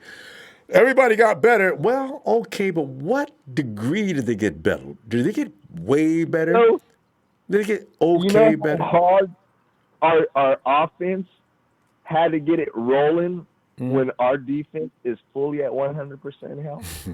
everybody got better. Well, okay, but what degree did they get better? Did they get way better? No. Did they get okay better? How hard our offense had to get it rolling when our defense is fully at 100% health.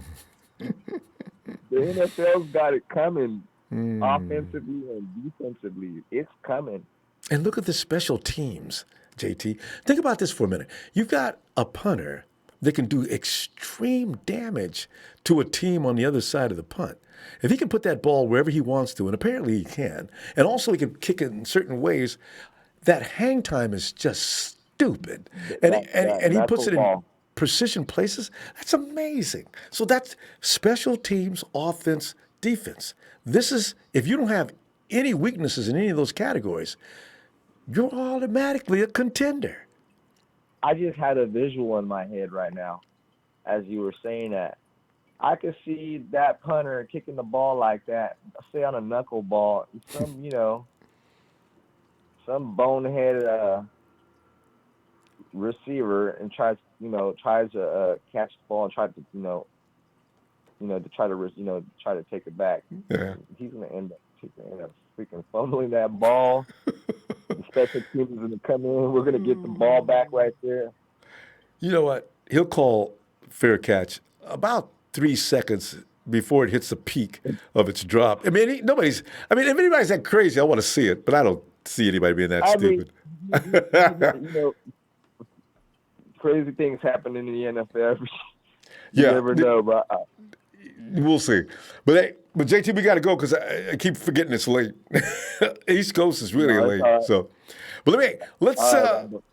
The NFL's got it coming offensively and defensively. It's coming. And look at the special teams, JT. Think about this for a minute. You've got a punter that can do extreme damage to a team on the other side of the punt. If he can put that ball wherever he wants to, and apparently he can, and also he can kick it in certain ways, that hang time is just stupid. And he puts it in precision places. That's amazing. So that's special teams, offense, defense. This is, if you don't have any weaknesses in any of those categories, you're automatically a contender. I just had a visual in my head right now as you were saying that. I could see that punter kicking the ball like that, say on a knuckleball, some bonehead receiver and tries to catch the ball and try to take it back. Yeah. He's gonna end up freaking fumbling that ball. The special teams are gonna come in. We're gonna get the ball back right there. You know what? He'll call fair catch about 3 seconds before it hits the peak of its drop. I mean, if anybody's that crazy, I want to see it, but I don't see anybody being that stupid. Crazy things happen in the NFL. You never know, but we'll see. But JT, we got to go because I keep forgetting it's late. East Coast is really late. Right. So, but let's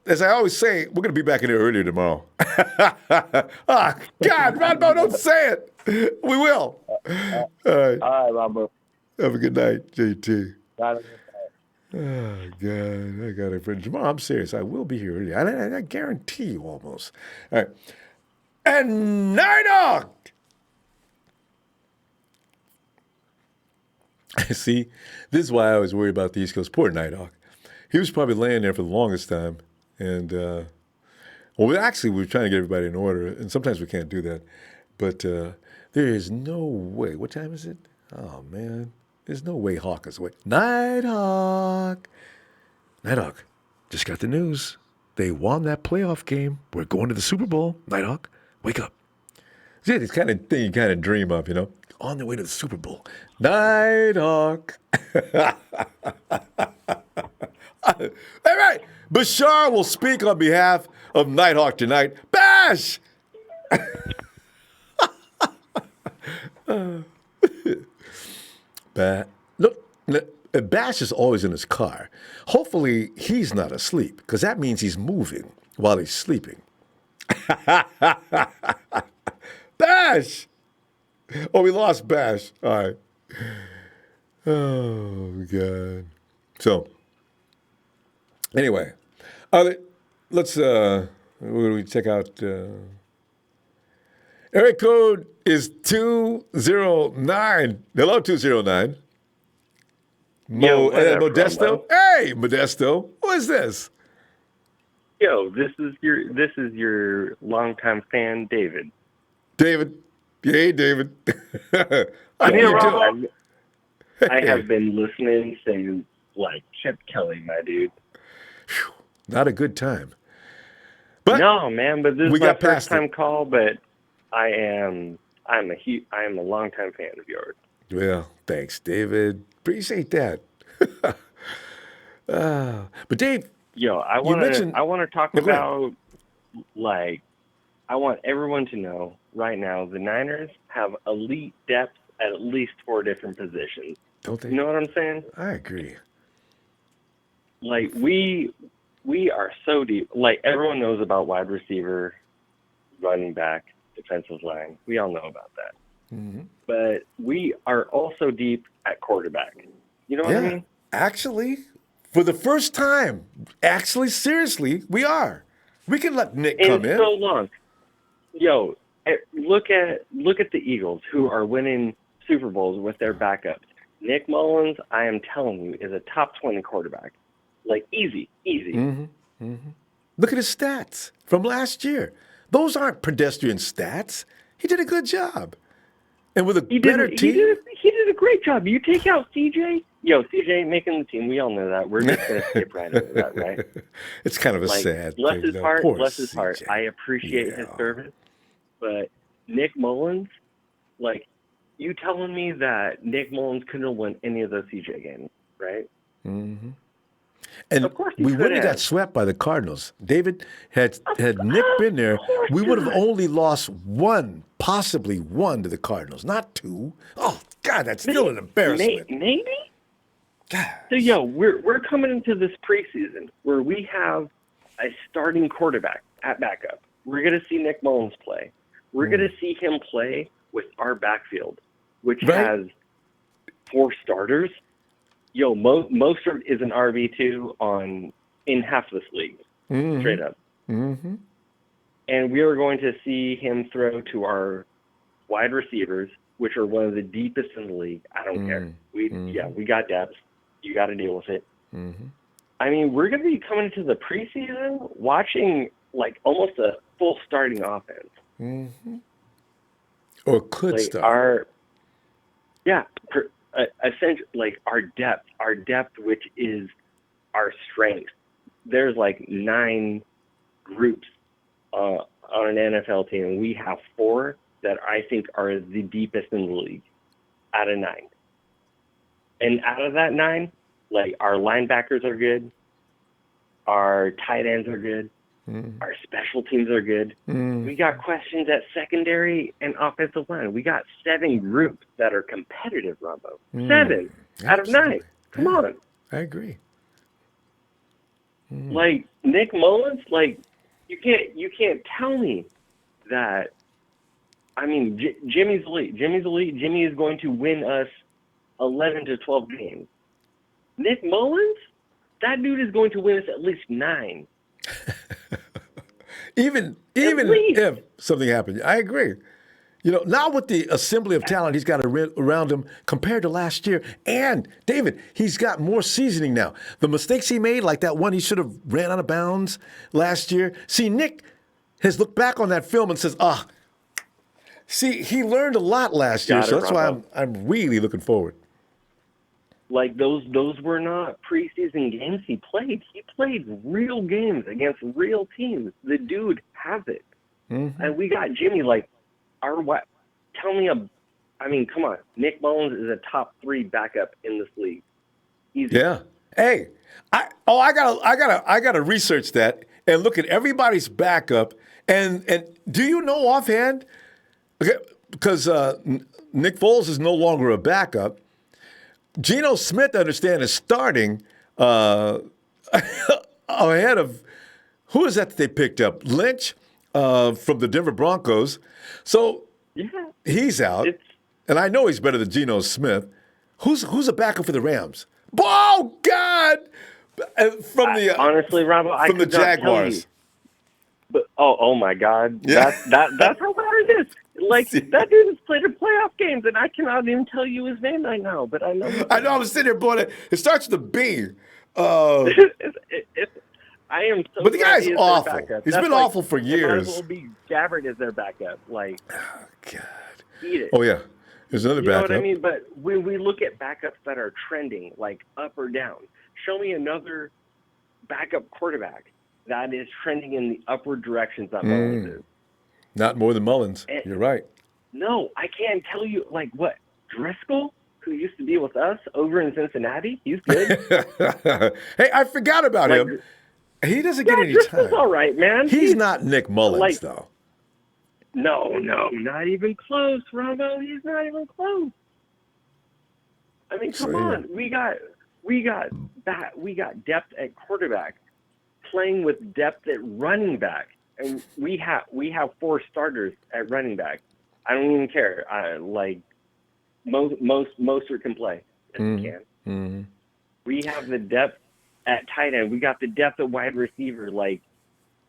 as I always say, we're going to be back in here earlier tomorrow. God, Ronbo, don't say it. We will. All right, Ronbo. Have a good night, JT. Oh, God. I got it for tomorrow. I'm serious. I will be here early. I guarantee you almost. All right. And Night Hawk! See, this is why I always worry about the East Coast. Poor Night Hawk. He was probably laying there for the longest time. And, we were trying to get everybody in order. And sometimes we can't do that. But there is no way. What time is it? Oh, man. There's no way Hawk is awake. Night Hawk. Night Hawk. Just got the news. They won that playoff game. We're going to the Super Bowl. Night Hawk, wake up. See, it's kind of thing you kind of dream of, on the way to the Super Bowl. Night Hawk. All right. Bashar will speak on behalf of Night Hawk tonight. Bash! Look, Bash is always in his car. Hopefully, he's not asleep, because that means he's moving while he's sleeping. Bash! Oh, we lost Bash. All right. Oh, God. So, anyway, let's we check out. Area code is 209. Hello, 209. Modesto. Hey, Modesto. Who is this? Yo, this is your longtime fan, David. David. Hey, David. I have been listening since Chip Kelly, my dude. Whew, not a good time. But no, man. But this is my first time call. But I'm a longtime fan of yours. Well, thanks, David. Appreciate that. But Dave, I want to talk about I want everyone to know right now the Niners have elite depth at least 4 different positions. Don't they? You know what I'm saying? I agree. We are so deep. Everyone knows about wide receiver, running back, defensive line. We all know about that. Mm-hmm. But we are also deep at quarterback. You know what I mean? Actually, for the first time, seriously, we are. We can let Nick come in. So long. Yo, look at the Eagles, who are winning Super Bowls with their backups. Nick Mullins, I am telling you, is a top 20 quarterback. Easy. Mm-hmm. Mm-hmm. Look at his stats from last year. Those aren't pedestrian stats. He did a good job. And with a better team. He did a great job. You take out CJ. CJ ain't making the team. We all know that. We're just going to skip right over that, right? It's kind of a sad bless thing. His heart. Bless his heart. I appreciate his service. But Nick Mullins, you telling me that Nick Mullins couldn't have won any of those CJ games, right? Mm-hmm. And of course we wouldn't have got swept by the Cardinals. David, had Nick been there, we would have only lost 1, possibly 1 to the Cardinals, not 2. Oh, God, that's still an embarrassment. Maybe? God. So, we're coming into this preseason where we have a starting quarterback at backup. We're going to see Nick Mullins play. We're going to see him play with our backfield, which has 4 starters. Mostert is an RB2 in half this league, straight up. Mm-hmm. And we are going to see him throw to our wide receivers, which are one of the deepest in the league. I don't care. We got depth. You got to deal with it. Mm-hmm. I mean, we're going to be coming into the preseason watching almost a full starting offense. Mm-hmm. Or could start. Essentially, our depth, which is our strength. There's 9 groups on an NFL team, and we have 4 that I think are the deepest in the league out of 9. And out of that 9, Like, our linebackers are good. Our tight ends are good. Our special teams are good. We got questions at secondary and offensive line. We got 7 groups that are competitive, Ronbo. 7 out of 9. Come on. I agree. Like, Nick Mullins, like, you can't tell me that. I mean, Jimmy's elite. Jimmy's elite. Jimmy is going to win us 11 to 12 games. Nick Mullins, that dude is going to win us at least 9. Even if something happened, I agree. You know, now with the assembly of talent he's got around him compared to last year, and David, he's got more seasoning now. The mistakes he made, like that one he should have ran out of bounds last year. See, Nick has looked back on that film and says, see, he learned a lot last year, so that's why I'm really looking forward. Like, those were not preseason games he played. He played real games against real teams. The dude has it. And we got Jimmy, like, tell me I mean, come on. Nick Mullins is a top 3 backup in this league. Yeah. Hey, I gotta research that and look at everybody's backup. And do you know offhand? Okay, because Nick Foles is no longer a backup. Geno Smith, I understand, is starting ahead of who is that they picked up? Lynch from the Denver Broncos. So he's out, and I know he's better than Geno Smith. Who's a backup for the Rams? Oh God! Honestly, Ronbo, from the Jaguars. But oh my God, that's how bad it is. Like, that dude has played in playoff games, and I cannot even tell you his name right now. But I know. I know. I'm sitting here, boy. It starts with a B. I am so. But the guy's he awful. He's been awful for years. Might as well be Gabbard as their backup. Like, God. Eat it. Oh yeah, there's another backup. You know what I mean? But when we look at backups that are trending, like up or down, show me another backup quarterback that is trending in the upward directions that Mullins is. Not more than Mullins. You're right. No, I can't tell you. Like, what? Driscoll, who used to be with us over in Cincinnati, he's good. Hey, I forgot about him. He doesn't get any Driscoll's time. all right, man. He's not Nick Mullins, though. No, not even close, Ronbo. He's not even close. I mean, come on. We got depth at quarterback, playing with depth at running back. And we have 4 starters at running back. I don't even care. Most can play. Yes, can. We have the depth at tight end. We got the depth at wide receiver. Like,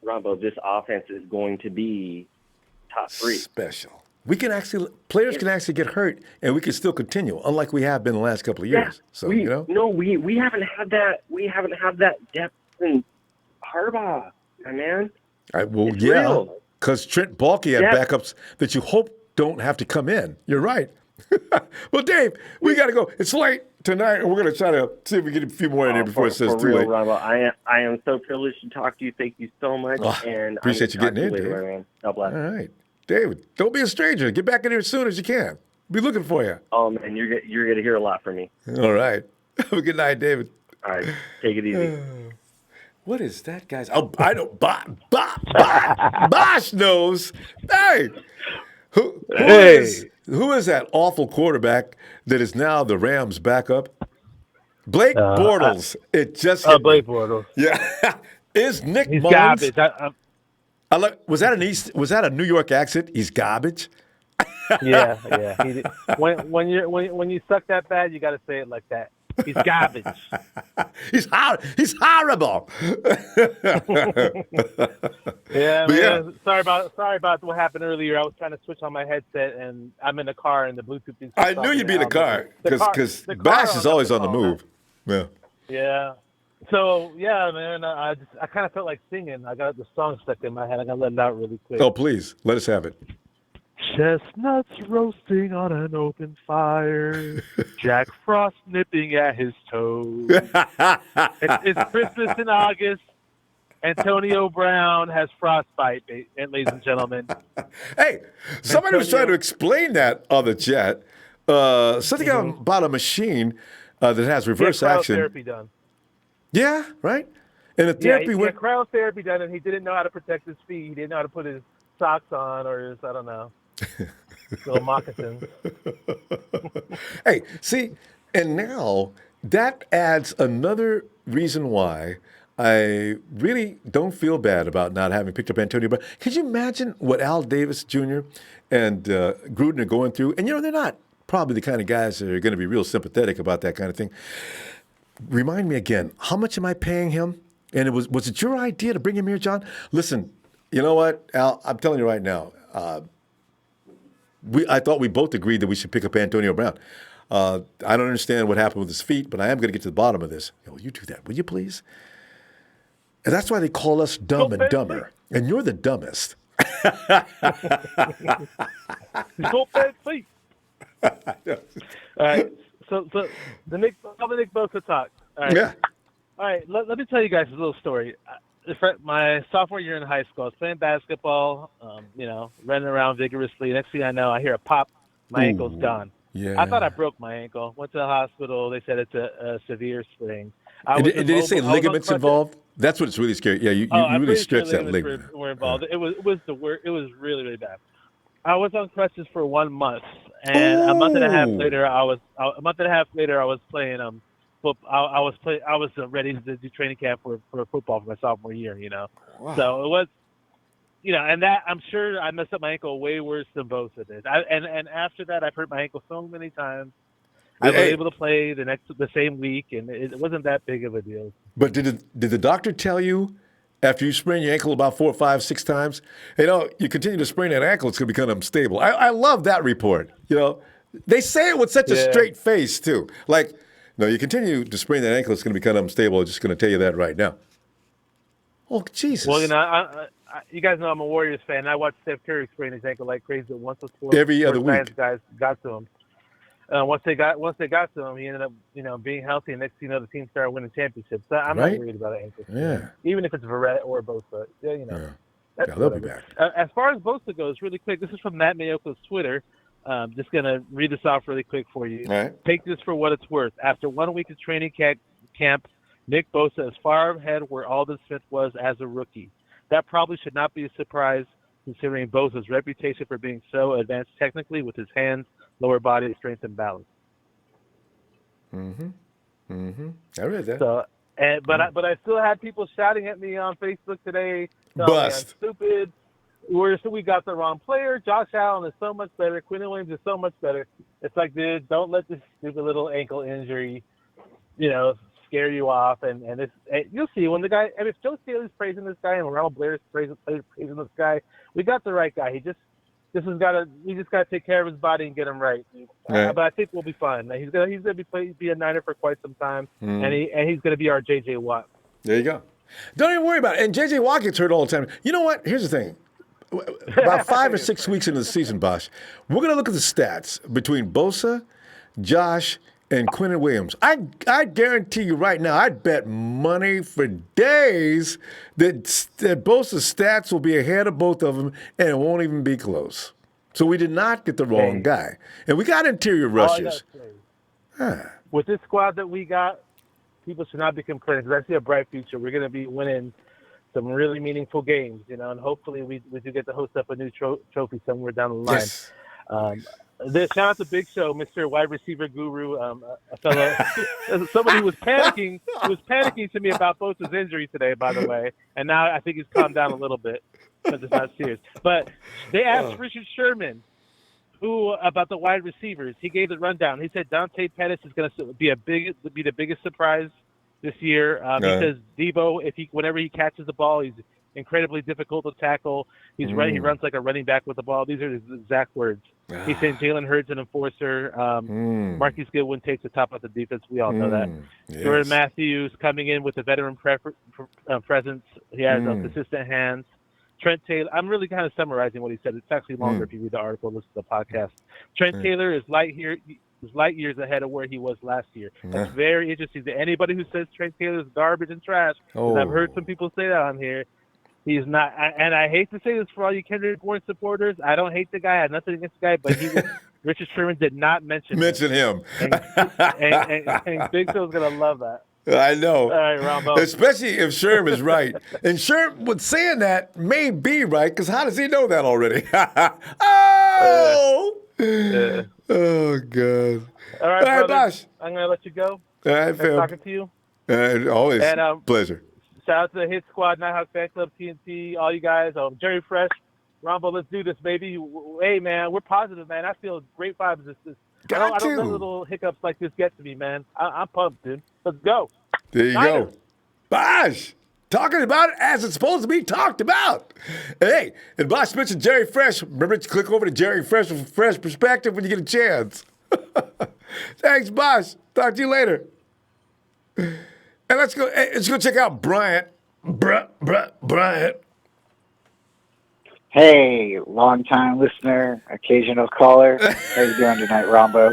Ronbo, this offense is going to be top 3. Special. Players can actually get hurt, and we can still continue, unlike we have been the last couple of years. So we haven't had that. We haven't had that depth in Harbaugh, my man. Because Trent Baalke had backups that you hope don't have to come in. You're right. Well, Dave, we got to go. It's late tonight, and we're going to try to see if we get a few more in here before it says too late. Ronbo, I am so privileged to talk to you. Thank you so much. And appreciate you getting in, Dave. Man. God bless. All right. David, don't be a stranger. Get back in here as soon as you can. Be looking for you. Oh, man, you're going to hear a lot from me. All right. Have a good night, David. All right. Take it easy. What is that, guys? Oh, I don't. Bosh knows. Hey, who is that awful quarterback that is now the Rams' backup? Blake Bortles. Blake Bortles. Yeah, is Nick He's Mullins? garbage. Was that a New York accent? He's garbage. Yeah. When you suck that bad, you got to say it like that. He's garbage. He's horrible. Yeah, man. Sorry about what happened earlier. I was trying to switch on my headset, and I'm in the car, and the Bluetooth is. I knew you'd be in the car because Bash is always on the move. Man. Yeah. So yeah, man. I kind of felt like singing. I got the song stuck in my head. I got to let it out really quick. Oh, please let us have it. Chestnuts roasting on an open fire. Jack Frost nipping at his toes. It's Christmas in August. Antonio Brown has frostbite, ladies and gentlemen. Hey, somebody was trying to explain that on the chat. Something about a machine. that has reverse action. Therapy done. Yeah, right. And the therapy he had cryotherapy done, and he didn't know how to protect his feet. He didn't know how to put his socks on or his, I don't know, little moccasins. Hey, see, and now that adds another reason why I really don't feel bad about not having picked up Antonio Brown. Could you imagine what Al Davis Jr. and Gruden are going through? And, they're not probably the kind of guys that are going to be real sympathetic about that kind of thing. Remind me again, how much am I paying him? And was it your idea to bring him here, John? Listen, you know what, Al, I'm telling you right now, I thought we both agreed that we should pick up Antonio Brown. I don't understand what happened with his feet, but I am going to get to the bottom of this. You do that, will you please? And that's why they call us dumb and dumber. And you're the dumbest. Go bad feet. All right. So the Nick Bosa talk. All right. Yeah. All right. Let me tell you guys a little story. My sophomore year in high school, I was playing basketball, running around vigorously. Next thing I know, I hear a pop. My ankle's gone. Yeah. I thought I broke my ankle. Went to the hospital. They said it's a severe sprain. Did they say ligaments involved? That's what's really scary. Yeah, you really stretched that ligament. Were involved. It was the worst. It was really, really bad. I was on crutches for 1 month, and a month and a half later, I was playing. I was ready to do training camp for football for my sophomore year. Wow. So it was, and that I'm sure I messed up my ankle way worse than Bosa did. And after that, I've hurt my ankle so many times. I was able to play the same week, and it wasn't that big of a deal. But did the doctor tell you after you sprain your ankle about 4, 5, 6 times, you continue to sprain that ankle, it's going to become unstable? I love that report. They say it with such a straight face too. Like, no, you continue to sprain that ankle, it's going to become unstable. I'm just going to tell you that right now. Oh, Jesus. Well, you guys know I'm a Warriors fan. I watched Steph Curry sprain his ankle like crazy once or every other week. Guys got to him. Once they got to him, he ended up, being healthy. And next thing you know, the team started winning championships. So I'm not worried about an ankle. Yeah. Even if it's Verrett or Bosa, Yeah, they'll be back. As far as Bosa goes, really quick, this is from Matt Mayoko's Twitter. Just gonna read this off really quick for you. All right. Take this for what it's worth. After 1 week of training camp, Nick Bosa is far ahead where Aldon Smith was as a rookie. That probably should not be a surprise, considering Bosa's reputation for being so advanced technically with his hands, lower body strength, and balance. I read that. So, but I still had people shouting at me on Facebook today. Bust. I'm stupid. We got the wrong player. Josh Allen is so much better. Quinn Williams is so much better. It's like, dude, don't let this stupid little ankle injury, scare you off. And you'll see when the guy. If Joe Staley's praising this guy and Ronald Blair's praising this guy, we got the right guy. We just got to take care of his body and get him right. But I think we'll be fine. He's gonna be a Niner for quite some time, and he's gonna be our J.J. Watt. There you go. Don't even worry about it. And J.J. Watt gets hurt all the time. You know what? Here's the thing. About 5 or 6 weeks into the season, Bosh, we're going to look at the stats between Bosa, Josh, and Quentin Williams. I guarantee you right now, I'd bet money for days that Bosa's stats will be ahead of both of them, and it won't even be close. So we did not get the wrong guy. And we got interior rushes. With this squad that we got, people should not be complaining because I see a bright future. We're going to be winning some really meaningful games, and hopefully we do get to host up a new trophy somewhere down the line. Yes. Shout out to Big Show, Mr. Wide Receiver Guru, a fellow, somebody who was panicking to me about Bosa's injury today, by the way, and now I think he's calmed down a little bit because it's not serious. But they asked Richard Sherman about the wide receivers. He gave the rundown. He said Dante Pettis is going to be the biggest surprise this year. He says Debo, whenever he catches the ball, he's incredibly difficult to tackle. He's right. He runs like a running back with the ball. These are his exact words. He's saying Jalen Hurts an enforcer. Marquise Goodwin takes the top of the defense. We all know that. Yes. Jordan Matthews coming in with a veteran presence. He has consistent hands. Trent Taylor. I'm really kind of summarizing what he said. It's actually longer if you read the article, listen to the podcast. Trent Taylor is light years ahead of where he was last year. That's very interesting. To anybody who says Trent Taylor is garbage and trash, and I've heard some people say that on here, he's not. And I hate to say this for all you Kendrick Bourne supporters. I don't hate the guy. I have nothing against the guy, but Richard Sherman did not mention him. And Big Phil's going to love that. I know. All right, Ronbo. Especially if Sherm is right. And Sherm, with saying that, may be right, because how does he know that already? Oh! Oh, God. All right, brother. Bosh. I'm going to let you go. All right, nice fam. talking to you. Always pleasure. Shout out to the Hit Squad, Nighthawk Fan Club, TNT, all you guys. Jerry Fresh, Ronbo, let's do this, baby. Hey, man, we're positive, man. I feel great vibes. I don't let little hiccups like this get to me, man. I'm pumped, dude. Let's go. There you go. Bosh, talking about it as it's supposed to be talked about. Hey, and Bosh mentioned Jerry Fresh. Remember to click over to Jerry Fresh with a fresh perspective when you get a chance. Thanks, Bosh. Talk to you later. And let's go check out Bryant. Bryant. Hey, long-time listener, occasional caller. How you doing tonight, Ronbo?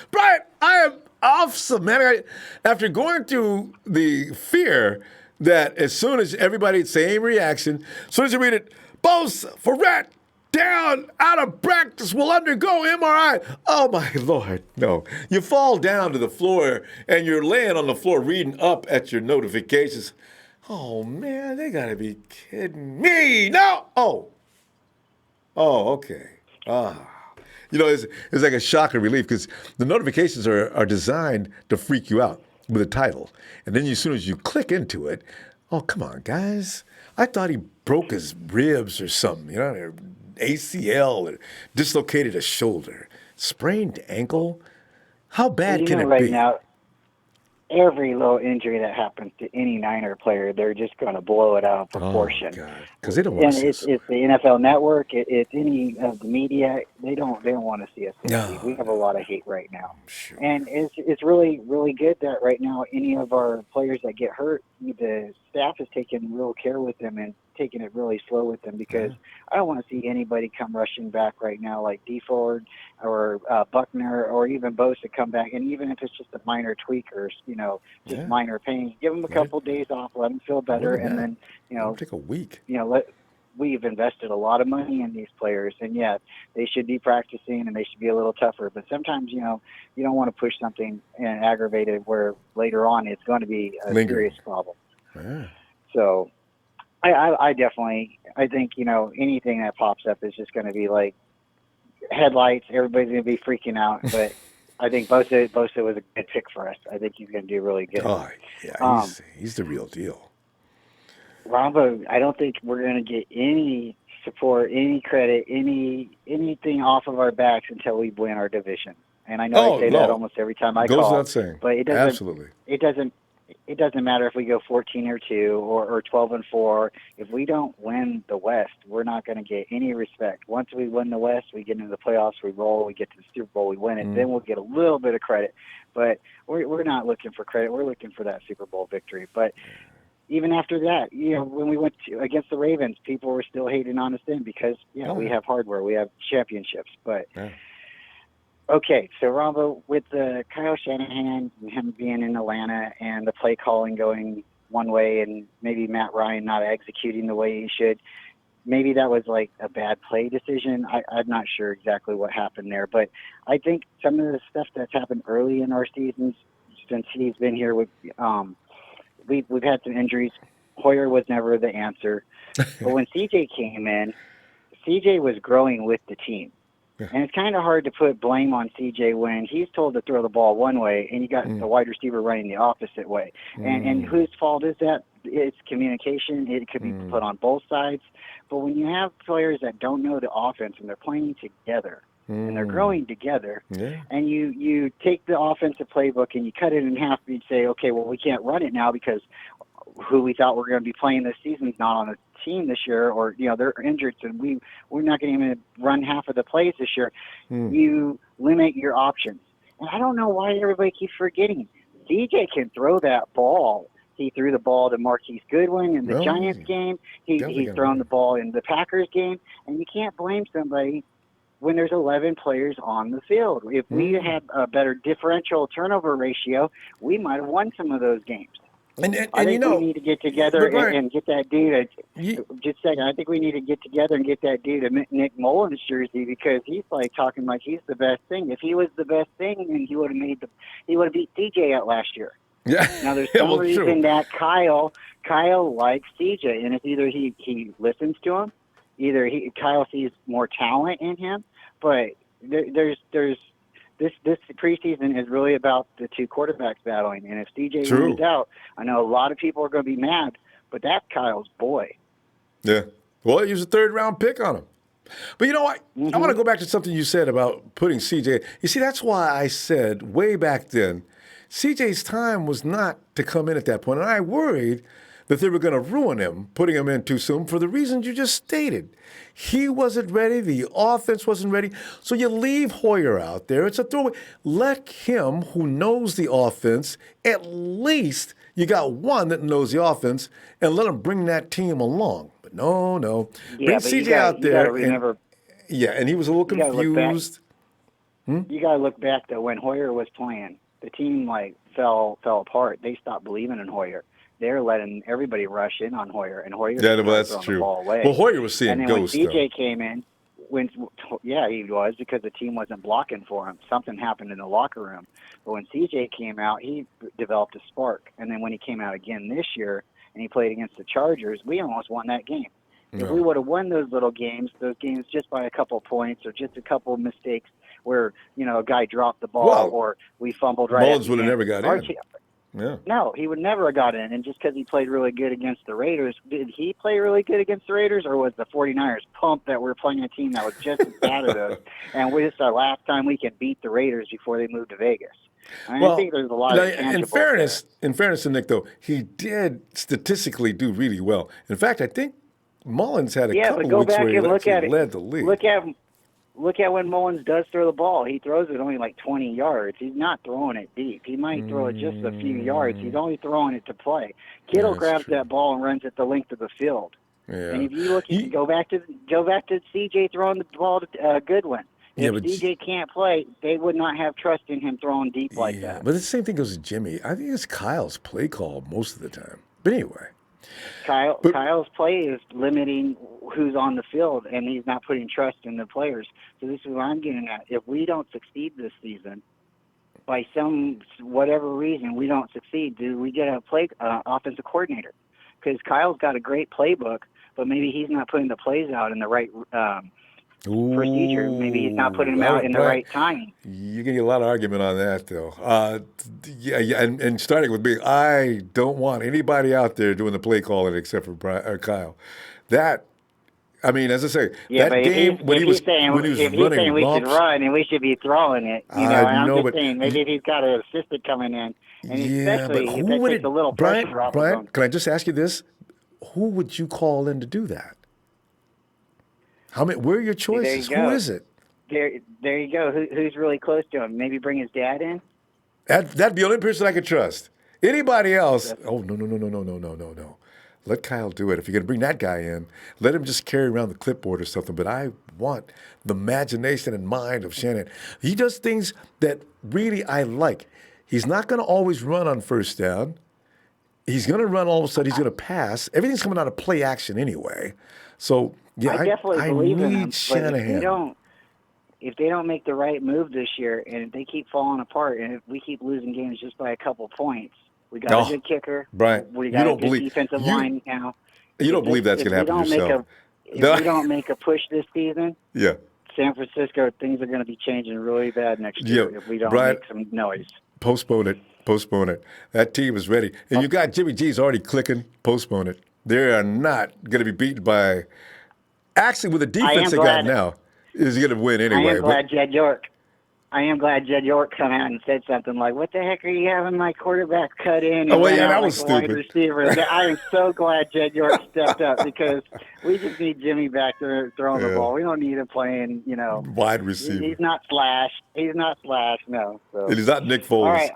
Bryant, I am awesome, man. After going through the fear that as soon as everybody, same reaction, as soon as you read it, Bosa, Verrett, down, out of practice, will undergo MRI. Oh, my Lord, no. You fall down to the floor, and you're laying on the floor reading up at your notifications. Oh, man, they got to be kidding me. No. Oh, okay. It's like a shock and relief because the notifications are designed to freak you out with a title. And then as soon as you click into it, oh, come on, guys. I thought he broke his ribs or something, ACL, or dislocated a shoulder, sprained ankle. How bad can it be? Now, every little injury that happens to any Niner player, they're just going to blow it out of proportion. Oh, God. Because they don't want to see it's the NFL Network. It's any of the media. They don't want to see us. No. We have a lot of hate right now. Sure. And it's really, really good that right now any of our players that get hurt, the staff is taking real care with them and taking it really slow with them because I don't want to see anybody come rushing back right now like D Ford or Buckner or even Bosa come back. And even if it's just a minor tweak or, minor pain, give them a couple days off, let them feel better. And then, take a week. We've invested a lot of money in these players, and they should be practicing and they should be a little tougher. But sometimes, you don't want to push something and aggravate it where later on it's going to be a serious problem. Yeah. So I definitely think, anything that pops up is just going to be like headlights. Everybody's going to be freaking out. But I think Bosa was a good pick for us. I think he's going to do really good. Oh, yeah, he's the real deal. Ronbo, I don't think we're going to get any support, any credit, anything off of our backs until we win our division. And I know I say that almost every time I call. Goes without saying. But it doesn't. Absolutely. It doesn't matter if we go 14-2 or 12-4. If we don't win the West, we're not going to get any respect. Once we win the West, we get into the playoffs, we roll, we get to the Super Bowl, we win it. Then we'll get a little bit of credit. But we're not looking for credit. We're looking for that Super Bowl victory. But even after that, when we went against the Ravens, people were still hating on us then because, we have hardware, we have championships. But okay, so Ronbo, with Kyle Shanahan and him being in Atlanta and the play calling going one way and maybe Matt Ryan not executing the way he should, maybe that was like a bad play decision. I'm not sure exactly what happened there, but I think some of the stuff that's happened early in our seasons since he's been here with we've had some injuries. Hoyer was never the answer. But when CJ came in, CJ was growing with the team. And it's kind of hard to put blame on CJ when he's told to throw the ball one way and you got the wide receiver running the opposite way. And whose fault is that? It's communication. It could be put on both sides. But when you have players that don't know the offense and they're playing together and they're growing together, and you take the offensive playbook and you cut it in half and you say, okay, well, we can't run it now because who we thought were going to be playing this season is not on the team this year, or they're injured, so we're not going to even run half of the plays this year. You limit your options, and I don't know why everybody keeps forgetting. DJ can throw that ball. He threw the ball to Marquise Goodwin in the Giants game. He's thrown the ball in the Packers game, and you can't blame somebody when there's 11 players on the field. If we had a better differential turnover ratio, we might have won some of those games. I think we need to get together and get that dude. Just a second. I think we need to get together and get that dude a Nick Mullins jersey because he's like talking like he's the best thing. If he was the best thing, then he would have beat CJ out last year. Yeah. Now there's some reason that Kyle likes CJ, and it's either he listens to him, either Kyle sees more talent in him, but there's this preseason is really about the two quarterbacks battling, and if CJ wins out, I know a lot of people are going to be mad, but that's Kyle's boy. Yeah. Well, he was a third-round pick on him. But you know what? I want to go back to something you said about putting CJ. You see, that's why I said way back then, CJ's time was not to come in at that point, and I worried that they were going to ruin him, putting him in too soon for the reasons you just stated. He wasn't ready. The offense wasn't ready. So you leave Hoyer out there. It's a throwaway. Let him, who knows the offense, at least you got one that knows the offense, and let him bring that team along. But no. Yeah, bring CJ out there. And he was a little confused. You got to look back, though, when Hoyer was playing, the team fell apart. They stopped believing in Hoyer. They're letting everybody rush in on Hoyer, and Hoyer that's throwing true. the ball away. Well, Hoyer was seeing ghosts, when CJ came in, he was because the team wasn't blocking for him. Something happened in the locker room. But when CJ came out, he developed a spark. And then when he came out again this year and he played against the Chargers, we almost won that game. No. If we would have won those games just by a couple of points or just a couple of mistakes where, a guy dropped the ball or we fumbled right Mullins would have never got in. Yeah. No, he would never have got in. And just because he played really good against the Raiders, did he play really good against the Raiders, or was the 49ers pumped that we're playing a team that was just as bad as us, and this is the last time we can beat the Raiders before they move to Vegas? I think there's a lot of in fairness to Nick, though, he did statistically do really well. In fact, I think Mullins had a couple weeks where he led the league. Look at when Mullins does throw the ball. He throws it only 20 yards. He's not throwing it deep. He might throw it just a few yards. He's only throwing it to play. Kittle grabs that ball and runs it the length of the field. Yeah. And if you go back to CJ throwing the ball to Goodwin. If CJ can't play, they would not have trust in him throwing deep like that. But the same thing goes to Jimmy. I think it's Kyle's play call most of the time. But anyway. Kyle's play is limiting who's on the field, and he's not putting trust in the players. So this is what I'm getting at. If we don't succeed this season, by whatever reason we don't succeed, do we get a offensive coordinator? Because Kyle's got a great playbook, but maybe he's not putting the plays out in the right procedure. Maybe he's not putting them out in the right time. You're going to get a lot of argument on that, though. And starting with me, I don't want anybody out there doing the play calling except for Kyle. As I say, that game when he was running we lumps, should run and we should be throwing it. I'm just saying maybe if he's got an assistant coming in, and especially if that takes a little pressure off of him. Can I just ask you this? Who would you call in to do that? Where are your choices? Who is it? There you go. Who's really close to him? Maybe bring his dad in? That'd be the only person I could trust. Anybody else? Oh, no. Let Kyle do it. If you're going to bring that guy in, let him just carry around the clipboard or something. But I want the imagination and mind of Shannon. He does things that really I like. He's not going to always run on first down. He's going to run all of a sudden. He's going to pass. Everything's coming out of play action anyway. So, yeah, I definitely believe in him. Shanahan. If they don't make the right move this year and if they keep falling apart and if we keep losing games just by a couple points, we got a good kicker. Brian, we got a good defensive line now. You don't believe that's going to happen to yourself. If we don't make a push this season, yeah, San Francisco, things are going to be changing really bad next year if we don't make some noise. Postpone it. That team is ready. And you got Jimmy G's already clicking. Postpone it. They are not going to be beaten by – actually, with the defense they got now, is going to win anyway. I am glad Jed York come out and said something like, "What the heck are you having my quarterback cut in?" And that was stupid. Wide receiver. I am so glad Jed York stepped up because we just need Jimmy back there throwing the ball. We don't need him playing, wide receiver. He's not Slash. No. So. And he's not Nick Foles.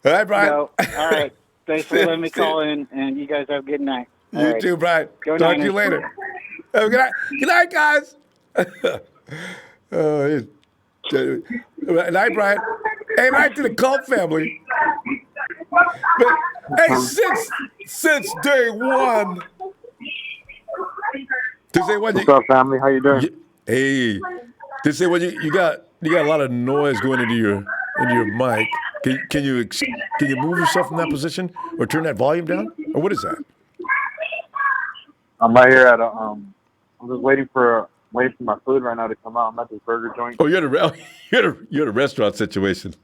All right, Brian. No. All right. Thanks for letting me call in, and you guys have a good night. You too, Brian. Go Talk Niners. to you later. Have a good night. Good night, guys. Good night, Brian. Hey, night to the Cult family. Hey, since day one. What's up, family? How you doing? Hey, to say what you got a lot of noise going into your mic. Can you move yourself from that position or turn that volume down, or what is that? I'm right here at I'm just waiting for my food right now to come out. I'm at this burger joint. Oh, you're at a restaurant situation.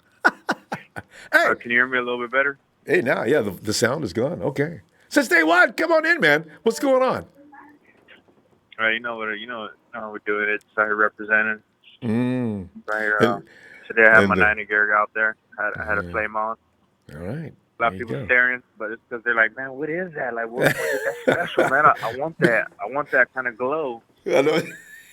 Hey, can you hear me a little bit better? Hey, now, yeah, the sound is gone. Okay. Since day one, come on in, man. What's going on? All right, you know how we do it. It's right here representing. Right here. Today I had my 90 Gary out there. I had a flame on. All right. A lot of people staring, but it's because they're like, man, what is that? Like, what is that special, man? I want that. I want that kind of glow. I know.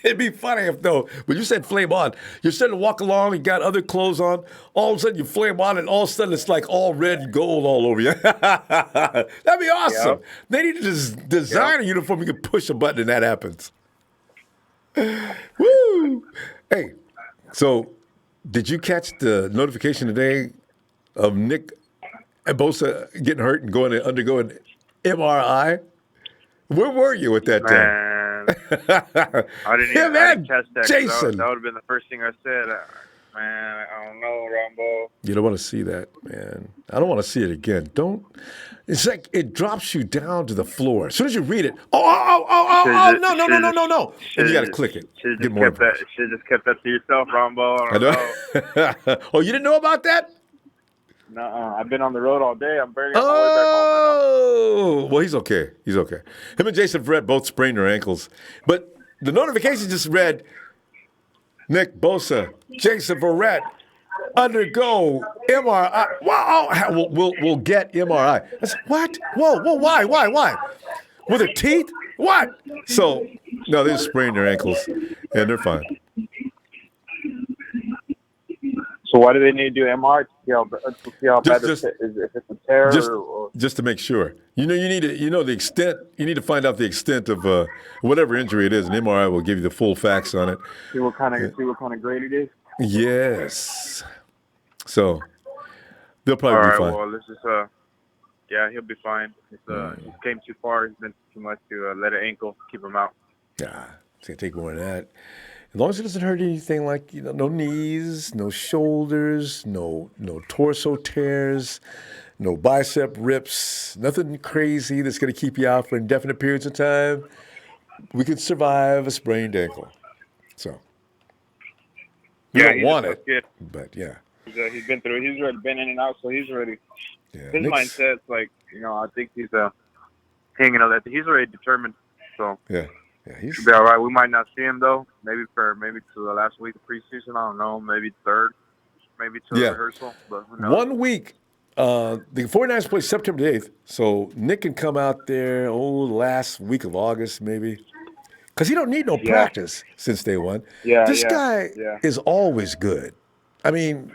It'd be funny if, though, when you said flame on, you're starting to walk along, you got other clothes on, all of a sudden you flame on, and all of a sudden it's like all red and gold all over you. That'd be awesome. Yep. They need to design a uniform you can push a button and that happens. Woo! Hey, so did you catch the notification today of Nick Bosa getting hurt and going to undergo an MRI? Where were you at that time? I didn't catch that. Jason. That would have been the first thing I said. Man, I don't know, Ronbo. You don't want to see that, man. I don't want to see it again. It's like it drops you down to the floor. As soon as you read it, no. And you got to click it. Should have just kept that to yourself, Ronbo. I don't know. Oh, you didn't know about that? No, I've been on the road all day. I'm barely on my way back home right now. Well, he's okay. He's okay. Him and Jason Verrett both sprained their ankles. But the notification just read, Nick Bosa, Jason Verrett, undergo MRI. Wow, we'll get MRI. I said, what? Whoa, why? With their teeth? What? So, no, they just sprained their ankles, and they're fine. So why do they need to do MRI to see how bad if it's a tear just to make sure? You need the extent. You need to find out the extent of whatever injury it is. An MRI will give you the full facts on it. See what kind of grade it is. Yes. So they'll probably be fine. Well, this is yeah, he'll be fine. He came too far. He's been too much to let an ankle keep him out. Yeah, it's gonna take more than that. As long as it doesn't hurt anything like no knees, no shoulders, no torso tears, no bicep rips, nothing crazy that's going to keep you out for indefinite periods of time, we can survive a sprained ankle. So we don't want it, but yeah. He's been through it. He's already been in and out, so he's already. Yeah, his mindset's like, I think he's hanging on that. He's already determined. So yeah, he should be all right. We might not see him though. Maybe to the last week of preseason. I don't know. Maybe third. Maybe to rehearsal. But who knows? 1 week. The 49ers play September 8th, so Nick can come out there last week of August maybe. Because he don't need no practice since day one. This guy is always good. I mean,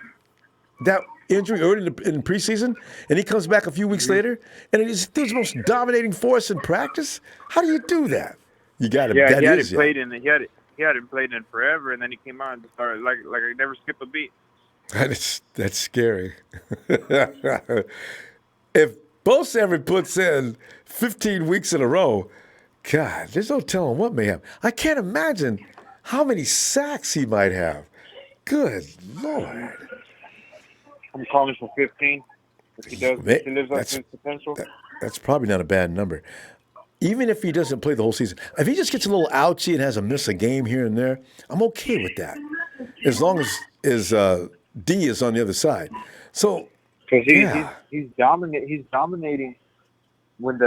that injury early in preseason, and he comes back a few weeks later, and he's the most dominating force in practice. How do you do that? You got to. Yeah, he hadn't played in forever, and then he came out and just started like he never skipped a beat. That's scary. If Bosa ever puts in 15 weeks in a row, God, there's no telling what may happen. I can't imagine how many sacks he might have. Good Lord. I'm calling for 15. If he lives up to his potential. That's probably not a bad number. Even if he doesn't play the whole season, if he just gets a little ouchy and has to miss a game here and there, I'm okay with that. As long as D is on the other side. So he's dominating when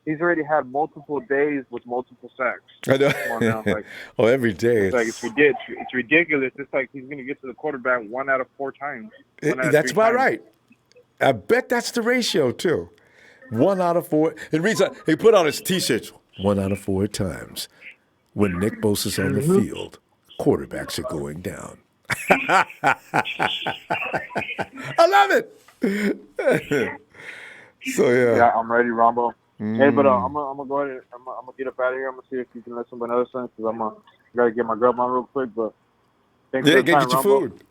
he's already had multiple days with multiple sacks. I know. Every day. It's ridiculous. It's like he's going to get to the quarterback 1 out of 4 times. That's about right. I bet that's the ratio too. 1 out of 4. It reads. He put on his T-shirts. 1 out of 4 times when Nick Bosa's on the field, quarterbacks are going down. I love it. So yeah, I'm ready, Ronbo. Hey, but I'm gonna go ahead. I'm gonna get up out of here. I'm gonna see if you can let somebody else in because gotta get my grub on real quick. But thanks for the time, get your Ronbo. food.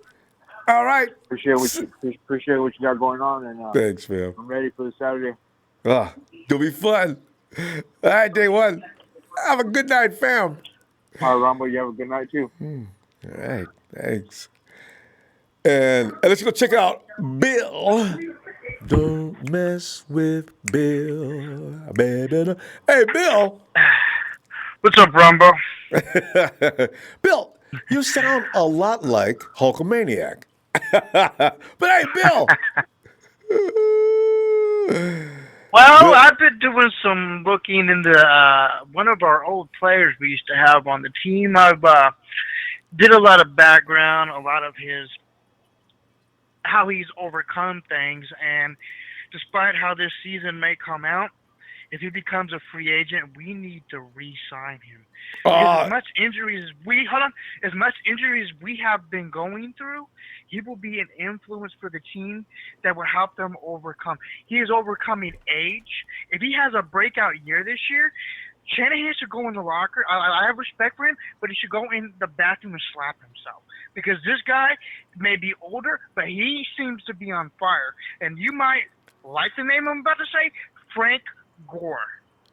All right. Appreciate what you got going on, and Thanks, man. I'm ready for the Saturday. It'll be fun. All right, day one. Have a good night, fam. All right, Ronbo, you have a good night too. All right, thanks. And let's go check out Bill. Don't mess with Bill, baby. Hey, Bill. What's up, Ronbo? Bill, you sound a lot like Hulkamaniac. But hey, Bill. Well, I've been doing some looking into one of our old players we used to have on the team. I've did a lot of background, a lot of his how he's overcome things, and despite how this season may come out, if he becomes a free agent, we need to re-sign him. Because as much injuries we have been going through, he will be an influence for the team that will help them overcome. He is overcoming age. If he has a breakout year this year, Shanahan should go in the locker. I have respect for him, but he should go in the bathroom and slap himself. Because this guy may be older, but he seems to be on fire. And you might like the name I'm about to say, Frank Gore.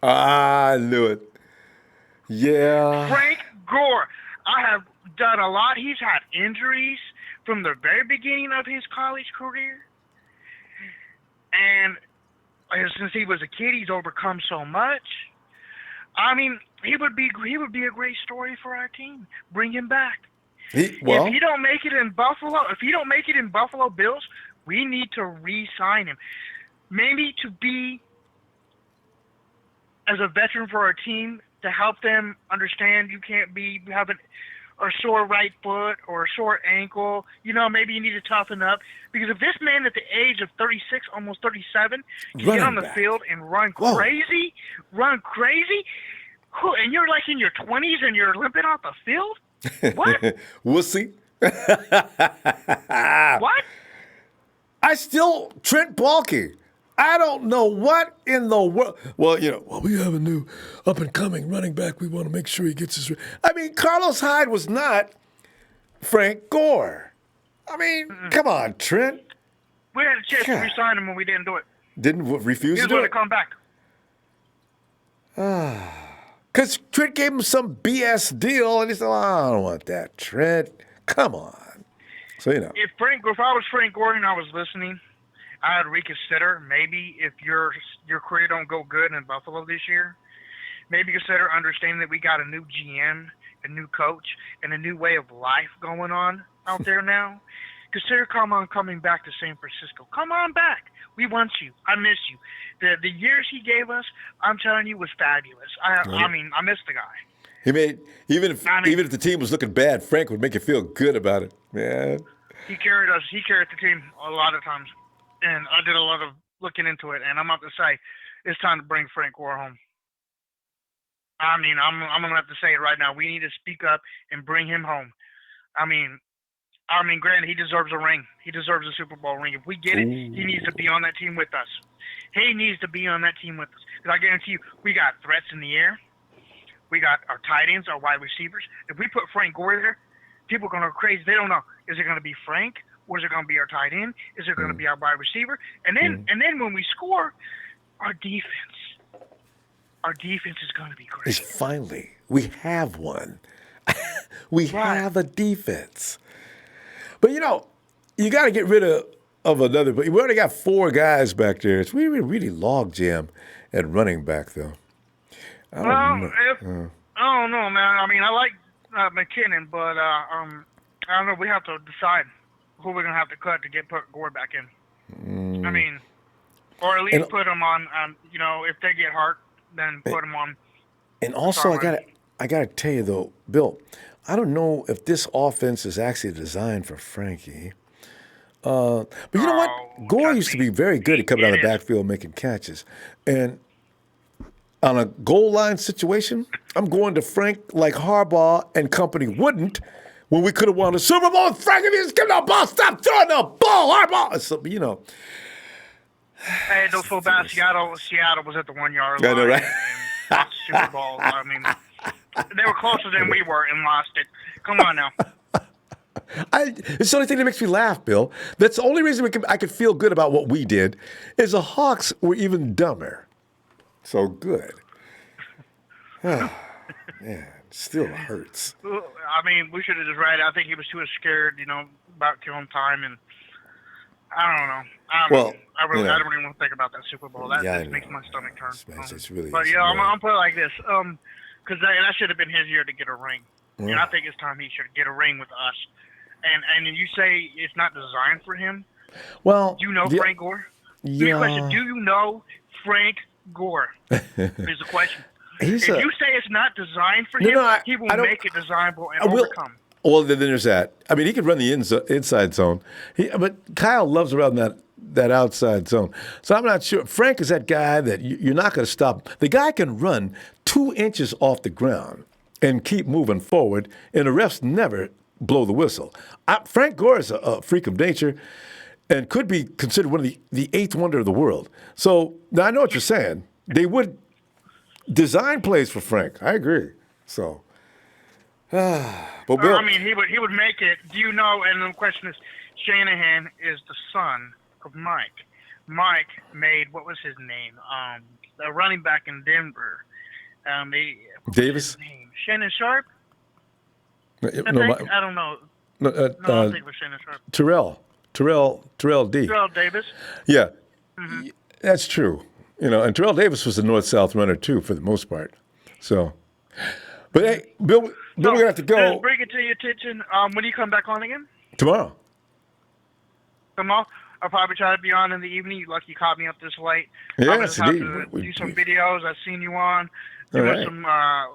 I knew it. Yeah. Frank Gore. I have done a lot. He's had injuries from the very beginning of his college career. And since he was a kid, he's overcome so much. I mean, he would be a great story for our team. Bring him back. If he don't make it in Buffalo Bills, we need to re-sign him. Maybe to be as a veteran for our team to help them understand you can't be having a sore right foot or a sore ankle. You know, maybe you need to toughen up. Because if this man at the age of 36, almost 37, can get on the field and run crazy, and you're like in your 20s and you're limping off the field? What? We'll see. What? Trent Baalke. I don't know what in the world. Well, we have a new up-and-coming running back. We want to make sure he gets his. I mean, Carlos Hyde was not Frank Gore. I mean, come on, Trent. We had a chance to re-sign him and we didn't do it. Didn't refuse to do it? He come back. Because Trent gave him some BS deal, and he said, I don't want that, Trent. Come on. So, If I was Frank Gore and I was listening, I would reconsider maybe if your career don't go good in Buffalo this year, maybe consider understanding that we got a new GM, a new coach, and a new way of life going on out there now. Consider coming back to San Francisco. Come on back. We want you. I miss you. The years he gave us, I'm telling you, was fabulous. I mean, I miss the guy. He made even if the team was looking bad, Frank would make you feel good about it, man. He carried us. He carried the team a lot of times. And I did a lot of looking into it, and I'm about to say it's time to bring Frank Gore home. I mean, I'm gonna have to say it right now. We need to speak up and bring him home. I mean, granted, he deserves a ring. He deserves a Super Bowl ring. If we get it, he needs to be on that team with us. He needs to be on that team with us. Because I guarantee you, we got threats in the air. We got our tight ends, our wide receivers. If we put Frank Gore there, people are gonna go crazy. They don't know. Is it gonna be Frank? Or is it going to be our tight end? Is it going to be our wide receiver? And then when we score, our defense is going to be great. Finally, we have one. We have a defense. But you got to get rid of another. But we already got 4 guys back there. It's really log jam at running back though. I don't know, man. I mean, I like McKinnon, but I don't know. We have to decide who we're going to have to cut to put Gore back in. I mean, or at least put him on, if they get hurt, then put him on. And also, I gotta tell you, though, Bill, I don't know if this offense is actually designed for Frankie. But you know what? Gore used to be very good at coming out of the backfield making catches. And on a goal line situation, I'm going to Frank like Harbaugh and company wouldn't, when we could have won the Super Bowl. Frank, if you just give the ball, stop throwing the ball, Harbaugh. So, Hey, don't feel bad. Seattle was at the 1 yard line. I know, right? And lost the Super Bowl. I mean, they were closer than we were and lost it. Come on now. It's the only thing that makes me laugh, Bill. That's the only reason I could feel good about what we did is the Hawks were even dumber. So good. Man, still hurts. I mean, we should have just read. I think he was too scared, about killing time, and I don't know. I don't really want to think about that Super Bowl. That just makes my stomach turn. It's really. But yeah, I'm put it like this. Because that should have been his year to get a ring. Yeah. And I think it's time he should get a ring with us. And you say it's not designed for him. Well, do you know Frank Gore? Yeah. Question: do you know Frank Gore? Is the question. If you say it's not designed for him, he will make it designable and overcome. Well, then there's that. I mean, he could run the inside zone, but Kyle loves around that outside zone. So I'm not sure. Frank is that guy that you're not going to stop. The guy can run 2 inches off the ground and keep moving forward, and the refs never blow the whistle. Frank Gore is a freak of nature and could be considered one of the eighth wonder of the world. So now I know what you're saying. They would design plays for Frank. I agree. So, but Bill, I mean, he would make it. Do you know? And the question is, Shanahan is the son of Mike. Mike made, what was his name? The running back in Denver. Davis. His name? Shannon Sharp. I don't know. No, I don't think it was Shannon Sharp. Terrell D. Terrell Davis. Yeah, that's true. And Terrell Davis was a north-south runner too, for the most part. So, but hey, Bill, we're gonna have to go. Just bring it to your attention. When do you come back on again? Tomorrow. Tomorrow. I'll probably try to be on in the evening. Lucky you caught me up this late. Yes, I'll indeed. have to do some videos. I've seen you on. Doing some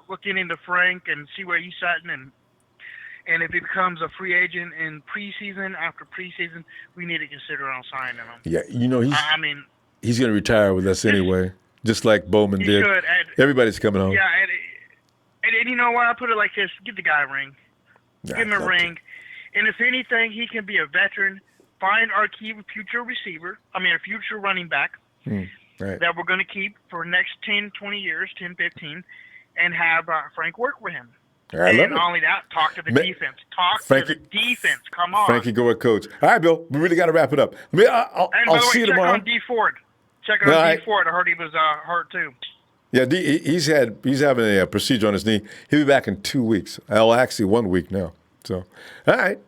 looking into Frank and see where he's sitting, and if he becomes a free agent in preseason, after preseason, we need to consider on signing him. Yeah, he's going to retire with us anyway, just like Bowman did. Should, Everybody's coming home. Yeah, and you know what? I put it like this: give the guy a ring, give him a ring, and if anything, he can be a veteran. Find our key future a future running back. Right. That we're going to keep for the next 10, 20 years, 10, 15, and have Frank work with him. And not only that, talk to the defense. To the defense. Come on. Frankie Gore, coach. All right, Bill, we really got to wrap it up. I'll see you tomorrow. Check on D Ford. Check on D Ford. I heard he was hurt too. Yeah, he's having a procedure on his knee. He'll be back in 2 weeks. Actually 1 week now. So, all right.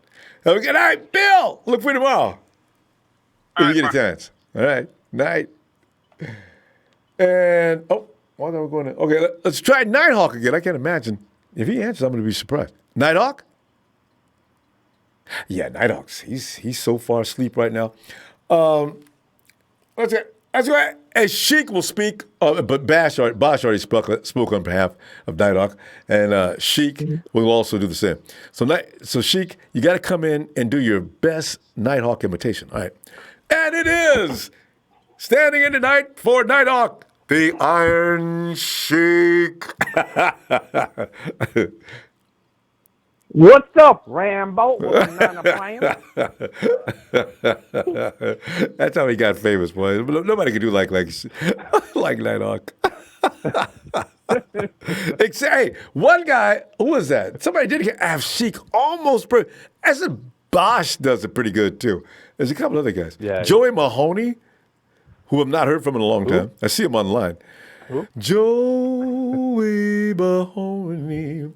Have a good night, Bill. Look for you tomorrow. If you get a chance. All right. Night. And, why are we going to? Okay, let's try Nighthawk again. I can't imagine. If he answers, I'm going to be surprised. Nighthawk? Yeah, Nighthawk's. He's so far asleep right now. That's right. As Sheik will speak, but Bosh already spoke on behalf of Nighthawk, and Sheik will also do the same. So Sheik, you got to come in and do your best Nighthawk imitation. All right. And it is standing in tonight for Nighthawk, the Iron Sheik. What's up, Rambo? That's how he got famous, boy. Nobody can do like Nighthawk. Hey, one guy, who was that? Somebody did have Sheik almost. I said Bosh does it pretty good too. There's a couple other guys. Yeah. Joey Mahoney, who I've not heard from in a long time. I see him online. Who? Joey Mahoney.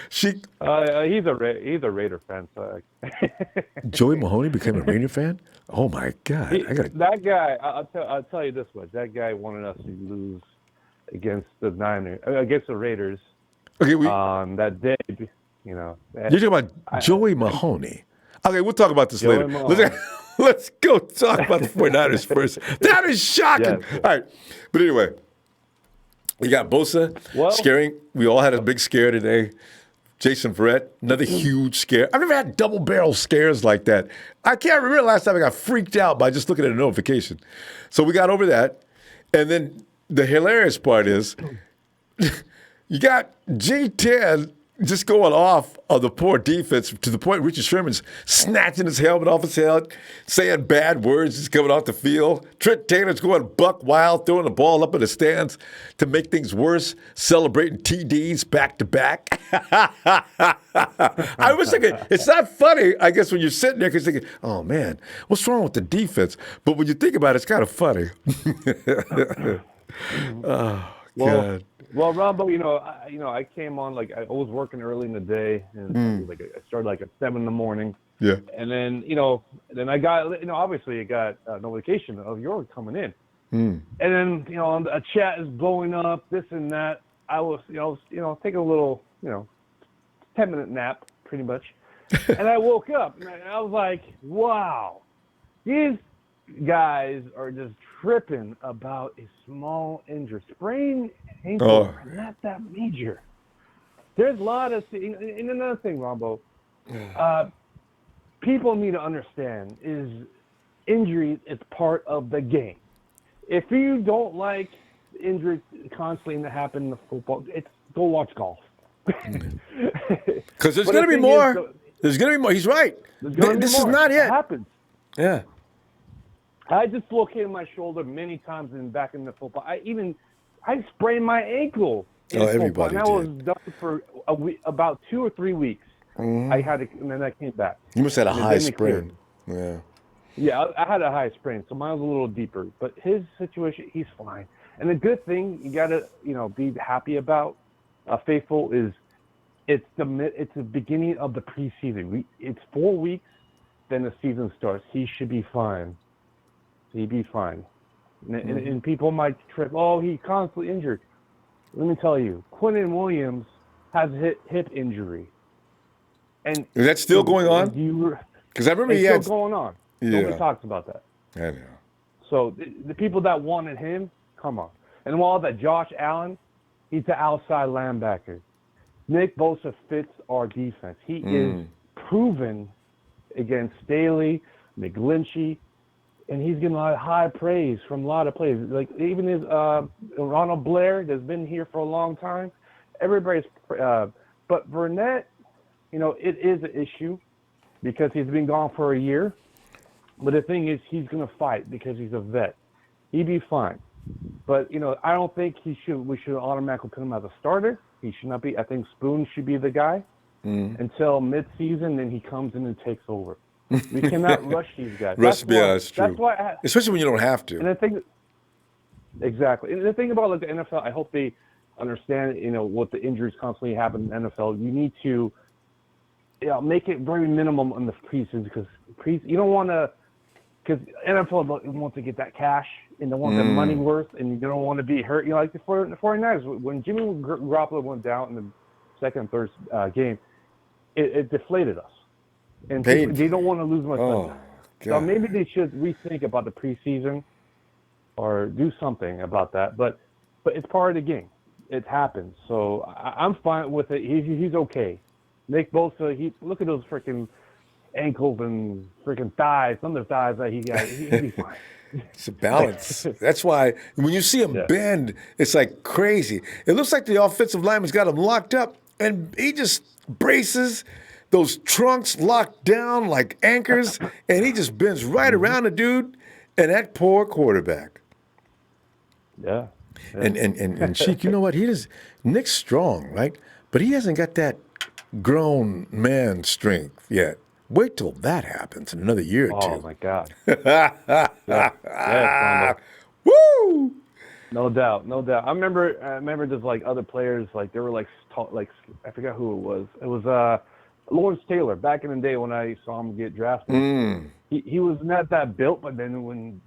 Sheik. He's a Raider fan. So Joey Mahoney became a Raider fan? Oh my God! That guy. I'll tell you this much. That guy wanted us to lose against the Raiders. Okay, on that day. You're talking about Joey Mahoney. Okay, we'll talk about this later. Let's go talk about the 49ers first. That is shocking. Yes. All right. But anyway, we got Bosa scaring. We all had a big scare today. Jason Verrett, another huge scare. I've never had double-barrel scares like that. I can't remember the last time I got freaked out by just looking at a notification. So we got over that. And then the hilarious part is you got G10 just going off of the poor defense to the point Richard Sherman's snatching his helmet off his head, saying bad words, just coming off the field. Trent Taylor's going buck wild, throwing the ball up in the stands to make things worse, celebrating TDs back to back. I was thinking, it's not funny, I guess, when you're sitting there because thinking, oh, man, what's wrong with the defense? But when you think about it, it's kind of funny. Oh, God. Well, Ronbo, I came on I was working early in the day, and I started at 7 in the morning. Yeah. And then then I got obviously I got notification of yours coming in, and then a chat is blowing up, this and that. I was taking a little 10-minute nap pretty much, and I woke up and I was like, wow, these guys are just tripping about a small injury. Sprained ankle, not that major. There's a lot of things. And another thing, Ronbo, people need to understand is injury is part of the game. If you don't like injuries constantly that happen in the football, go watch golf. Because there's going to be more. There's going to be more. He's right. This is not it. It happens. Yeah. I dislocated my shoulder many times back in the football. I sprained my ankle in football, everybody and I was done for about 2 or 3 weeks. Mm-hmm. I had it, and then I came back. You must have had a And high then it sprain. cleared. Yeah. Yeah, I had a high sprain, so mine was a little deeper. But his situation, he's fine. And the good thing you gotta be happy about, Faithful, is it's the beginning of the preseason. It's 4 weeks, then the season starts. He should be fine. He'd be fine. And people might trip, he's constantly injured. Let me tell you, Quinnen Williams has a hip injury. And is that still going on? Because I remember it's still going on. Yeah. Nobody talks about that. I know. So the people that wanted him, come on. And while that Josh Allen, he's the outside linebacker. Nick Bosa fits our defense. He is proven against Staley, McGlinchey, and he's getting a lot of high praise from a lot of players. Like even his Ronald Blair, that's been here for a long time. Everybody's, but Verrett, it is an issue because he's been gone for a year. But the thing is, he's going to fight because he's a vet. He'd be fine. But I don't think we should automatically put him as a starter. He should not be. I think Spoon should be the guy until mid-season. Then he comes in and takes over. We cannot rush these guys. That's true. That's why especially when you don't have to. And the thing, exactly. And the thing about the NFL, I hope they understand. What the injuries constantly happen in the NFL. You need to, make it very minimum in the preseason because you don't want to. Because NFL wants to get that cash and they want that money worth, and you don't want to be hurt. Like the 49ers, when Jimmy Garoppolo went down in the second and third game, it deflated us. And they don't want to lose much money. So maybe they should rethink about the preseason or do something about that. But it's part of the game. It happens. So I'm fine with it. He's okay. Nick Bosa, look at those freaking ankles and freaking thighs, some of the thighs that he got. He'd be fine. It's a balance. That's why when you see him bend, it's like crazy. It looks like the offensive lineman's got him locked up, and he just braces, those trunks locked down like anchors, and he just bends right around the dude, and that poor quarterback. Yeah. And Sheik, you know what? Nick's strong, right? But he hasn't got that grown man strength yet. Wait till that happens in another year or two. Oh, my God. Woo! No doubt. I remember just other players, they were I forgot who it was. It was Lawrence Taylor back in the day when I saw him get drafted. He was not that built, but then when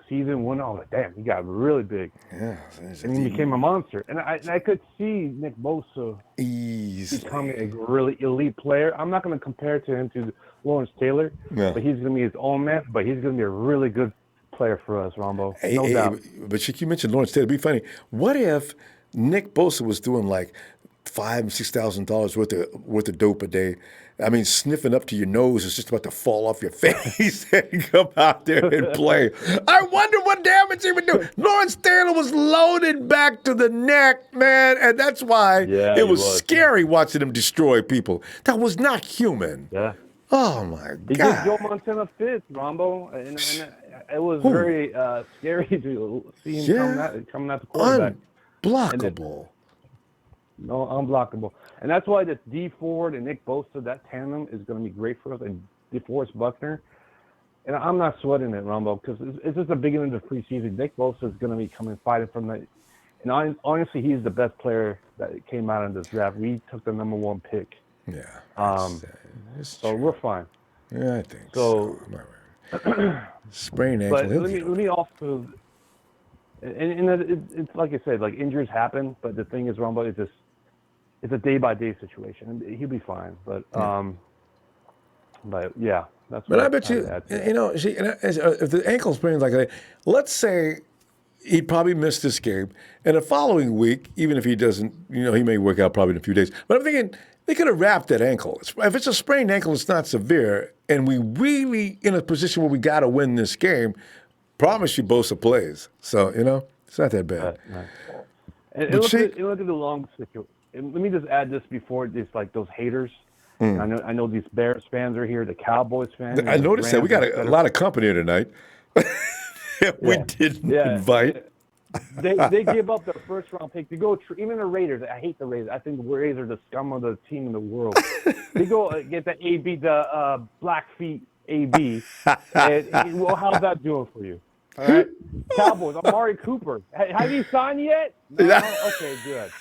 season went on, damn, he got really big. Yeah. And he became a monster. And I could see Nick Bosa becoming a really elite player. I'm not going to compare to him to Lawrence Taylor, but he's going to be his own man, but he's going to be a really good player for us, Ronbo. No doubt. But you mentioned Lawrence Taylor. It'd be funny. What if Nick Bosa was doing $5,000 and $6,000 worth of dope a day? I mean, sniffing up to your nose is just about to fall off your face and come out there and play. I wonder what damage he would do. Lawrence Taylor was loaded back to the neck, man, and that's why it was scary watching him destroy people. That was not human. Yeah. Oh, my He God. gives Joe Montana fits, Rombo, and it was very scary to see him coming out the quarterback. Unblockable. No, unblockable. And that's why this D Ford and Nick Bosa, that tandem is going to be great for us, and DeForest Buckner. And I'm not sweating it, Rombo, because it's just the beginning of the preseason. Nick Bosa is going to be coming fighting from the – and honestly, he's the best player that came out in this draft. We took the number 1 pick. Yeah. So we're fine. Yeah, I think so. Sprain ankle. But let me also – and it's like I said, like injuries happen, but the thing is, Rombo, it's a day-by-day situation. He'll be fine. But yeah. That's but I bet you, see, if the ankle sprains like that, let's say he'd probably miss this game, and the following week, even if he doesn't, he may work out probably in a few days. But I'm thinking they could have wrapped that ankle. If it's a sprained ankle, it's not severe, and we really in a position where we got to win this game. Promise you, Bosa plays. So it's not that bad. Right. And look at the long situation. Let me just add this before just like those haters. I know these Bears fans are here, the Cowboys fans. I noticed that we got a lot of company here tonight. We didn't invite. They give up their first-round pick to go. Even the Raiders. I hate the Raiders. I think the Raiders are the scum of the team in the world. They go get the AB, the Blackfeet AB. Well, how's that doing for you? All right, Cowboys. Amari Cooper. Have you signed yet? No? Okay, good.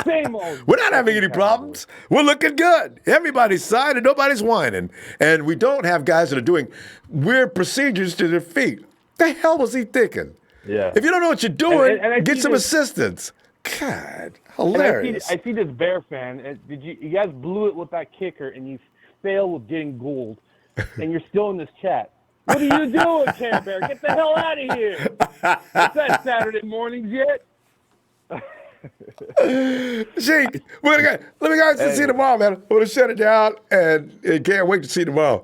Same old. We're not having any problems. We're looking good. Everybody's signed and nobody's whining. And we don't have guys that are doing weird procedures to their feet. The hell was he thinking? Yeah. If you don't know what you're doing, and get some assistance. God, hilarious. I see this Bear fan. You guys blew it with that kicker, and you failed with getting gold, and you're still in this chat. What are you doing, Care Bear? Get the hell out of here. It's that Saturday mornings yet. See, let me guys see you tomorrow, man. I'm gonna shut it down, and can't wait to see you tomorrow.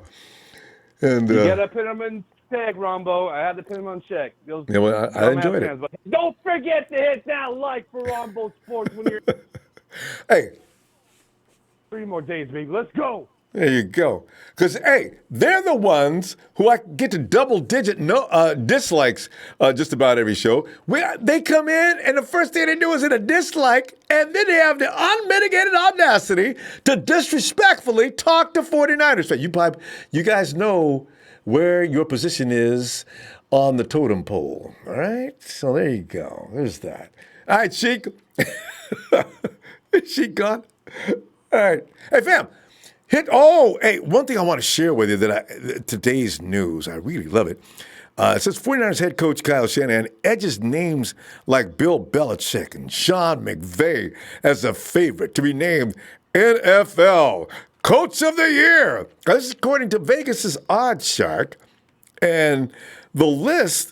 And you gotta put them in check, Rombo. I had to put them on check. I enjoyed it. But don't forget to hit that like for Ronbo Sports when you're. Hey, 3 more days, baby. Let's go. There you go. Because, hey, they're the ones who I get to double-digit dislikes just about every show. They come in, and the first thing they do is hit a dislike, and then they have the unmitigated audacity to disrespectfully talk to 49ers fans. You guys know where your position is on the totem pole, all right? So there you go. There's that. All right, Sheik. Is she gone? All right. Hey, fam. Hey, one thing I want to share with you today's news, I really love it. It says 49ers head coach Kyle Shanahan edges names like Bill Belichick and Sean McVay as a favorite to be named NFL Coach of the Year. This is according to Vegas's Odds Shark. And the list,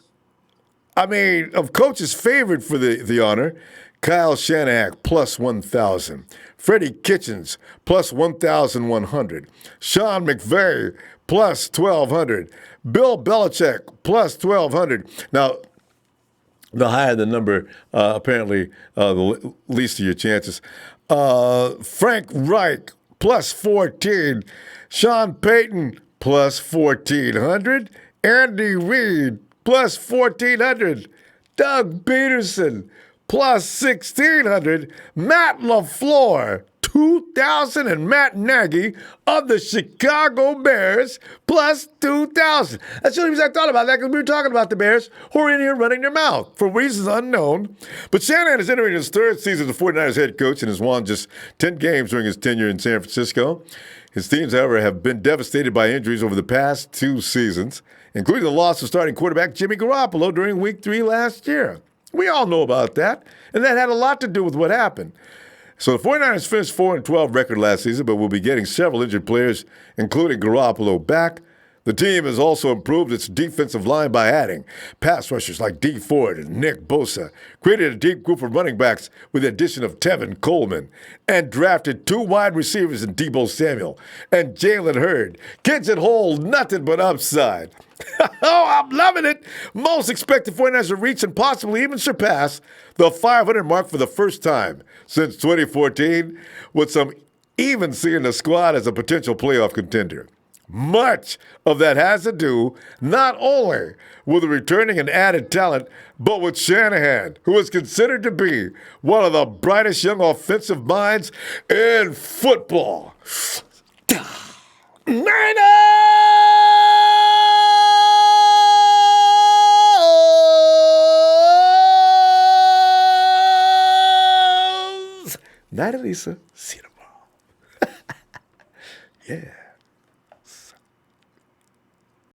of coaches favored for the honor, Kyle Shanahan plus 1,000. Freddie Kitchens, plus 1,100. Sean McVay, plus 1,200. Bill Belichick, plus 1,200. Now, the higher the number, apparently, the least of your chances. Frank Reich, plus 14. Sean Payton, plus 1,400. Andy Reid, plus 1,400. Doug Peterson, plus 1,600, Matt LaFleur, 2,000, and Matt Nagy of the Chicago Bears, plus 2,000. That's the only reason I thought about that, because we were talking about the Bears who are in here running their mouth for reasons unknown. But Shanahan is entering his 3rd season as the 49ers head coach and has won just 10 games during his tenure in San Francisco. His teams, however, have been devastated by injuries over the past 2 seasons, including the loss of starting quarterback Jimmy Garoppolo during Week 3 last year. We all know about that, and that had a lot to do with what happened. So the 49ers finished 4-12 record last season, but will be getting several injured players, including Garoppolo, back. The team has also improved its defensive line by adding pass rushers like D. Ford and Nick Bosa, created a deep group of running backs with the addition of Tevin Coleman, and drafted 2 wide receivers in Deebo Samuel and Jalen Hurd. Kids that hold nothing but upside. Oh, I'm loving it. Most expected 49ers to reach and possibly even surpass the 500 mark for the first time since 2014, with some even seeing the squad as a potential playoff contender. Much of that has to do not only with the returning and added talent, but with Shanahan, who is considered to be one of the brightest young offensive minds in football. Niners! Night, Elisa. See you tomorrow. Yeah.